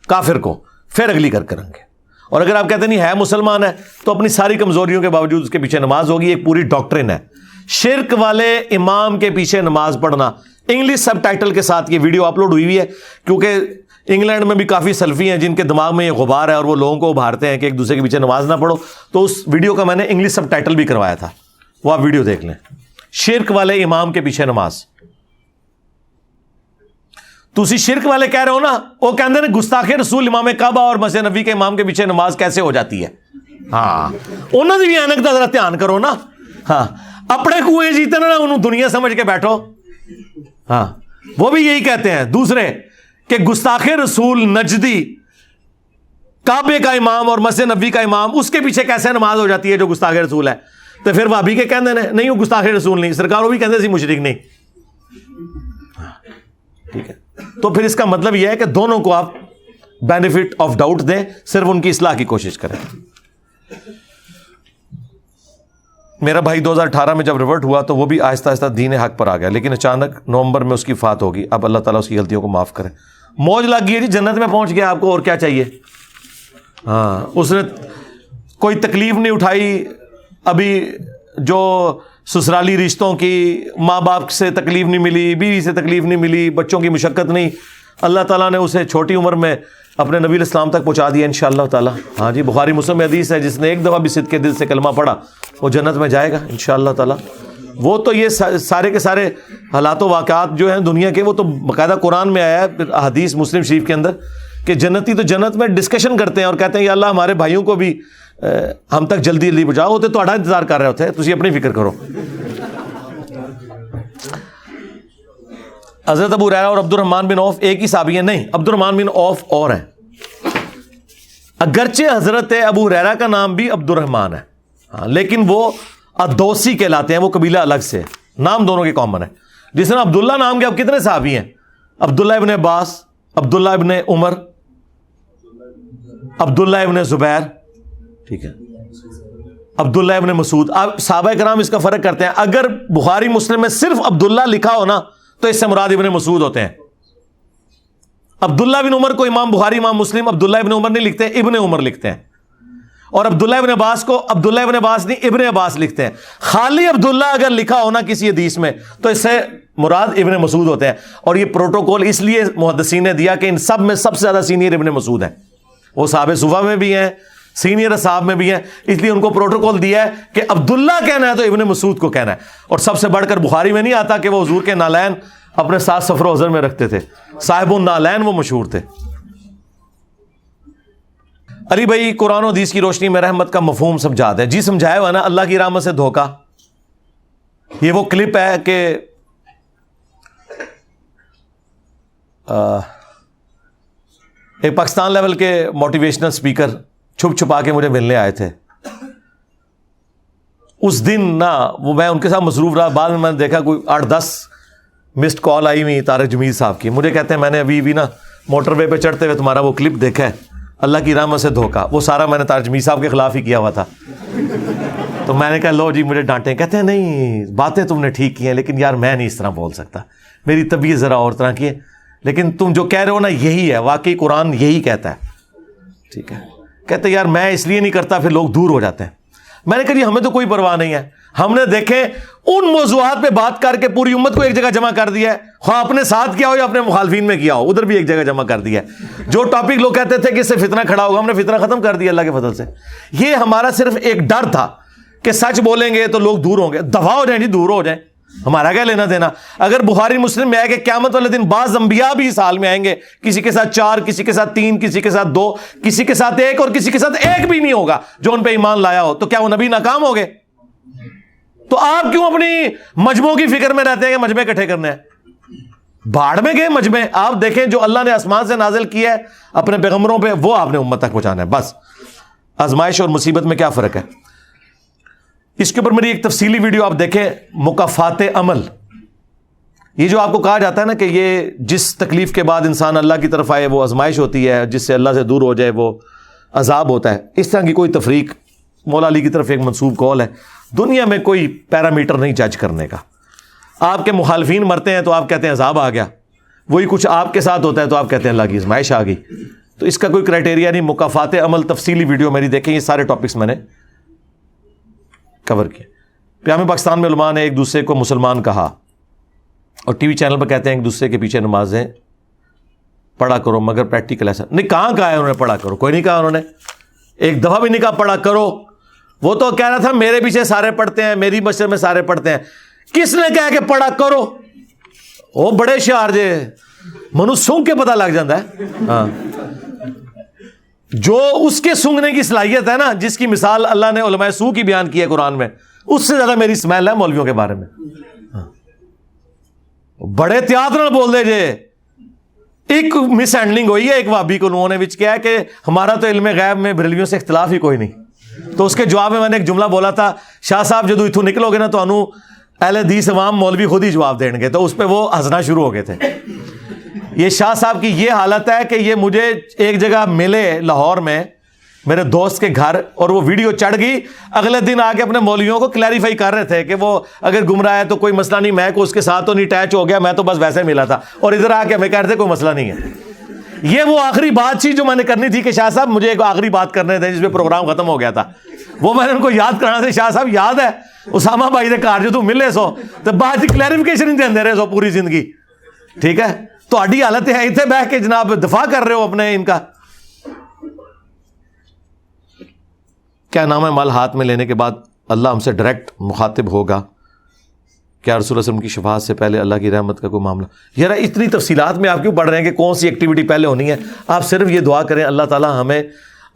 کافر کو، پھر اگلی کر کریں گے. اور اگر آپ کہتے ہیں نہیں ہے مسلمان ہے تو اپنی ساری کمزوریوں کے باوجود اس کے پیچھے نماز ہوگی. ایک پوری ڈاکٹرن ہے. شرک والے امام کے پیچھے نماز پڑھنا، انگلش سب ٹائٹل کے ساتھ یہ ویڈیو اپلوڈ ہوئی ہوئی ہے، کیونکہ انگلینڈ میں بھی کافی سلفی ہیں جن کے دماغ میں یہ غبار ہے اور وہ لوگوں کو ابھارتے ہیں کہ ایک دوسرے کے پیچھے نماز نہ پڑھو. تو اس ویڈیو کا میں نے انگلش سب ٹائٹل بھی کروایا تھا، وہ آپ ویڈیو دیکھ لیں. شرک والے امام کے پیچھے نماز. تسی شرک والے کہہ رہے ہو نا، وہ کہتے ہیں گستاخ رسول امام کعبہ اور مسجد نبی کے امام کے پیچھے نماز کیسے ہو جاتی ہے؟ ہاں انہوں نے بھی اینک دا ذرا دھیان کرو نا. ہاں اپنے کنویں جیتے نا انہوں دنیا سمجھ کے بیٹھو. ہاں وہ بھی یہی کہتے ہیں دوسرے کہ گستاخ رسول نجدی کعبے کا امام اور مسجد نبی کا امام، اس کے پیچھے کیسے نماز ہو جاتی ہے جو گستاخ رسول ہے؟ تو پھر بھابی کے کہتے ہیں نہیں وہ گستاخ رسول نہیں، سرکار وہ بھی کہتے ہیں مشرک نہیں. ٹھیک ہے، تو پھر اس کا مطلب یہ ہے کہ دونوں کو آپ بینیفٹ آف ڈاؤٹ دیں، صرف ان کی اصلاح کی کوشش کریں. میرا بھائی 2018 میں جب ریورٹ ہوا تو وہ بھی آہستہ آہستہ دین حق پر آ گیا، لیکن اچانک نومبر میں اس کی فات ہوگی. اب اللہ تعالیٰ اس کی غلطیوں کو معاف کرے. موج لگ گئی ہے جی، جنت میں پہنچ گیا، آپ کو اور کیا چاہیے؟ ہاں اس نے کوئی تکلیف نہیں اٹھائی. ابھی جو سسرالی رشتوں کی، ماں باپ سے تکلیف نہیں ملی، بیوی سے تکلیف نہیں ملی، بچوں کی مشقت نہیں، اللہ تعالیٰ نے اسے چھوٹی عمر میں اپنے نبی الاسلام تک پہنچا دیا انشاءاللہ تعالیٰ. ہاں جی، بخاری مسلم میں حدیث ہے، جس نے ایک دفعہ بھی صدق کے دل سے کلمہ پڑھا وہ جنت میں جائے گا انشاءاللہ تعالیٰ. وہ تو یہ سارے کے سارے حالات و واقعات جو ہیں دنیا کے، وہ تو باقاعدہ قرآن میں آیا ہے، حدیث مسلم شریف کے اندر، کہ جنتی تو جنت میں ڈسکشن کرتے ہیں اور کہتے ہیں یا اللہ ہمارے بھائیوں کو بھی ہم تک جلدی جلدی پہنچاؤ. ہوتے تو انتظار کر رہے ہوتے، تسی اپنی فکر کرو. حضرت ابو ہریرہ اور عبد الرحمن بن عوف ایک ہی صحابی ہیں؟ نہیں، عبد الرحمن بن عوف اور ہیں. اگرچہ حضرت ابو ہریرہ کا نام بھی عبد الرحمن ہے، ہاں، لیکن وہ الدوسی کہلاتے ہیں، وہ قبیلہ الگ سے، نام دونوں کے کامن ہے. جس نے عبداللہ نام کے اب کتنے صحابی ہیں؟ عبداللہ ابن عباس، عبداللہ ابن عمر، عبداللہ ابن زبیر، ٹھیک ہے، عبداللہ ابن مسعود. اب صحابہ کرام اس کا فرق کرتے ہیں. اگر بخاری مسلم میں صرف عبداللہ لکھا ہو نا تو اس سے مراد ابن مسعود ہوتے ہیں. عبداللہ بن عمر کو امام بخاری امام مسلم عبداللہ ابن عمر نہیں لکھتے، ابن عمر لکھتے ہیں. اور عبداللہ ابن عباس کو عبداللہ ابن عباس نہیں ابن عباس لکھتے ہیں. خالی عبداللہ اگر لکھا ہونا کسی حدیث میں تو اس سے مراد ابن مسعود ہوتے ہیں. اور یہ پروٹوکول اس لیے محدثین نے دیا کہ ان سب میں سب سے زیادہ سینئر ابن مسعود ہیں. وہ صحابہ صفہ میں بھی ہیں، سینئر اصحاب میں بھی ہیں، اس لیے ان کو پروٹوکول دیا ہے کہ عبداللہ کہنا ہے تو ابن مسعود کو کہنا ہے. اور سب سے بڑھ کر بخاری میں نہیں آتا کہ وہ حضور کے نالین اپنے ساتھ سفر و حضر میں رکھتے تھے، صاحب النالین وہ مشہور تھے. علی بھائی قرآن و حدیث کی روشنی میں رحمت کا مفہوم سمجھا دیں. جی سمجھایا ہوا نا، اللہ کی رحمت سے دھوکہ. یہ وہ کلپ ہے کہ ایک پاکستان لیول کے موٹیویشنل سپیکر چھپ چھپا کے مجھے ملنے آئے تھے. اس دن نا وہ میں ان کے ساتھ مصروف رہا. بعد میں نے دیکھا کوئی 8-10 مسڈ کال آئی ہوئی طارق جمیل صاحب کی. مجھے کہتے ہیں میں نے ابھی نا موٹر وے پہ چڑھتے ہوئے تمہارا وہ کلپ دیکھا ہے، اللہ کی رحمت سے دھوکا. وہ سارا میں نے طارق جمیل صاحب کے خلاف ہی کیا ہوا تھا. تو میں نے کہا لو جی مجھے ڈانٹیں. کہتے ہیں نہیں باتیں تم نے ٹھیک کی ہیں لیکن یار میں نہیں اس طرح بول سکتا، میری طبیعت ذرا اور طرح کی ہے، لیکن تم جو کہہ رہے ہو نا یہی ہے، واقعی قرآن یہی کہتا ہے. ٹھیک ہے. کہتے یار میں اس لیے نہیں کرتا، پھر لوگ دور ہو جاتے ہیں. میں نے کہا جی ہمیں تو کوئی پرواہ نہیں ہے، ہم نے دیکھیں ان موضوعات پہ بات کر کے پوری امت کو ایک جگہ جمع کر دیا ہے، خواہ اپنے ساتھ کیا ہو یا اپنے مخالفین میں کیا ہو، ادھر بھی ایک جگہ جمع کر دیا ہے. جو ٹاپک لوگ کہتے تھے کہ اس سے فتنہ کھڑا ہوگا، ہم نے فتنہ ختم کر دیا اللہ کے فضل سے. یہ ہمارا صرف ایک ڈر تھا کہ سچ بولیں گے تو لوگ دور ہوں گے. دفاع ہو جائیں جی، دور ہو جائیں، ہمارا کیا لینا دینا. اگر بخاری مسلم میں آئے کہ قیامت والے دن بعض انبیاء بھی اس حال میں آئیں گے، کسی کے ساتھ 4، کسی کے ساتھ 3، کسی کے ساتھ 2، کسی کے ساتھ 1 اور کسی کے ساتھ 1 بھی نہیں ہوگا جو ان پہ ایمان لایا ہو، تو کیا وہ نبی ناکام ہو گئے؟ تو آپ کیوں اپنی مجموعوں کی فکر میں رہتے ہیں کہ مجمع اکٹھے کرنے ہیں؟ بھاڑ میں گئے مجمع. آپ دیکھیں جو اللہ نے آسمان سے نازل کیا ہے اپنے پیغمبروں پہ، وہ آپ نے امت تک پہنچانا ہے. بس آزمائش اور مصیبت میں کیا فرق ہے؟ اس کے اوپر میری ایک تفصیلی ویڈیو آپ دیکھیں، مکافات عمل. یہ جو آپ کو کہا جاتا ہے نا کہ یہ جس تکلیف کے بعد انسان اللہ کی طرف آئے وہ آزمائش ہوتی ہے، جس سے اللہ سے دور ہو جائے وہ عذاب ہوتا ہے، اس طرح کی کوئی تفریق مولا علی کی طرف ایک منسوب قول ہے. دنیا میں کوئی پیرامیٹر نہیں جج کرنے کا. آپ کے مخالفین مرتے ہیں تو آپ کہتے ہیں عذاب آ گیا، وہی کچھ آپ کے ساتھ ہوتا ہے تو آپ کہتے ہیں اللہ کی آزمائش آ گئی. تو اس کا کوئی کرائٹیریا نہیں. مکافات عمل تفصیلی ویڈیو میری دیکھیں، یہ سارے ٹاپکس میں نے کور کیے. پیام پاکستان میں علماء نے ایک دوسرے کو مسلمان کہا اور ٹی وی چینل پہ کہتے ہیں ایک دوسرے کے پیچھے نمازیں پڑھا کرو، مگر پریکٹیکل ایسا نہیں. کہاں کہا ہے انہوں نے پڑھا کرو؟ کوئی نہیں کہا انہوں نے، ایک دفعہ بھی نہیں کہا پڑھا کرو. وہ تو کہہ رہا تھا میرے پیچھے سارے پڑھتے ہیں، میری مسجد میں سارے پڑھتے ہیں. کس نے کہا کہ پڑھا کرو؟ وہ بڑے شعار جے منو سونگ کے پتہ لگ جاتا ہے. ہاں، جو اس کے سونگنے کی صلاحیت ہے نا، جس کی مثال اللہ نے علماء سو کی بیان کی ہے قرآن میں، اس سے زیادہ میری اسمیل ہے مولویوں کے بارے میں. بڑے احتیاط نہ بول دے جے. ایک مس ہینڈلنگ ہوئی ہے ایک وابی کو انہوں نے وچ کیا ہے کہ ہمارا تو علم غیب میں بریلویوں سے اختلاف ہی کوئی نہیں. تو اس کے جواب میں نے ایک جملہ بولا تھا، شاہ صاحب جدو اتوں نکلو گے نا تو انہوں اہل حدیث عوام مولوی خود ہی جواب دیں گے. تو اس پہ وہ ہنسنا شروع ہو گئے تھے. یہ شاہ صاحب کی یہ حالت ہے کہ یہ مجھے ایک جگہ ملے لاہور میں میرے دوست کے گھر، اور وہ ویڈیو چڑھ گئی. اگلے دن آ کے اپنے مولویوں کو کلیریفائی کر رہے تھے کہ وہ اگر گمراہ ہے تو کوئی مسئلہ نہیں، میں کو اس کے ساتھ تو نہیں اٹیچ ہو گیا، میں تو بس ویسے ملا تھا. اور ادھر آ کے ہمیں کہہ رہے تھے کوئی مسئلہ نہیں ہے. یہ وہ آخری بات تھی جو میں نے کرنی تھی کہ شاہ صاحب مجھے ایک آخری بات کرنے تھے جس پہ پروگرام ختم ہو گیا تھا, وہ میں نے ان کو یاد کرانا تھا. شاہ صاحب یاد ہے اسامہ بھائی دے کار جو تم ملے سو تو بعد کلیریفیکیشن نہیں دے رہے سو پوری زندگی, ٹھیک ہے. تو اڈی حالت ہے اتنے بہ کے جناب دفاع کر رہے ہو اپنے ان کا. کیا نام ہے مال ہاتھ میں لینے کے بعد اللہ ہم سے ڈائریکٹ مخاطب ہوگا, کیا رسول اللہ علیہ وسلم کی شفاعت سے پہلے اللہ کی رحمت کا کوئی معاملہ؟ یار اتنی تفصیلات میں آپ کیوں پڑھ رہے ہیں کہ کون سی ایکٹیویٹی پہلے ہونی ہے؟ آپ صرف یہ دعا کریں اللہ تعالیٰ ہمیں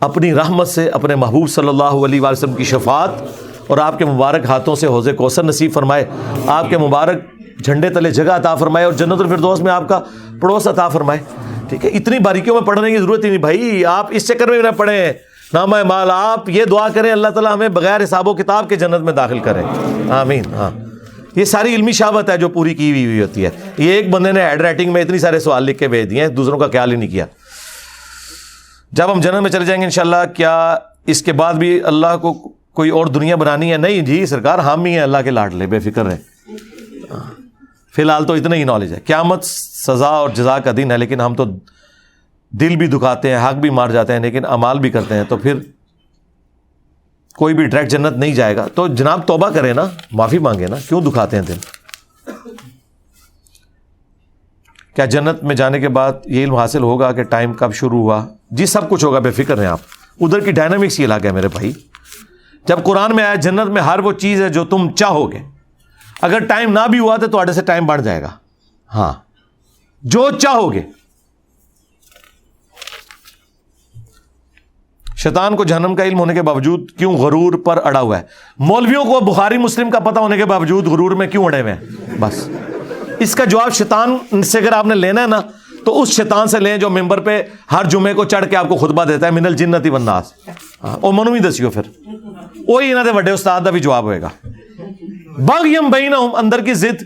اپنی رحمت سے اپنے محبوب صلی اللہ علیہ وآلہ وسلم کی شفاعت اور آپ کے مبارک ہاتھوں سے حوض کوثر نصیب فرمائے, آپ کے مبارک جھنڈے تلے جگہ عطا فرمائے اور جنت الفردوس میں آپ کا پڑوس عطا فرمائے. ٹھیک ہے, اتنی باریکیوں میں پڑھنے کی ضرورت ہی نہیں بھائی, آپ اس چکر میں نہ پڑھیں نامہ مال. آپ یہ دعا کریں اللہ تعالیٰ ہمیں بغیر حساب و کتاب کے جنت میں داخل کریں, آمین. ہاں یہ ساری علمی شہوت ہے جو پوری کی ہوئی ہوتی ہے. یہ ایک بندے نے ہینڈ رائٹنگ میں اتنی سارے سوال لکھ کے بھیج دیے ہیں, دوسروں کا خیال ہی نہیں کیا. جب ہم جنت میں چلے جائیں گے انشاءاللہ, کیا اس کے بعد بھی اللہ کو کوئی اور دنیا بنانی ہے؟ نہیں جی سرکار, ہم ہی ہیں اللہ کے لاڈلے, بے فکر رہیں. فی الحال تو اتنا ہی نالج ہے. قیامت سزا اور جزا کا دن ہے, لیکن ہم تو دل بھی دکھاتے ہیں, حق بھی مار جاتے ہیں, لیکن اعمال بھی کرتے ہیں, تو پھر کوئی بھی ڈائریکٹ جنت نہیں جائے گا. تو جناب توبہ کریں نا, معافی مانگے نا, کیوں دکھاتے ہیں دل؟ کیا جنت میں جانے کے بعد یہ علم حاصل ہوگا کہ ٹائم کب شروع ہوا؟ جی سب کچھ ہوگا, بے فکر ہیں آپ. ادھر کی ڈائنامکس یہ الگ ہے میرے بھائی. جب قرآن میں آیا جنت میں ہر وہ چیز ہے جو تم چاہو گے, اگر ٹائم نہ بھی ہوا تو تھوڑے سے ٹائم بڑھ جائے گا. ہاں جو چاہو گے. شیطان کو جہنم کا علم ہونے کے باوجود کیوں غرور پر اڑا ہوا ہے؟ مولویوں کو بخاری مسلم کا پتہ ہونے کے باوجود غرور میں کیوں اڑے ہوئے ہیں؟ بس اس کا جواب شیطان سے اگر آپ نے لینا ہے نا تو اس شیطان سے لیں جو ممبر پہ ہر جمعے کو چڑھ کے آپ کو خطبہ دیتا ہے من الجنت والناس. او منو ہی دسیو پھر وہی انہاں دے بڑے استاد دا بھی جواب ہوئے گا. بغیم بینہم, اندر کی ضد.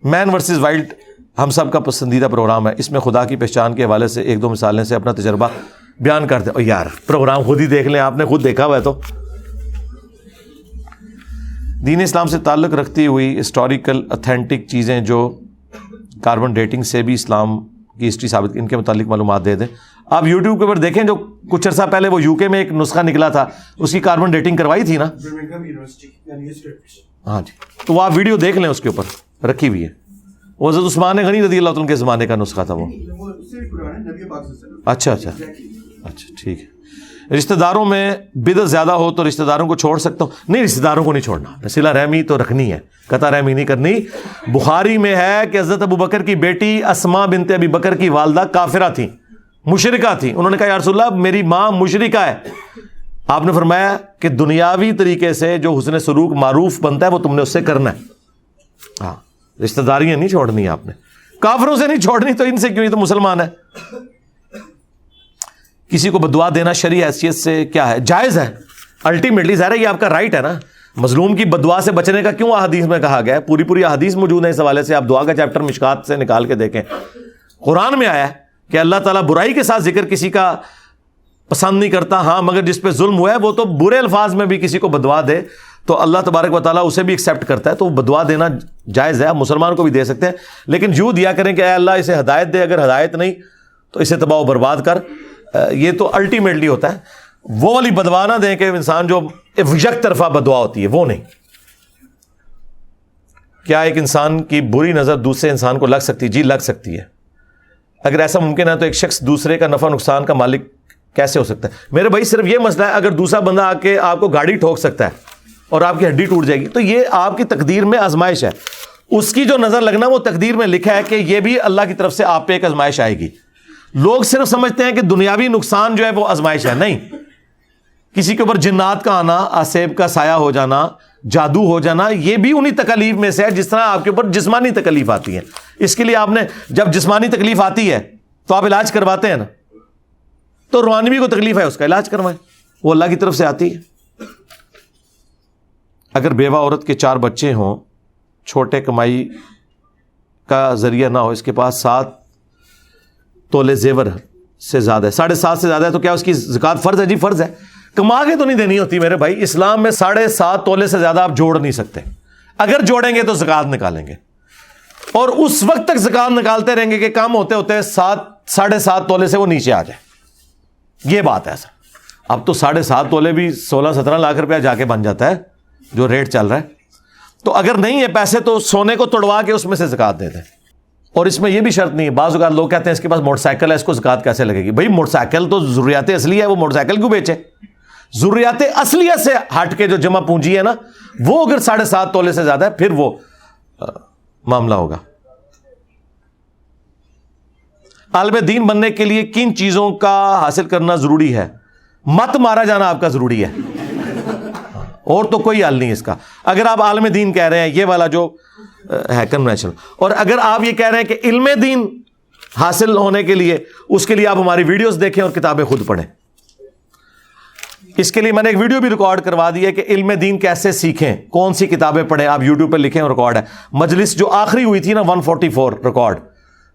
مین ورسز وائلڈ ہم سب کا پسندیدہ پروگرام ہے. اس میں خدا کی پہچان کے حوالے سے ایک دو مثالیں سے اپنا تجربہ بیان کرتے ہیں. یار پروگرام خود ہی دیکھ لیں, آپ نے خود دیکھا ہوا ہے. تو دین اسلام سے تعلق رکھتی ہوئی ہسٹوریکل اتھینٹک چیزیں جو کاربن ڈیٹنگ سے بھی اسلام کی ہسٹری ثابت, ان کے متعلق معلومات دے دیں. آپ یوٹیوب کے اوپر دیکھیں, جو کچھ عرصہ پہلے وہ یو کے میں ایک نسخہ نکلا تھا, اس کی کاربن ڈیٹنگ کروائی تھی نا. ہاں جی, تو وہ آپ ویڈیو دیکھ لیں, اس کے اوپر رکھی ہوئی ہے. وہ حضرت عثمان غنی رضی اللہ عنہ کے زمانے کا نسخہ تھا وہ. اچھا اچھا اچھا ٹھیک ہے. رشتہ داروں میں بدعت زیادہ ہو تو رشتہ داروں کو چھوڑ سکتا ہوں؟ نہیں, رشتہ داروں کو نہیں چھوڑنا, صلہ رحمی تو رکھنی ہے, قطع رحمی نہیں کرنی. بخاری میں ہے کہ حضرت ابو بکر کی بیٹی اسماء بنت ابی بکر کی والدہ کافرہ تھیں, مشرکہ تھیں. انہوں نے کہا یا رسول اللہ میری ماں مشرکہ ہے. آپ نے فرمایا کہ دنیاوی طریقے سے جو حسن سلوک معروف بنتا ہے وہ تم نے اس سے کرنا ہے. ہاں رشتہ داریاں نہیں چھوڑنی آپ نے, کافروں سے نہیں چھوڑنی. تو ان سے کیوں, یہ تو مسلمان ہے. کسی کو بدعا دینا شرعی حیثیت سے کیا ہے؟ جائز ہے. الٹیمیٹلی ظاہر ہے یہ آپ کا رائٹ ہے نا. مظلوم کی بدعا سے بچنے کا کیوں احادیث میں کہا گیا ہے؟ پوری احادیث موجود ہے اس حوالے سے. آپ دعا کا چیپٹر مشکات سے نکال کے دیکھیں. قرآن میں آیا ہے کہ اللہ تعالیٰ برائی کے ساتھ ذکر کسی کا پسند نہیں کرتا. ہاں مگر جس پہ ظلم ہوا ہے وہ تو برے الفاظ میں بھی کسی کو بدعا دے تو اللہ تبارک و تعالیٰ اسے بھی ایکسیپٹ کرتا ہے. تو بدعا دینا جائز ہے, آپ مسلمان کو بھی دے سکتے ہیں, لیکن یوں دیا کریں کہ اے اللہ اسے ہدایت دے, اگر ہدایت نہیں تو اسے تباہ و برباد کر. یہ تو الٹیمیٹلی ہوتا ہے. وہ والی بدعا نہ دیں کہ انسان جو یک طرفہ بدعا ہوتی ہے وہ نہیں. کیا ایک انسان کی بری نظر دوسرے انسان کو لگ سکتی ہے؟ جی لگ سکتی ہے. اگر ایسا ممکن ہے تو ایک شخص دوسرے کا نفع نقصان کا مالک کیسے ہو سکتا ہے؟ میرے بھائی صرف یہ مسئلہ ہے, اگر دوسرا بندہ آ کے آپ کو گاڑی ٹھوک سکتا ہے اور آپ کی ہڈی ٹوٹ جائے گی تو یہ آپ کی تقدیر میں آزمائش ہے. اس کی جو نظر لگنا وہ تقدیر میں لکھا ہے کہ یہ بھی اللہ کی طرف سے آپ پہ ایک آزمائش آئے گی. لوگ صرف سمجھتے ہیں کہ دنیاوی نقصان جو ہے وہ آزمائش ہے. نہیں, کسی کے اوپر جنات کا آنا, آسیب کا سایہ ہو جانا, جادو ہو جانا, یہ بھی انہی تکلیف میں سے ہے جس طرح آپ کے اوپر جسمانی تکلیف آتی ہے. اس کے لیے آپ نے جب جسمانی تکلیف آتی ہے تو آپ علاج کرواتے ہیں نا, تو روحانی کو تکلیف ہے اس کا علاج کروائیں, وہ اللہ کی طرف سے آتی ہے. اگر بیوہ عورت کے 4 بچے ہوں, چھوٹے کمائی کا ذریعہ نہ ہو, اس کے پاس 7 تولے زیور سے زیادہ ہے, 7.5 سے زیادہ ہے, تو کیا اس کی زکوٰۃ فرض ہے؟ جی فرض ہے. کما کے تو نہیں دینی ہوتی میرے بھائی. اسلام میں 7.5 تولے سے زیادہ آپ جوڑ نہیں سکتے. اگر جوڑیں گے تو زکوٰۃ نکالیں گے. اور اس وقت تک زکات نکالتے رہیں گے کہ کام ہوتے ہوتے 7.5 تولے سے وہ نیچے آ جائے. یہ بات ہے سر. اب تو 7.5 تولے بھی 16-17 لاکھ روپیہ جا کے بن جاتا ہے جو ریٹ چل رہا ہے. تو اگر نہیں ہے پیسے تو سونے کو توڑوا کے اس میں سے زکات دے دیں. اور اس میں یہ بھی شرط نہیں ہے. بعض اوقات لوگ کہتے ہیں اس کے پاس موٹر سائیکل ہے, اس کو زکات کیسے لگے گی؟ بھائی موٹر سائیکل تو ضروریات اصلی ہے, وہ موٹر سائیکل کیوں بیچے؟ ضروریات اصلیت سے ہٹ کے جو جمع پونجی ہے نا, وہ اگر 7.5 تولے سے زیادہ ہے پھر وہ معاملہ ہوگا. عالم دین بننے کے لیے کن چیزوں کا حاصل کرنا ضروری ہے؟ مت مارا جانا آپ کا ضروری ہے, اور تو کوئی حل نہیں اس کا. اگر آپ عالم دین کہہ رہے ہیں, یہ والا جو ہے کنونشنل, اور اگر آپ یہ کہہ رہے ہیں کہ علم دین حاصل ہونے کے لیے, اس کے لیے آپ ہماری ویڈیوز دیکھیں اور کتابیں خود پڑھیں. اس کے لیے میں نے ایک ویڈیو بھی ریکارڈ کروا دی ہے کہ علم دین کیسے سیکھیں, کون سی کتابیں پڑھیں. آپ یوٹیوب پہ لکھیں, ریکارڈ ہے. مجلس جو آخری ہوئی تھی نا 144 ریکارڈ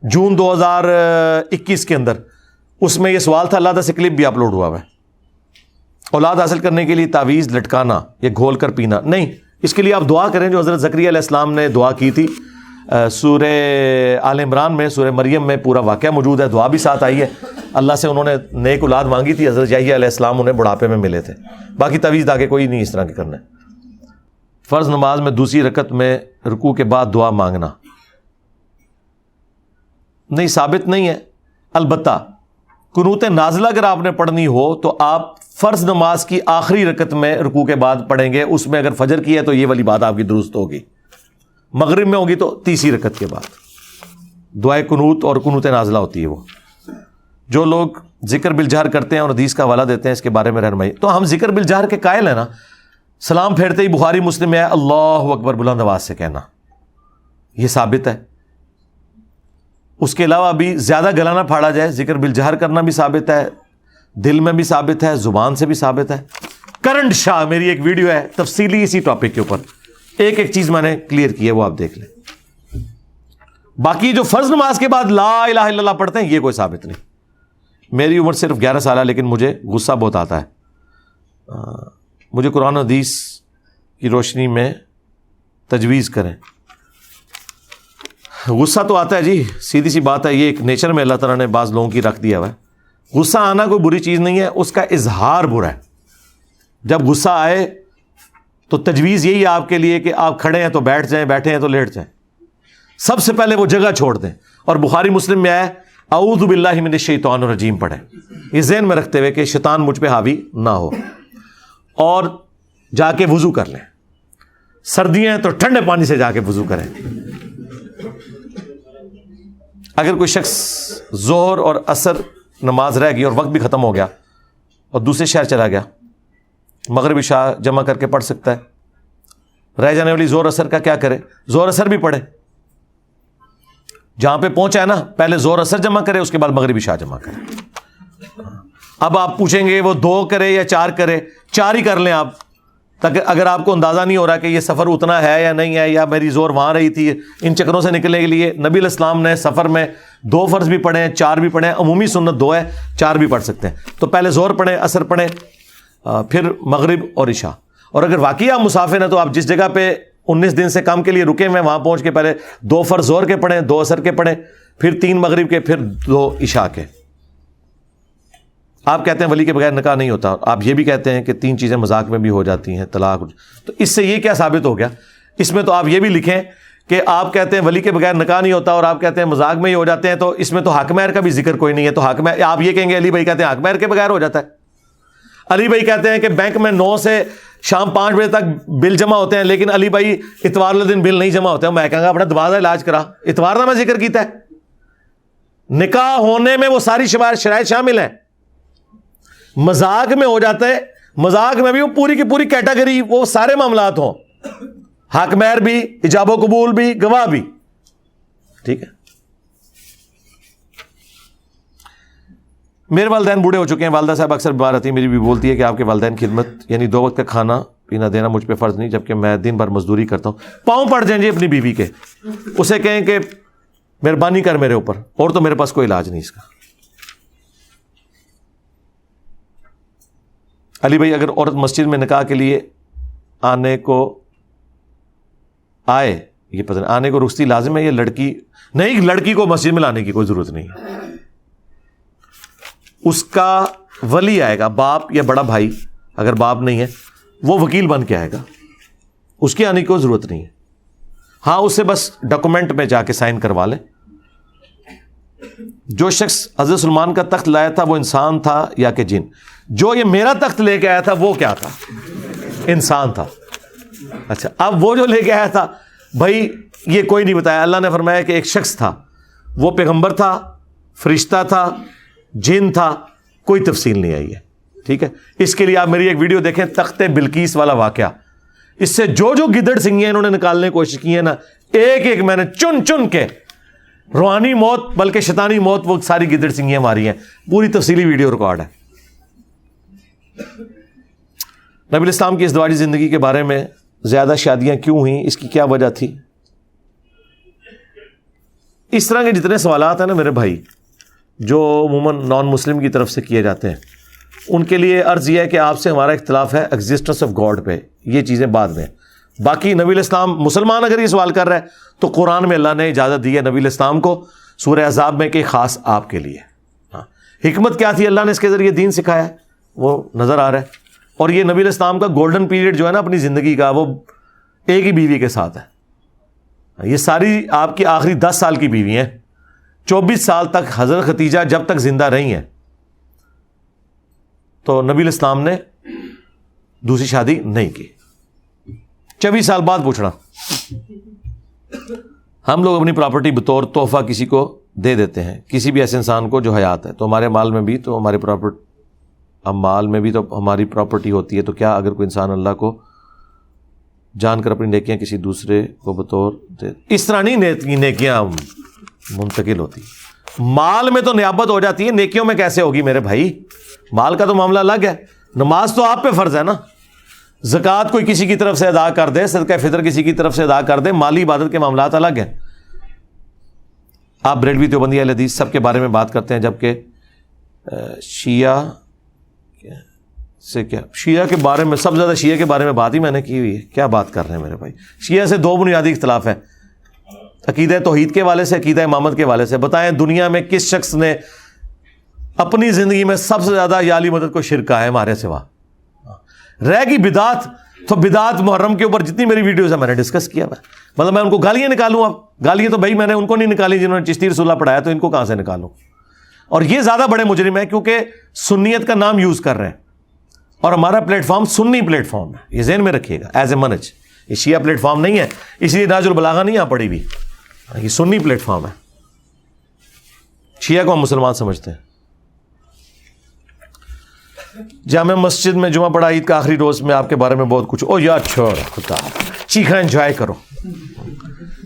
جون 2021 کے اندر, اس میں یہ سوال تھا, اللہ سے کلپ بھی اپلوڈ ہوا ہے. اولاد حاصل کرنے کے لیے تعویذ لٹکانا یا گھول کر پینا نہیں, اس کے لیے آپ دعا کریں جو حضرت زکریا علیہ السلام نے دعا کی تھی. سورہ آل عمران میں, سورہ مریم میں پورا واقعہ موجود ہے, دعا بھی ساتھ آئی ہے. اللہ سے انہوں نے نیک اولاد مانگی تھی, حضرت یحییٰ علیہ السلام انہیں بڑھاپے میں ملے تھے. باقی تعویذ آگے کوئی نہیں اس طرح کے کرنا ہے. فرض نماز میں دوسری رکعت میں رکوع کے بعد دعا مانگنا نہیں, ثابت نہیں ہے. البتہ قنوت نازلہ اگر آپ نے پڑھنی ہو تو آپ فرض نماز کی آخری رکعت میں رکوع کے بعد پڑھیں گے. اس میں اگر فجر کی ہے تو یہ والی بات آپ کی درست ہوگی. مغرب میں ہوگی تو تیسری رکعت کے بعد دعائے قنوت اور قنوت نازلہ ہوتی ہے. وہ جو لوگ ذکر بالجہر کرتے ہیں اور حدیث کا حوالہ دیتے ہیں اس کے بارے میں رہنمائی. تو ہم ذکر بالجہر کے قائل ہیں نا. سلام پھیرتے ہی بخاری مسلم میں ہے اللہ اکبر بلند آواز سے کہنا, یہ ثابت ہے. اس کے علاوہ بھی زیادہ گلا نہ پھاڑا جائے, ذکر بالجہر کرنا بھی ثابت ہے, دل میں بھی ثابت ہے, زبان سے بھی ثابت ہے. کرنٹ شاہ میری ایک ویڈیو ہے تفصیلی اسی ٹاپک کے اوپر, ایک ایک چیز میں نے کلیئر کی ہے, وہ آپ دیکھ لیں. باقی جو فرض نماز کے بعد لا الہ الا اللہ پڑھتے ہیں یہ کوئی ثابت نہیں. میری عمر صرف 11 سال ہے لیکن مجھے غصہ بہت آتا ہے. مجھے قرآن و حدیث کی روشنی میں تجویز کریں. غصہ تو آتا ہے جی, سیدھی سی بات ہے, یہ ایک نیچر میں اللہ تعالیٰ نے بعض لوگوں کی رکھ دیا ہوا ہے. غصہ آنا کوئی بری چیز نہیں ہے, اس کا اظہار برا ہے. جب غصہ آئے تو تجویز یہی ہے آپ کے لیے کہ آپ کھڑے ہیں تو بیٹھ جائیں, بیٹھے ہیں تو لیٹ جائیں. سب سے پہلے وہ جگہ چھوڑ دیں, اور بخاری مسلم میں آئے اعوذ باللہ من الشیطان الرجیم پڑھیں, یہ ذہن میں رکھتے ہوئے کہ شیطان مجھ پہ حاوی نہ ہو. اور جا کے وضو کر لیں. سردیاں ہیں تو ٹھنڈے پانی سے جا کے وضو کریں. اگر کوئی شخص ظہر اور عصر نماز رہ گئی اور وقت بھی ختم ہو گیا اور دوسرے شہر چلا گیا, مغرب عشاء جمع کر کے پڑھ سکتا ہے. رہ جانے والی ظہر عصر کا کیا کرے؟ ظہر عصر بھی پڑھے. جہاں پہ پہنچا ہے نا, پہلے ظہر عصر جمع کرے, اس کے بعد مغرب عشاء جمع کرے. اب آپ پوچھیں گے وہ 2 کرے یا 4 کرے؟ 4 ہی کر لیں آپ, تاکہ اگر آپ کو اندازہ نہیں ہو رہا کہ یہ سفر اتنا ہے یا نہیں ہے, یا میری زور وہاں رہی تھی, ان چکروں سے نکلنے کے لیے نبی علیہ السلام نے سفر میں 2 فرض بھی پڑھے ہیں, 4 بھی پڑھے ہیں. عمومی سنت 2 ہے, 4 بھی پڑھ سکتے ہیں. تو پہلے زور پڑھیں, عصر پڑھیں, پھر مغرب اور عشاء. اور اگر واقعی آپ مسافر ہیں تو آپ جس جگہ پہ 19 دن سے کم کے لیے رکے ہوئے, وہاں پہنچ کے پہلے 2 فرض زور کے پڑھیں, 2 عصر کے پڑھیں, پھر 3 مغرب کے, پھر 2 عشاء کے. آپ کہتے ہیں ولی کے بغیر نکاح نہیں ہوتا, آپ یہ بھی کہتے ہیں کہ 3 چیزیں مذاق میں بھی ہو جاتی ہیں, طلاق. تو اس سے یہ کیا ثابت ہو گیا؟ اس میں تو آپ یہ بھی لکھیں کہ آپ کہتے ہیں ولی کے بغیر نکاح نہیں ہوتا اور آپ کہتے ہیں مذاق میں ہی ہو جاتے ہیں, تو اس میں تو حق مہر کا بھی ذکر کوئی نہیں ہے. تو حق مہر آپ یہ کہیں گے علی بھائی کہتے ہیں حق مہر کے بغیر ہو جاتا ہے. علی بھائی کہتے ہیں کہ بینک میں 9 سے شام 5 بجے تک بل جمع ہوتے ہیں, لیکن علی بھائی اتوار والے دن بل نہیں جمع ہوتے ہیں. میں کہوں گا اپنا دماغ علاج کرا, اتوار نہ میں ذکر کیتا ہے. نکاح ہونے میں وہ ساری شرائط شامل ہیں. مذاق میں ہو جاتا ہے, مذاق میں بھی وہ پوری کی پوری کیٹیگری, وہ سارے معاملات ہوں, حق مہر بھی, ایجاب و قبول بھی, گواہ بھی. ٹھیک ہے. میرے والدین بوڑھے ہو چکے ہیں, والدہ صاحب اکثر بیمار رہتی ہیں. میری بھی بولتی ہے کہ آپ کے والدین کی خدمت یعنی 2 وقت کا کھانا پینا دینا مجھ پہ فرض نہیں, جبکہ میں دن بھر مزدوری کرتا ہوں. پاؤں پڑ جائیں جی اپنی بیوی کے, اسے کہیں کہ مہربانی کر میرے اوپر, اور تو میرے پاس کوئی علاج نہیں اس کا. علی بھائی اگر عورت مسجد میں نکاح کے لیے آنے کو آئے یہ پتہ نہیں آنے کو رخصتی لازم ہے یا لڑکی نہیں، لڑکی کو مسجد میں لانے کی کوئی ضرورت نہیں ہے، اس کا ولی آئے گا، باپ یا بڑا بھائی، اگر باپ نہیں ہے وہ وکیل بن کے آئے گا، اس کے آنے کی کوئی ضرورت نہیں ہے. ہاں اس سے بس ڈاکومنٹ میں جا کے سائن کروا لے. جو شخص حضرت سلمان کا تخت لایا تھا وہ انسان تھا یا کہ جن؟ جو یہ میرا تخت لے کے آیا تھا وہ کیا تھا؟ انسان تھا. اچھا اب وہ جو لے کے آیا تھا بھائی یہ کوئی نہیں بتایا. اللہ نے فرمایا کہ ایک شخص تھا، وہ پیغمبر تھا، فرشتہ تھا، جن تھا، کوئی تفصیل نہیں آئی ہے. ٹھیک ہے، اس کے لیے آپ میری ایک ویڈیو دیکھیں، تخت بلقیس والا واقعہ. اس سے جو گدڑ سنگیاں انہوں نے نکالنے کی کوشش کی ہے نا، ایک ایک میں نے چن چن کے روحانی موت بلکہ شیطانی موت وہ ساری گدڑ سنگیاں ماری ہیں. پوری تفصیلی ویڈیو ریکارڈ ہے. نبی الاسلام کی ازدواجی زندگی کے بارے میں زیادہ شادیاں کیوں ہوئیں، اس کی کیا وجہ تھی؟ اس طرح کے جتنے سوالات ہیں نا میرے بھائی، جو عموماً نان مسلم کی طرف سے کیے جاتے ہیں، ان کے لیے عرض یہ ہے کہ آپ سے ہمارا اختلاف ہے ایگزسٹنس آف گاڈ پہ، یہ چیزیں بعد میں. باقی نبی الاسلام مسلمان اگر یہ سوال کر رہا ہے تو قرآن میں اللہ نے اجازت دی ہے نبی الاسلام کو سورہ احزاب میں کہ خاص آپ کے لیے. ہاں حکمت کیا تھی اللہ نے اس کے ذریعے دین سکھایا ہے وہ نظر آ رہا ہے. اور یہ نبی الاسلام کا گولڈن پیریڈ جو ہے نا اپنی زندگی کا، وہ ایک ہی بیوی کے ساتھ ہے. یہ ساری آپ کی آخری 10 سال کی بیوی ہیں. 24 سال تک حضرت ختیجہ جب تک زندہ رہی ہیں تو نبی الاسلام نے دوسری شادی نہیں کی. 24 سال بعد پوچھنا، ہم لوگ اپنی پراپرٹی بطور تحفہ کسی کو دے دیتے ہیں، کسی بھی ایسے انسان کو جو حیات ہے، تو ہمارے مال میں بھی تو ہمارے مال میں بھی تو ہماری پراپرٹی ہوتی ہے. تو کیا اگر کوئی انسان اللہ کو جان کر اپنی نیکیاں کسی دوسرے کو بطور دے، اس طرح نہیں نیکیاں منتقل ہوتی. مال میں تو نیابت ہو جاتی ہے، نیکیوں میں کیسے ہوگی میرے بھائی؟ مال کا تو معاملہ الگ ہے. نماز تو آپ پہ فرض ہے نا، زکوٰۃ کوئی کسی کی طرف سے ادا کر دے، صدقہ فطر کسی کی طرف سے ادا کر دے، مالی عبادت کے معاملات الگ ہیں. آپ بریلوی دیوبندی اہل حدیث سب کے بارے میں بات کرتے ہیں، جبکہ شیعہ سے کیا، شیعہ کے بارے میں سب سے زیادہ شیعہ کے بارے میں بات ہی میں نے کی ہوئی ہے. کیا بات کر رہے ہیں میرے بھائی؟ شیعہ سے 2 بنیادی اختلاف ہے، عقیدہ توحید کے والے سے، عقیدہ امامت کے والے سے. بتائیں دنیا میں کس شخص نے اپنی زندگی میں سب سے زیادہ یا علی مدد کو شرک کہا ہے ہمارے سوا؟ رہ گی بدعت، تو بدعت محرم کے اوپر جتنی میری ویڈیوز ہیں میں نے ڈسکس کیا ہے. مطلب میں ان کو گالیاں نکالوں؟ اب گالیاں تو بھائی میں نے ان کو نہیں نکالی جنہوں نے چشتی رسولہ پڑھایا، تو ان کو کہاں سے نکالوں؟ اور یہ زیادہ بڑے مجرم ہیں کیونکہ سنیت کا نام یوز کر رہے ہیں، اور ہمارا پلیٹ فارم سنی پلیٹ فارم ہے، یہ ذہن میں رکھیے گا ایز اے منج. یہ شیعہ پلیٹ فارم نہیں ہے، اس لیے ناج البلاغہ نہیں یہاں پڑی ہوئی، یہ سنی پلیٹ فارم ہے. شیعہ کو ہم مسلمان سمجھتے ہیں. جامع مسجد میں جمعہ پڑھا عید کا آخری روز میں آپ کے بارے میں بہت کچھ. او یار چھوڑ خدا، چیخا انجوائے کرو.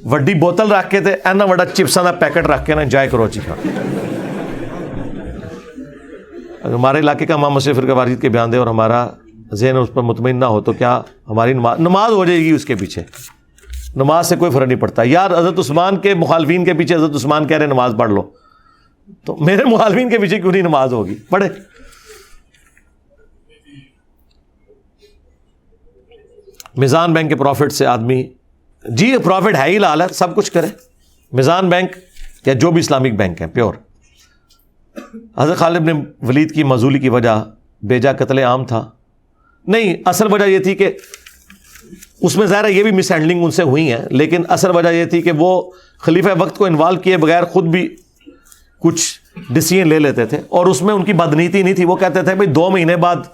وڈی بوتل رکھ کے تے اینا وڈا چپساں دا پیکٹ رکھ کے نا انجوائے کرو چیخا. اگر ہمارے علاقے کا امام مسجد فرقہ واریت کے بیان دے اور ہمارا ذہن اس پر مطمئن نہ ہو تو کیا ہماری نماز ہو جائے گی اس کے پیچھے؟ نماز سے کوئی فرق نہیں پڑتا. یار حضرت عثمان کے مخالفین کے پیچھے حضرت عثمان کہہ رہے نماز پڑھ لو، تو میرے مخالفین کے پیچھے کیوں نہیں نماز ہوگی؟ پڑھے. میزان بینک کے پروفٹ سے آدمی، جی پروفٹ ہے ہی لال ہے، سب کچھ کرے. میزان بینک یا جو بھی اسلامک بینک ہے پیور. حضرت خالد بن ولید کی معزولی کی وجہ بیجا قتل عام تھا؟ نہیں، اصل وجہ یہ تھی کہ اس میں ظاہر ہے یہ بھی مس ہینڈلنگ ان سے ہوئی ہے، لیکن اصل وجہ یہ تھی کہ وہ خلیفہ وقت کو انوالو کیے بغیر خود بھی کچھ ڈیسیژن لے لیتے تھے، اور اس میں ان کی بدنیتی نہیں تھی. وہ کہتے تھے بھائی 2 مہینے بعد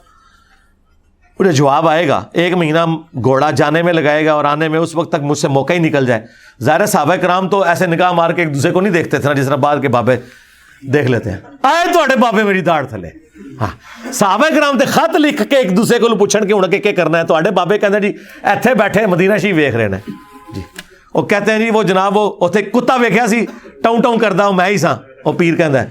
مجھے جواب آئے گا، 1 مہینہ گھوڑا جانے میں لگائے گا اور آنے میں، اس وقت تک مجھ سے موقع ہی نکل جائے. ظاہر صحابہ کرام تو ایسے نگاہ مار کے ایک دوسرے کو نہیں دیکھتے تھے نا جس طرح بعد کے بابے دیکھ لیتے ہیں. آئے تو بابے میری داڑ تھلے. ہاں صحابہ کرام تے خط لکھ کے ایک دوسرے کو پوچھن کہ ہن کے کرنا ہے. تو بابے کہتے جی ایتھے بیٹھے مدینہ شریف ویکھ رہے ہیں جی. وہ کہتے ہیں جی وہ جناب وہ اتنے کتا ویکھیا سی ٹاؤں ٹاؤں کردا، وہ میں ہی سا. وہ پیر کہندا ہے.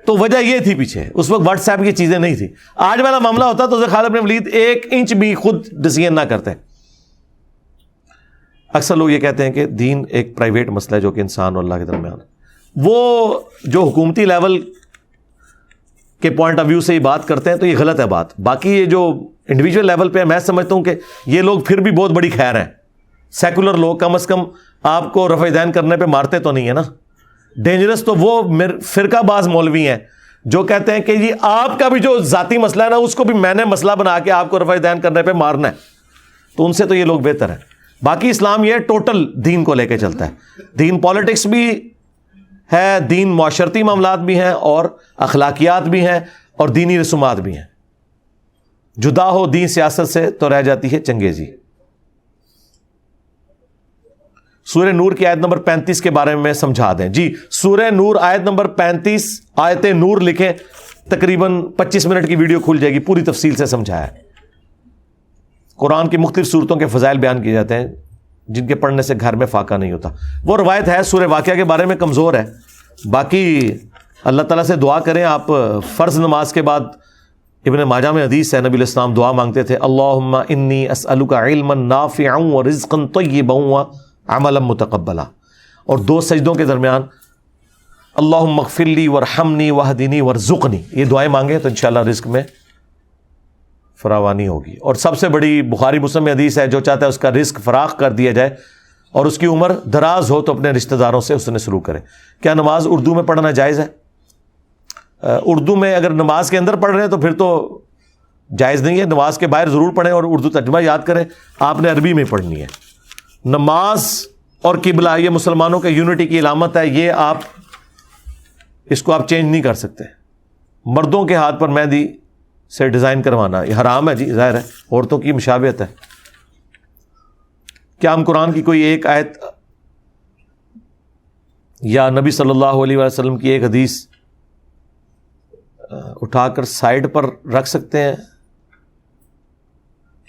تو وجہ یہ تھی پیچھے، اس وقت واٹس ایپ کی چیزیں نہیں تھی. آج والا معاملہ ہوتا تو خالد بن ولید 1 انچ بھی خود ڈیسیژن نہ کرتے. اکثر لوگ یہ کہتے ہیں کہ دین ایک پرائیویٹ مسئلہ ہے جو کہ انسان اور اللہ کے درمیان ہے. وہ جو حکومتی لیول کے پوائنٹ آف ویو سے یہ بات کرتے ہیں تو یہ غلط ہے بات. باقی یہ جو انڈیویجول لیول پہ میں سمجھتا ہوں کہ یہ لوگ پھر بھی بہت بڑی خیر ہیں. سیکولر لوگ کم از کم آپ کو رفع دین کرنے پہ مارتے تو نہیں ہے نا. ڈینجرس تو وہ فرقہ باز مولوی ہیں جو کہتے ہیں کہ جی آپ کا بھی جو ذاتی مسئلہ ہے نا اس کو بھی میں نے مسئلہ بنا کے آپ کو رفع دین کرنے پہ مارنا ہے. تو ان سے تو یہ لوگ بہتر ہیں. باقی اسلام یہ ٹوٹل دین کو لے کے چلتا ہے. دین پالیٹکس بھی ہے, دین معاشرتی معاملات بھی ہیں, اور اخلاقیات بھی ہیں, اور دینی رسومات بھی ہیں. جدا ہو دین سیاست سے تو رہ جاتی ہے چنگیزی. سورہ نور کی آیت نمبر 35 کے بارے میں سمجھا دیں. جی سورہ نور آیت نمبر 35 آیت نور لکھیں, تقریباً 25 منٹ کی ویڈیو کھل جائے گی, پوری تفصیل سے سمجھایا ہے. قرآن کی مختلف صورتوں کے فضائل بیان کیے جاتے ہیں جن کے پڑھنے سے گھر میں فاقہ نہیں ہوتا. وہ روایت ہے سورہ واقعہ کے بارے میں کمزور ہے. باقی اللہ تعالیٰ سے دعا کریں آپ. فرض نماز کے بعد ابن ماجہ میں حدیث ہے, نبی علیہ السلام دعا مانگتے تھے, اللہم انی اسألک علما نافعا ورزقا طیبا وعملا متقبلا. اور 2 سجدوں کے درمیان اللہم اغفر لی وارحمنی واہدنی وارزقنی, یہ دعائیں مانگیں تو انشاءاللہ رزق میں فراوانی ہوگی. اور سب سے بڑی بخاری مسلم میں حدیث ہے, جو چاہتا ہے اس کا رزق فراخ کر دیا جائے اور اس کی عمر دراز ہو تو اپنے رشتہ داروں سے اس نے سلوک کرے. کیا نماز اردو میں پڑھنا جائز ہے؟ اردو میں اگر نماز کے اندر پڑھ رہے ہیں تو پھر تو جائز نہیں ہے. نماز کے باہر ضرور پڑھیں اور اردو ترجمہ یاد کریں. آپ نے عربی میں پڑھنی ہے. نماز اور قبلہ یہ مسلمانوں کے یونٹی کی علامت ہے, یہ آپ اس کو آپ چینج نہیں کر سکتے. مردوں کے ہاتھ پر مہندی سے ڈیزائن کروانا یہ حرام ہے جی, ظاہر ہے عورتوں کی مشابہت ہے. کیا ہم قرآن کی کوئی ایک آیت یا نبی صلی اللہ علیہ وسلم کی ایک حدیث اٹھا کر سائڈ پر رکھ سکتے ہیں؟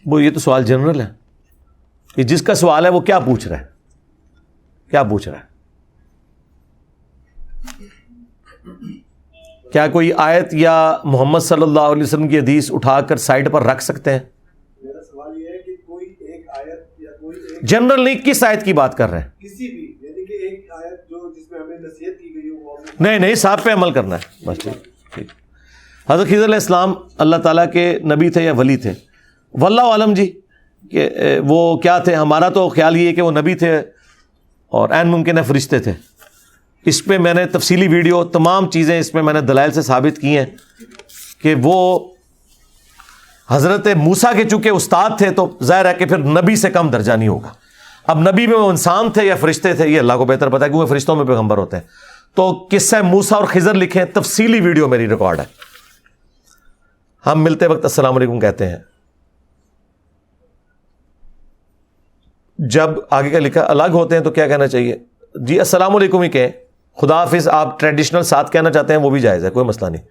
وہ یہ تو سوال جنرل ہے. یہ جس کا سوال ہے وہ کیا پوچھ رہا ہے, کیا پوچھ رہا ہے؟ کیا کوئی آیت یا محمد صلی اللہ علیہ وسلم کی حدیث اٹھا کر سائڈ پر رکھ سکتے ہیں؟ میرا سوال یہ ہے کہ کوئی ایک آیت یا کوئی ایک جنرل نہیں, کس آیت کی بات کر رہے ہیں؟ کسی بھی, یعنی کہ ایک آیت جو جس میں ہمیں نصیحت کی گئی ہو. نہیں صاحب پہ عمل کرنا ہے بس. ٹھیک. حضرت خضر علیہ السلام اللہ تعالیٰ کے نبی تھے یا ولی تھے؟ واللہ عالم جی کہ وہ کیا تھے. ہمارا تو خیال یہ ہے کہ وہ نبی تھے اور عین ممکن ہے فرشتے تھے. اس پہ میں نے تفصیلی ویڈیو, تمام چیزیں اس میں نے دلائل سے ثابت کی ہیں کہ وہ حضرت موسیٰ کے چونکہ استاد تھے تو ظاہر ہے کہ پھر نبی سے کم درجہ نہیں ہوگا. اب نبی میں وہ انسان تھے یا فرشتے تھے یہ اللہ کو بہتر پتہ ہے, کیونکہ فرشتوں میں پیغمبر ہوتے ہیں. تو قصہ موسیٰ اور خضر لکھیں, تفصیلی ویڈیو میری ریکارڈ ہے. ہم ملتے وقت السلام علیکم کہتے ہیں. جب آگے کا لکھا الگ ہوتے ہیں تو کیا کہنا چاہیے؟ جی السلام علیکم ہی کہیں. خدا حافظ آپ ٹریڈیشنل ساتھ کہنا چاہتے ہیں وہ بھی جائز ہے, کوئی مسئلہ نہیں.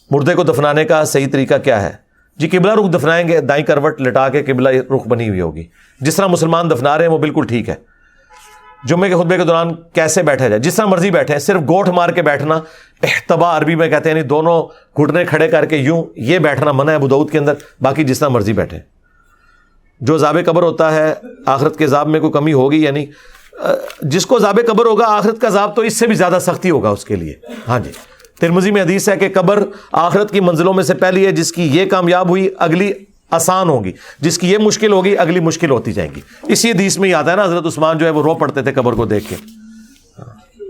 مردے کو دفنانے کا صحیح طریقہ کیا ہے؟ جی قبلہ رخ دفنائیں گے, دائیں کروٹ لٹا کے قبلہ رخ بنی ہوئی ہوگی. جس طرح مسلمان دفنا رہے ہیں وہ بالکل ٹھیک ہے. جمعے کے خطبے کے دوران کیسے بیٹھا جائے؟ جس طرح مرضی بیٹھیں, صرف گوٹھ مار کے بیٹھنا احتبا عربی میں کہتے ہیں, یعنی دونوں گھٹنے کھڑے کر کے یوں یہ بیٹھنا منع ہے ابو داؤد کے اندر. باقی جس طرح مرضی بیٹھیں. جو عذاب قبر ہوتا ہے آخرت کے عذاب میں کوئی کمی ہوگی؟ یعنی جس کو عذاب قبر ہوگا آخرت کا عذاب تو اس سے بھی زیادہ سختی ہوگا اس کے لیے. ہاں جی, ترمذی میں حدیث ہے کہ قبر آخرت کی منزلوں میں سے پہلی ہے, جس کی یہ کامیاب ہوئی اگلی آسان ہوگی, جس کی یہ مشکل ہوگی اگلی مشکل ہوتی جائیں گی. اسی حدیث میں یاد ہے نا, حضرت عثمان جو ہے وہ رو پڑتے تھے قبر کو دیکھ کے.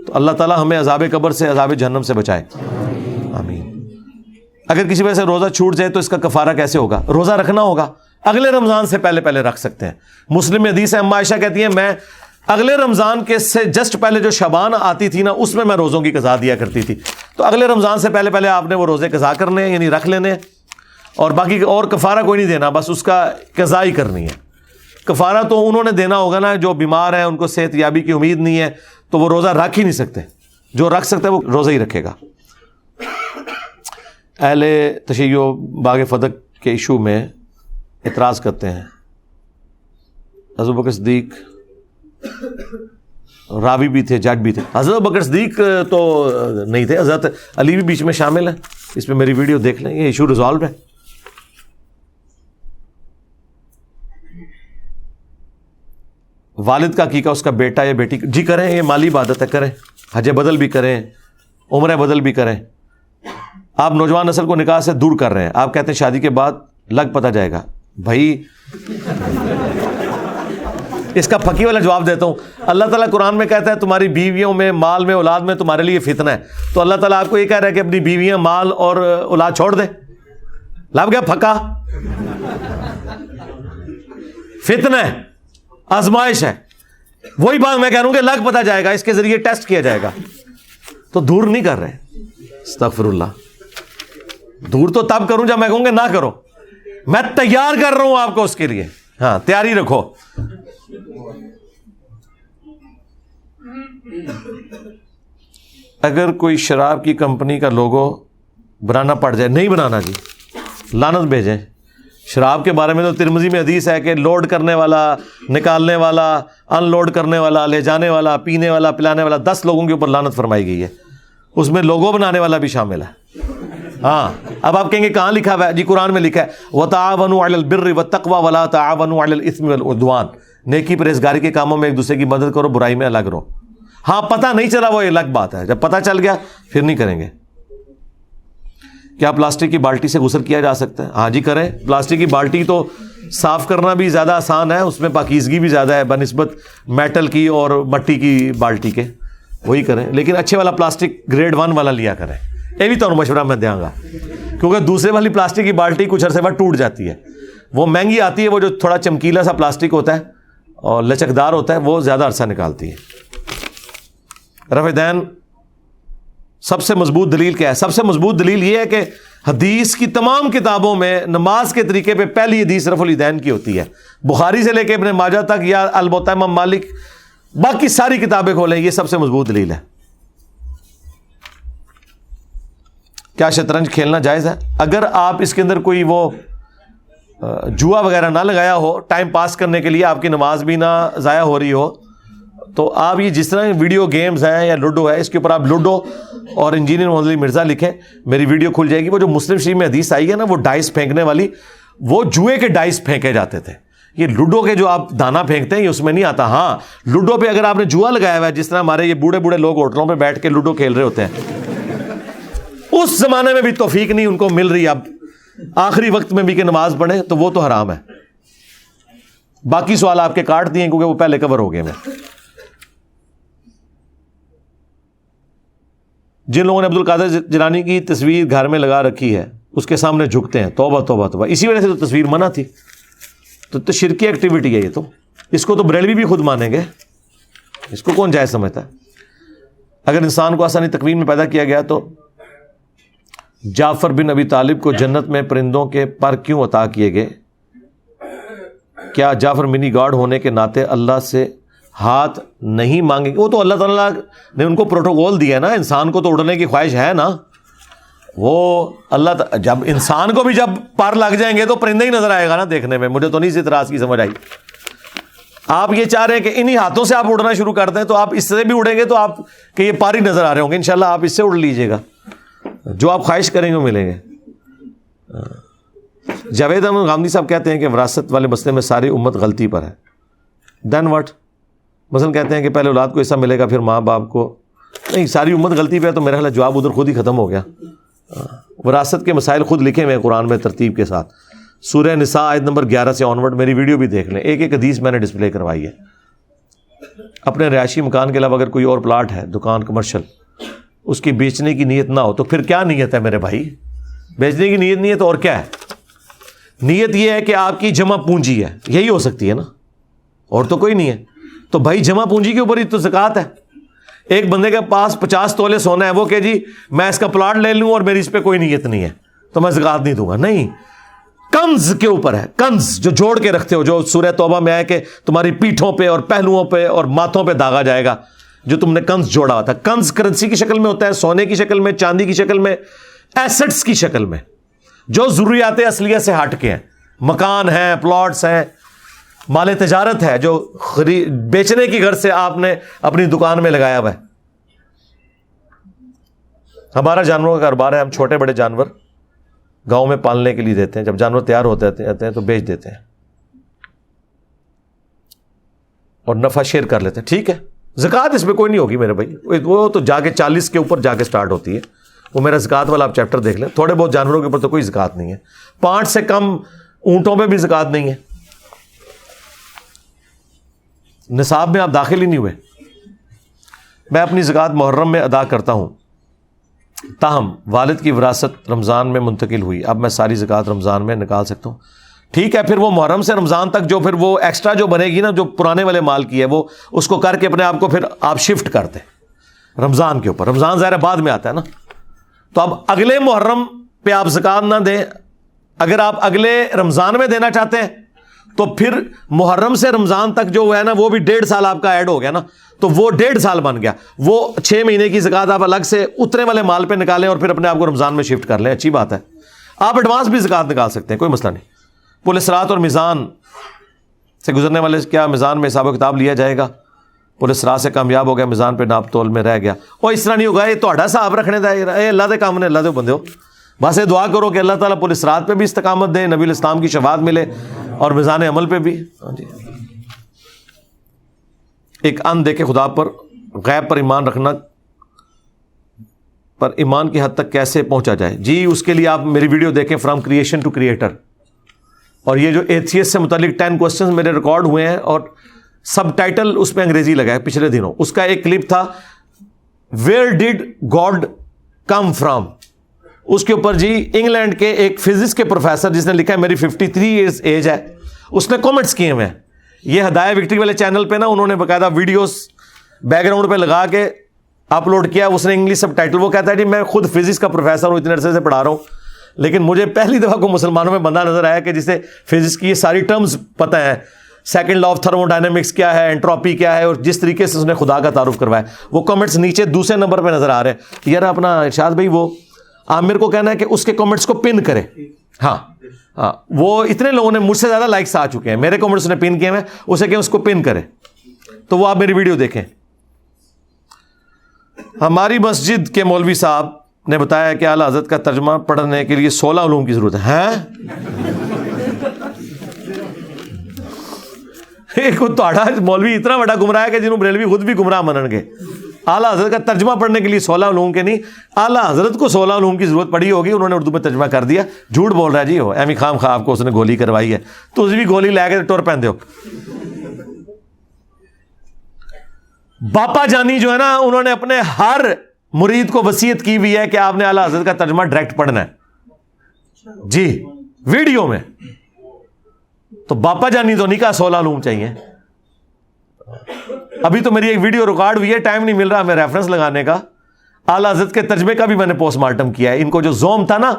تو اللہ تعالیٰ ہمیں عذاب قبر سے, عذاب جہنم سے بچائے, آمین. اگر کسی وجہ سے روزہ چھوٹ جائے تو اس کا کفارہ کیسے ہوگا؟ روزہ رکھنا ہوگا, اگلے رمضان سے پہلے رکھ سکتے ہیں. مسلم میں حدیث ہے, اما عائشہ کہتی ہیں میں اگلے رمضان کے سے جسٹ پہلے جو شعبان آتی تھی نا اس میں روزوں کی قضا دیا کرتی تھی. تو اگلے رمضان سے پہلے آپ نے وہ روزے قضا کرنے ہیں, یعنی رکھ لینے, اور باقی اور کفارہ کوئی نہیں دینا, بس اس کا قضا ہی کرنی ہے. کفارہ تو انہوں نے دینا ہوگا نا جو بیمار ہیں, ان کو صحت یابی کی امید نہیں ہے تو وہ روزہ رکھ ہی نہیں سکتے. جو رکھ سکتے وہ روزہ ہی رکھے گا. اہل تشیع باغ فتح کے ایشو میں اعتراض کرتے ہیں. حضرت بکر صدیق راوی بھی تھے, جج بھی تھے. حضرت بکر صدیق تو نہیں تھے, حضرت علی بھی بیچ میں شامل ہیں. اس پہ میری ویڈیو دیکھ لیں, یہ ایشو ریزالو ہے. والد کا عقیقہ اس کا بیٹا یا بیٹی جی کریں, یہ مالی عبادت ہے, کریں. حج بدل بھی کریں, عمرہ بدل بھی کریں. آپ نوجوان نسل کو نکاح سے دور کر رہے ہیں, آپ کہتے ہیں شادی کے بعد لگ پتہ جائے گا. بھائی اس کا پھکی والا جواب دیتا ہوں. اللہ تعالیٰ قرآن میں کہتا ہے تمہاری بیویوں میں, مال میں, اولاد میں تمہارے لیے فتنہ ہے. تو اللہ تعالیٰ آپ کو یہ کہہ رہا ہے کہ اپنی بیویاں, مال اور اولاد چھوڑ دے. لب گیا پھکا. فتنہ ہے, آزمائش ہے. وہی بات میں کہہ رہا ہوں کہ لگ پتہ جائے گا, اس کے ذریعے ٹیسٹ کیا جائے گا. تو دور نہیں کر رہے. استغفر اللہ. دور تو تب کروں جب میں کہوں گا نہ کرو. میں تیار کر رہا ہوں آپ کو اس کے لیے. ہاں تیاری رکھو. اگر کوئی شراب کی کمپنی کا لوگو بنانا پڑ جائے, نہیں بنانا جی, لعنت بھیجیں. شراب کے بارے میں تو ترمذی میں حدیث ہے کہ لوڈ کرنے والا, نکالنے والا, ان لوڈ کرنے والا, لے جانے والا, پینے والا, پلانے والا, 10 لوگوں کے اوپر لعنت فرمائی گئی ہے. اس میں لوگو بنانے والا بھی شامل ہے. ہاں اب آپ کہیں گے کہاں لکھا ہوا ہے؟ جی قرآن میں لکھا ہے وَتَعَاوَنُوا عَلَى الْبِرِّ وَالتَّقْوَى وَلَا تَعَاوَنُوا عَلَى الْإِثْمِ وَالْعُدْوَانِ. نیکی پرہیزگاری کے کاموں میں ایک دوسرے کی مدد کرو, برائی میں الگ رہو. ہاں پتہ نہیں چلا وہ الگ بات ہے, جب پتہ چل گیا پھر نہیں کریں گے. کیا پلاسٹک کی بالٹی سے غسل کیا جا سکتا ہے؟ ہاں جی کریں. پلاسٹک کی بالٹی تو صاف کرنا بھی زیادہ آسان ہے, اس میں پاکیزگی بھی زیادہ ہے بنسبت میٹل کی اور مٹی کی بالٹی کے. وہی کریں, لیکن اچھے والا پلاسٹک گریڈ 1 والا لیا کریں. یہ بھی تو مشورہ میں دوں گا, کیونکہ دوسرے والی پلاسٹک کی بالٹی کچھ عرصے بعد ٹوٹ جاتی ہے. وہ مہنگی آتی ہے, وہ جو تھوڑا چمکیلا سا پلاسٹک ہوتا ہے اور لچکدار ہوتا ہے, وہ زیادہ عرصہ نکالتی ہے. رفع دین سب سے مضبوط دلیل کیا ہے؟ سب سے مضبوط دلیل یہ ہے کہ حدیث کی تمام کتابوں میں نماز کے طریقے پہ پہلی حدیث رفع الیدین کی ہوتی ہے. بخاری سے لے کے ابن ماجہ تک یا الموطا امام مالک, باقی ساری کتابیں کھولیں, یہ سب سے مضبوط دلیل ہے. کیا شطرنج کھیلنا جائز ہے؟ اگر آپ اس کے اندر کوئی وہ جوا وغیرہ نہ لگایا ہو ٹائم پاس کرنے کے لیے, آپ کی نماز بھی نہ ضائع ہو رہی ہو, تو آپ یہ جس طرح ویڈیو گیمز ہیں یا لوڈو ہے, اس کے اوپر آپ لوڈو اور انجینئر محمد علی مرزا لکھیں, میری ویڈیو کھل جائے گی. وہ جو مسلم شریف میں حدیث آئی ہے نا, وہ ڈائس پھینکنے والی, وہ جوئے کے ڈائس پھینکے جاتے تھے. یہ لوڈو کے جو آپ دانہ پھینکتے ہیں یہ اس میں نہیں آتا. ہاں لوڈو پہ اگر آپ نے جوا لگایا ہوا ہے, جس طرح ہمارے یہ بوڑھے بوڑھے لوگ ہوٹلوں پہ بیٹھ کے لوڈو کھیل رہے ہوتے ہیں, اس زمانے میں بھی توفیق نہیں ان کو مل رہی اب آخری وقت میں بھی کہ نماز پڑھیں, تو وہ تو حرام ہے. باقی سوال آپ کے کاٹ دیے کیونکہ وہ پہلے کور ہو گئے. میں جن لوگوں نے عبد القادر جیلانی کی تصویر گھر میں لگا رکھی ہے, اس کے سامنے جھکتے ہیں, توبہ توبہ توبہ. اسی وجہ سے تو تصویر منع تھی. تو شرکی ایکٹیویٹی ہے یہ. تو اس کو تو بریلوی بھی خود مانیں گے, اس کو کون جائز سمجھتا ہے؟ اگر انسان کو آسانی تکوین میں پیدا کیا گیا تو جعفر بن ابی طالب کو جنت میں پرندوں کے پر کیوں عطا کیے گئے؟ کیا جعفر منی گاڈ ہونے کے ناطے اللہ سے ہاتھ نہیں مانگے گے؟ وہ تو اللہ تعالیٰ نے ان کو پروٹوکول دیا ہے نا, انسان کو تو اڑنے کی خواہش ہے نا. وہ اللہ جب انسان کو بھی جب پر لگ جائیں گے تو پرندے ہی نظر آئے گا نا دیکھنے میں. مجھے تو نہیں اس اعتراض کی سمجھ آئی. آپ یہ چاہ رہے ہیں کہ انہی ہاتھوں سے آپ اڑنا شروع کر دیں, تو آپ اس سے بھی اڑیں گے تو آپ کہ یہ پر ہی نظر آ رہے ہوں گے. انشاءاللہ آپ اس سے اڑ لیجئے گا, جو آپ خواہش کریں گے وہ ملیں گے. جاوید احمد غامدی صاحب کہتے ہیں کہ وراثت والے مسئلے میں ساری امت غلطی پر ہے. دین واٹ؟ مثلا کہتے ہیں کہ پہلے اولاد کو حصہ ملے گا پھر ماں باپ کو. نہیں, ساری امت غلطی پہ ہے تو میرا خیال جواب ادھر خود ہی ختم ہو گیا. وراثت کے مسائل خود لکھے ہوئے ہیں قرآن میں ترتیب کے ساتھ. سورہ نساء آیت نمبر 11 سے آنورڈ میری ویڈیو بھی دیکھ لیں, ایک ایک حدیث میں نے ڈسپلے کروائی ہے. اپنے رہائشی مکان کے علاوہ اگر کوئی اور پلاٹ ہے, دکان, کمرشل, اس کی بیچنے کی نیت نہ ہو تو پھر کیا نیت ہے میرے بھائی؟ بیچنے کی نیت نہیں ہے تو اور کیا ہے؟ نیت یہ ہے کہ آپ کی جمع پونجی ہے, یہی ہو سکتی ہے نا, اور تو کوئی نہیں ہے. تو بھائی جمع پونجی کے اوپر ہی تو زکوٰۃ ہے. ایک بندے کے پاس 50 تولے سونا ہے, وہ کہ جی میں اس کا پلاٹ لے لوں اور میری اس پہ کوئی نیت نہیں ہے تو میں زکوٰۃ نہیں دوں گا. نہیں, کنز کے اوپر ہے, کنز جو جوڑ کے رکھتے ہو, جو سورہ توبہ میں ہے کہ تمہاری پیٹھوں پہ اور پہلوؤں پہ اور ماتھوں پہ داغا جائے گا, جو تم نے کنز جوڑا ہوا تھا. کنز کرنسی کی شکل میں ہوتا ہے, سونے کی شکل میں, چاندی کی شکل میں, ایسٹس کی شکل میں, جو ضروریات اصلیہ سے ہٹ کے ہیں. مکان ہیں, پلاٹس ہیں, مال تجارت ہے جو بیچنے کی غرض سے آپ نے اپنی دکان میں لگایا ہوا ہے. ہمارا جانوروں کا کاروبار ہے, ہم چھوٹے بڑے جانور گاؤں میں پالنے کے لیے دیتے ہیں. جب جانور تیار ہوتے ہیں تو بیچ دیتے ہیں اور نفع شیئر کر لیتے ہیں. ٹھیک ہے, زکوٰۃ اس میں کوئی نہیں ہوگی میرے بھائی, وہ تو جا کے 40 کے اوپر جا کے سٹارٹ ہوتی ہے, وہ میرا زکوٰۃ والا آپ چیپٹر دیکھ لیں. تھوڑے بہت جانوروں کے اوپر تو کوئی زکوٰۃ نہیں ہے, 5 سے کم اونٹوں پہ بھی زکوٰۃ نہیں ہے. نصاب میں آپ داخل ہی نہیں ہوئے. میں اپنی زکوٰۃ محرم میں ادا کرتا ہوں, تاہم والد کی وراثت رمضان میں منتقل ہوئی, اب میں ساری زکوٰۃ رمضان میں نکال سکتا ہوں؟ ٹھیک ہے, پھر وہ محرم سے رمضان تک جو پھر وہ ایکسٹرا جو بنے گی نا, جو پرانے والے مال کی ہے, وہ اس کو کر کے اپنے آپ کو پھر آپ شفٹ کر دیں رمضان کے اوپر. رمضان ظاہر بعد میں آتا ہے نا, تو اب اگلے محرم پہ آپ زکوٰۃ نہ دیں. اگر آپ اگلے رمضان میں دینا چاہتے ہیں تو پھر محرم سے رمضان تک جو ہے نا, وہ بھی 1.5 سال آپ کا ایڈ ہو گیا نا, تو وہ 1.5 سال بن گیا. وہ 6 مہینے کی زکوٰۃ آپ الگ سے اترے والے مال پہ نکالیں اور پھر اپنے آپ کو رمضان میں شفٹ کر لیں. اچھی بات ہے, آپ ایڈوانس بھی زکوٰۃ نکال سکتے ہیں, کوئی مسئلہ نہیں. پل صراط اور میزان سے گزرنے والے کیا میزان میں حساب و کتاب لیا جائے گا؟ پل صراط سے کامیاب ہو گیا, میزان پہ ناپ تول میں رہ گیا, اور اس طرح نہیں ہوگا. یہ تہاڈا حساب رکھنے دا, اے اللہ دے کام نے, اللہ دے بندے ہو. بس یہ دعا کرو کہ اللہ تعالیٰ پل صراط پہ بھی استقامت دے, نبی الاسلام کی شفاعت ملے, اور میزان عمل پہ بھی. ہاں جی. ایک ان دیکھے خدا پر غیب پر ایمان رکھنا پر ایمان کی حد تک کیسے پہنچا جائے؟ جی اس کے لیے آپ میری ویڈیو دیکھیں, فرام کریشن ٹو کریٹر. اور یہ جو ایتھیس سے متعلق 10 کوسچنز میرے ریکارڈ ہوئے ہیں, اور سب ٹائٹل اس میں انگریزی لگا ہے پچھلے دنوں. اس کا ایک کلپ تھا, where did God come from. اس کے اوپر جی انگلینڈ کے ایک فزکس کے پروفیسر جس نے لکھا ہے, میری 53 ایئرز ایج ہے, اس نے کامنٹس کیے ہوئے ہیں. یہ ہدایہ وکٹری والے چینل پہ نا انہوں نے باقاعدہ ویڈیوز بیک گراؤنڈ پہ لگا کے اپلوڈ کیا. اس نے انگلش سب ٹائٹل, وہ کہتا ہے جی میں خود فزکس کا پروفیسر ہوں, اتنے عرصے سے پڑھا رہا ہوں, لیکن مجھے پہلی دفعہ کو مسلمانوں میں بندہ نظر آیا کہ جسے فزکس کی یہ ساری ٹرمز پتہ ہے, second law of thermo dynamics کیا ہے, انٹروپی کیا ہے, اور جس طریقے سے اس نے خدا کا تعارف کروایا. وہ کمنٹس نیچے دوسرے نمبر پہ نظر آ رہے ہیں. یار اپنا ارشاد بھائی, وہ عامر کو کہنا ہے کہ اس کے کمنٹس کو پن کرے. ہاں ہاں, وہ اتنے لوگوں نے مجھ سے زیادہ لائکس آ چکے ہیں, میرے کمنٹس نے پن کیے ہیں, اسے کہ اس کو پن کرے. تو وہ آپ میری ویڈیو دیکھیں. ہماری مسجد کے مولوی صاحب نے بتایا کہ اعلیٰ حضرت کا ترجمہ پڑھنے کے لیے 16 علوم کی ضرورت ہے. مولوی اتنا بڑا گمراہ ہے کہ جنہوں بریلوی خود بھی گمراہ منن گے. اعلیٰ حضرت کا ترجمہ پڑھنے کے لیے 16 علوم کے نہیں, اعلیٰ حضرت کو 16 علوم کی ضرورت پڑی ہوگی, انہوں نے اردو میں ترجمہ کر دیا. جھوٹ بول رہا ہے جی, ہو ایمی خام خواہ آپ کو اس نے گولی کروائی ہے, تو اس بھی گولی لے کے ٹور پہن دو. باپا جانی جو ہے نا, انہوں نے اپنے ہر مرید کو وصیت کی ہوئی ہے کہ آپ نے اعلیٰ حضرت کا ترجمہ ڈائریکٹ پڑھنا ہے جی ویڈیو میں. تو باپا جانی تو نہیں کہا 16 علوم چاہیے. ابھی تو میری ایک ویڈیو ریکارڈ ہوئی ہے, ٹائم نہیں مل رہا ہمیں ریفرنس لگانے کا. اعلیٰ حضرت کے ترجمے کا بھی میں نے پوسٹ مارٹم کیا ہے. ان کو جو زوم تھا نا,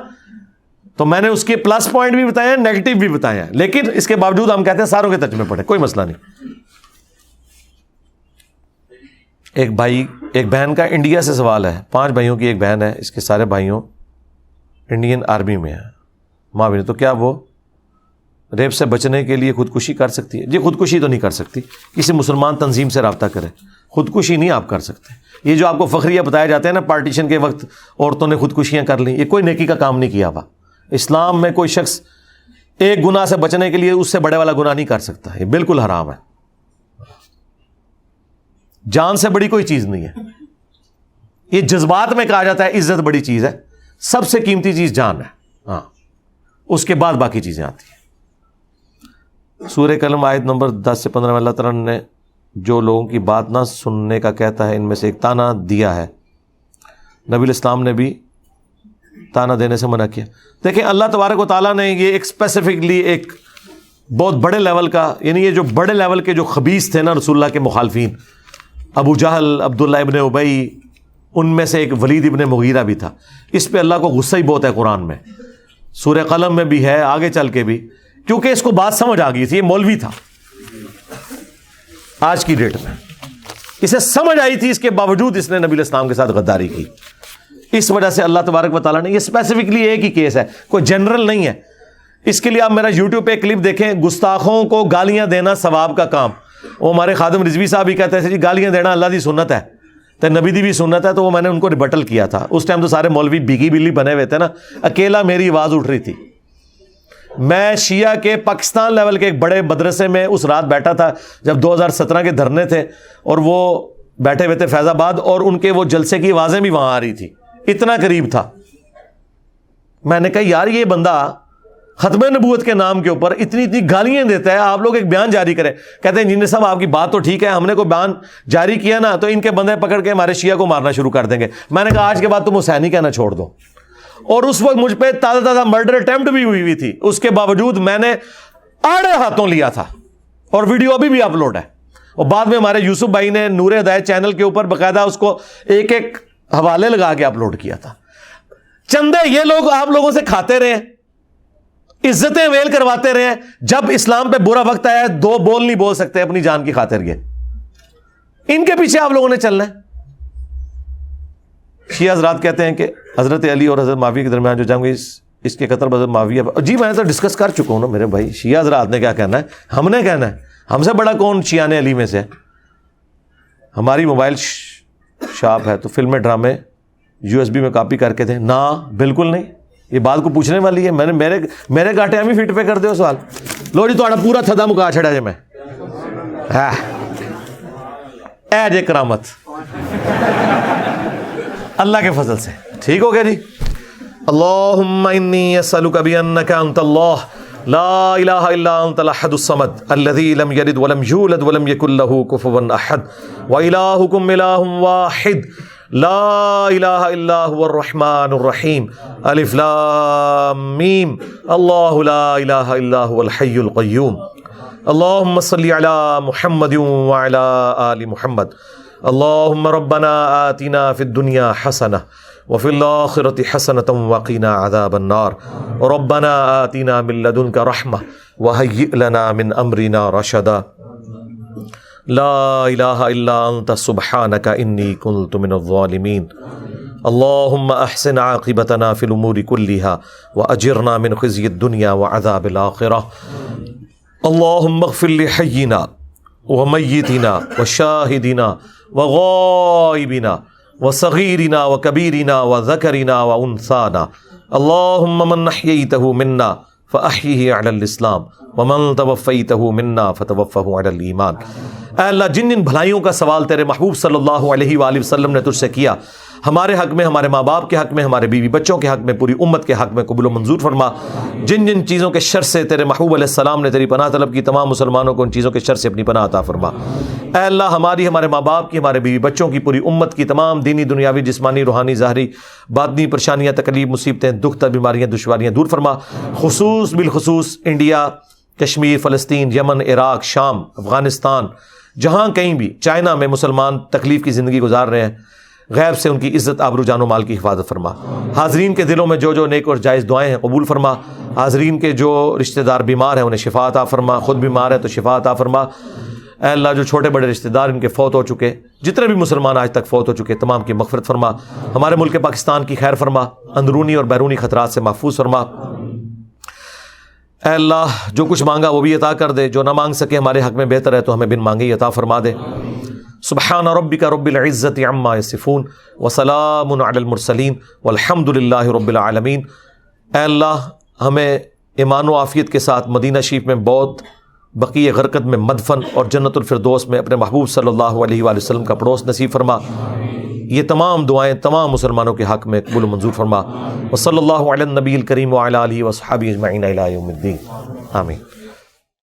تو میں نے اس کے پلس پوائنٹ بھی بتایا, نیگیٹو بھی بتایا, لیکن اس کے باوجود ہم کہتے ہیں ساروں کے ترجمے پڑھیں, کوئی مسئلہ نہیں. ایک بہن کا انڈیا سے سوال ہے. 5 بھائیوں کی ایک بہن ہے, اس کے سارے بھائیوں انڈین آرمی میں ہیں. ماں بھی تو کیا وہ ریپ سے بچنے کے لیے خودکشی کر سکتی ہے؟ جی خودکشی تو نہیں کر سکتی, کسی مسلمان تنظیم سے رابطہ کرے. خودکشی نہیں آپ کر سکتے. یہ جو آپ کو فخریہ بتایا جاتے ہیں نا, پارٹیشن کے وقت عورتوں نے خودکشیاں کر لیں, یہ کوئی نیکی کا کام نہیں کیا ہوا. اسلام میں کوئی شخص ایک گناہ سے بچنے کے لیے اس سے بڑے والا گناہ نہیں کر سکتا, یہ بالکل حرام ہے. جان سے بڑی کوئی چیز نہیں ہے. یہ جذبات میں کہا جاتا ہے عزت بڑی چیز ہے, سب سے قیمتی چیز جان ہے. ہاں, اس کے بعد باقی چیزیں آتی ہیں. سورہ قلم آیت نمبر 10 سے 15 میں اللہ تعالیٰ نے جو لوگوں کی بات نہ سننے کا کہتا ہے, ان میں سے ایک تانا دیا ہے. نبی الاسلام نے بھی تانا دینے سے منع کیا. دیکھیں اللہ تبارک و تعالیٰ نے یہ ایک اسپیسیفکلی ایک بہت بڑے لیول کا, یعنی یہ جو بڑے لیول کے جو خبیث تھے نا رسول اللہ کے مخالفین, ابو جہل, عبداللہ ابن ابی, ان میں سے ایک ولید ابن مغیرہ بھی تھا. اس پہ اللہ کو غصہ ہی بہت ہے قرآن میں, سورہ قلم میں بھی ہے, آگے چل کے بھی, کیونکہ اس کو بات سمجھ آ گئی تھی. یہ مولوی تھا آج کی ڈیٹ میں, اسے سمجھ آئی تھی, اس کے باوجود اس نے نبی الاسلام کے ساتھ غداری کی. اس وجہ سے اللہ تبارک و تعالیٰ نے, یہ اسپیسیفکلی ایک ہی کیس ہے, کوئی جنرل نہیں ہے. اس کے لیے آپ میرا یوٹیوب پہ کلپ دیکھیں, گستاخوں کو گالیاں دینا ثواب کا کام. وہ ہمارے خادم رضوی صاحب بھی کہتے ہیں جی گالیاں دینا اللہ دی سنت ہے, تو نبی دی بھی سنت ہے. تو وہ میں نے ان کو ریبٹل کیا تھا. اس ٹائم تو سارے مولوی بیگی بلی بنے ہوئے تھے نا, اکیلا میری آواز اٹھ رہی تھی. میں شیعہ کے پاکستان لیول کے ایک بڑے مدرسے میں اس رات بیٹھا تھا جب 2017 کے دھرنے تھے, اور وہ بیٹھے ہوئے تھے فیض آباد, اور ان کے وہ جلسے کی آوازیں بھی وہاں آ رہی تھی. اتنا قریب تھا. میں نے کہا یار یہ بندہ ختم نبوت کے نام کے اوپر اتنی اتنی گالیاں دیتا ہے, آپ لوگ ایک بیان جاری کریں. کہتے ہیں انجینئر صاحب آپ کی بات تو ٹھیک ہے, ہم نے کوئی بیان جاری کیا نا تو ان کے بندے پکڑ کے ہمارے شیعہ کو مارنا شروع کر دیں گے. میں نے کہا آج کے بعد تم حسینی کہنا چھوڑ دو. اور اس وقت مجھ پہ تازہ تازہ مرڈر اٹیمپٹ بھی ہوئی تھی, اس کے باوجود میں نے آڑے ہاتھوں لیا تھا, اور ویڈیو ابھی بھی اپلوڈ ہے. اور بعد میں ہمارے یوسف بھائی نے نور ہدایت چینل کے اوپر باقاعدہ اس کو ایک ایک حوالے لگا کے اپلوڈ کیا تھا. چندے یہ لوگ آپ لوگوں سے کھاتے رہے, عزتیں ویل کرواتے رہے, جب اسلام پہ برا وقت آیا دو بول نہیں بول سکتے اپنی جان کی خاطر. یہ ان کے پیچھے آپ لوگوں نے چلنا ہے. شیعہ حضرات کہتے ہیں کہ حضرت علی اور حضرت معاویہ کے درمیان جو جنگ ہوئی اس کے قتل حضرت معاویہ. جی میں تو ڈسکس کر چکا ہوں نا میرے بھائی. شیعہ حضرات نے کیا کہنا ہے, ہم نے کہنا ہے. ہم سے بڑا کون شیعہ نے علی میں سے؟ ہماری موبائل شاپ ہے تو فلمیں ڈرامے USB میں کاپی کر کے دیں نا, بالکل نہیں. یہ بات کو پوچھنے والی ہے. میں نے میرے گاٹے ہم ہی فٹ پہ کر دے سوال. لو جی تھوڑا پورا تھدا مکا چھڑا جی میں اے جے کرامت اللہ کے فضل سے. ٹھیک ہو گیا جی. اللہم انی اسألک بانک انت اللہ لا الہ الا انت الاحد الصمد الذی لم یلد ولم یولد ولم یکن لہ کفوا احد والہکم الہ واحد لا الہ الا هو الرحمن الرحیم الف لام میم اللہ لا الہ الا هو الحی القیوم اللہم صلی علی محمد وعلی آل محمد اللہم ربنا آتنا فی الدنیا حسنہ وفی الآخرۃ حسنۃ وقنا عذاب النار ربنا آتنا من لدنک رحمہ وہیئ لنا من امرنا رشدا لا الہ الا انت سبحانک انی کنت من الظالمین اللہم احسن عاقبتنا فی الامور کلہا واجرنا من خزی الدنیا وعذاب الآخرہ اللہم اغفر لحینا ومیتنا وشاہدنا وغائبنا وصغیرنا وکبیرنا وذکرنا وانثانا اللہم من احییتہ منا فاحیہ علی الاسلام ومن توفیتہ منا فتوفہ علی الایمان. اے اللہ جن جن بھلائیوں کا سوال تیرے محبوب صلی اللہ علیہ وآلہ وسلم نے تجھ سے کیا, ہمارے حق میں, ہمارے ماں باپ کے حق میں, ہمارے بیوی بچوں کے حق میں, پوری امت کے حق میں قبول و منظور فرما. جن جن چیزوں کے شر سے تیرے محبوب علیہ السلام نے تیری پناہ طلب کی, تمام مسلمانوں کو ان چیزوں کے شر سے اپنی پناہ عطا فرما. اے اللہ ہماری, ہمارے ماں باپ کی, ہمارے بیوی بچوں کی, پوری امت کی تمام دینی دنیاوی جسمانی روحانی ظاہری باطنی پریشانیاں تکلیف مصیبتیں دکھ تر بیماریاں دشواریاں دور فرما. بالخصوص انڈیا, کشمیر, فلسطین, یمن, عراق, شام, افغانستان, جہاں کہیں بھی, چائنا میں مسلمان تکلیف کی زندگی گزار رہے ہیں, غیب سے ان کی عزت آبرو جان و مال کی حفاظت فرما. حاضرین کے دلوں میں جو جو نیک اور جائز دعائیں ہیں قبول فرما. حاضرین کے جو رشتہ دار بیمار ہیں انہیں شفا عطا فرما, خود بیمار ہے تو شفا عطا فرما. اے اللہ جو چھوٹے بڑے رشتہ دار ان کے فوت ہو چکے, جتنے بھی مسلمان آج تک فوت ہو چکے, تمام کی مغفرت فرما. ہمارے ملک پاکستان کی خیر فرما, اندرونی اور بیرونی خطرات سے محفوظ فرما. اے اللہ جو کچھ مانگا وہ بھی عطا کر دے, جو نہ مانگ سکے ہمارے حق میں بہتر ہے تو ہمیں بن مانگے ہی عطا فرما دے. سبحان ربک رب العزت عما یصفون وسلام علی المرسلین والحمد للہ رب العالمین. اے اللہ ہمیں ایمان و عافیت کے ساتھ مدینہ شریف میں بہت بقیع غرقت میں مدفن اور جنت الفردوس میں اپنے محبوب صلی اللہ علیہ وآلہ وسلم کا پڑوس نصیب فرما. یہ تمام دعائیں تمام مسلمانوں کے حق میں قبول و منظور فرما. وصلی اللہ علی النبی الکریم وعلی آلہ وصحبہ اجمعین الی یوم الدین. آمین.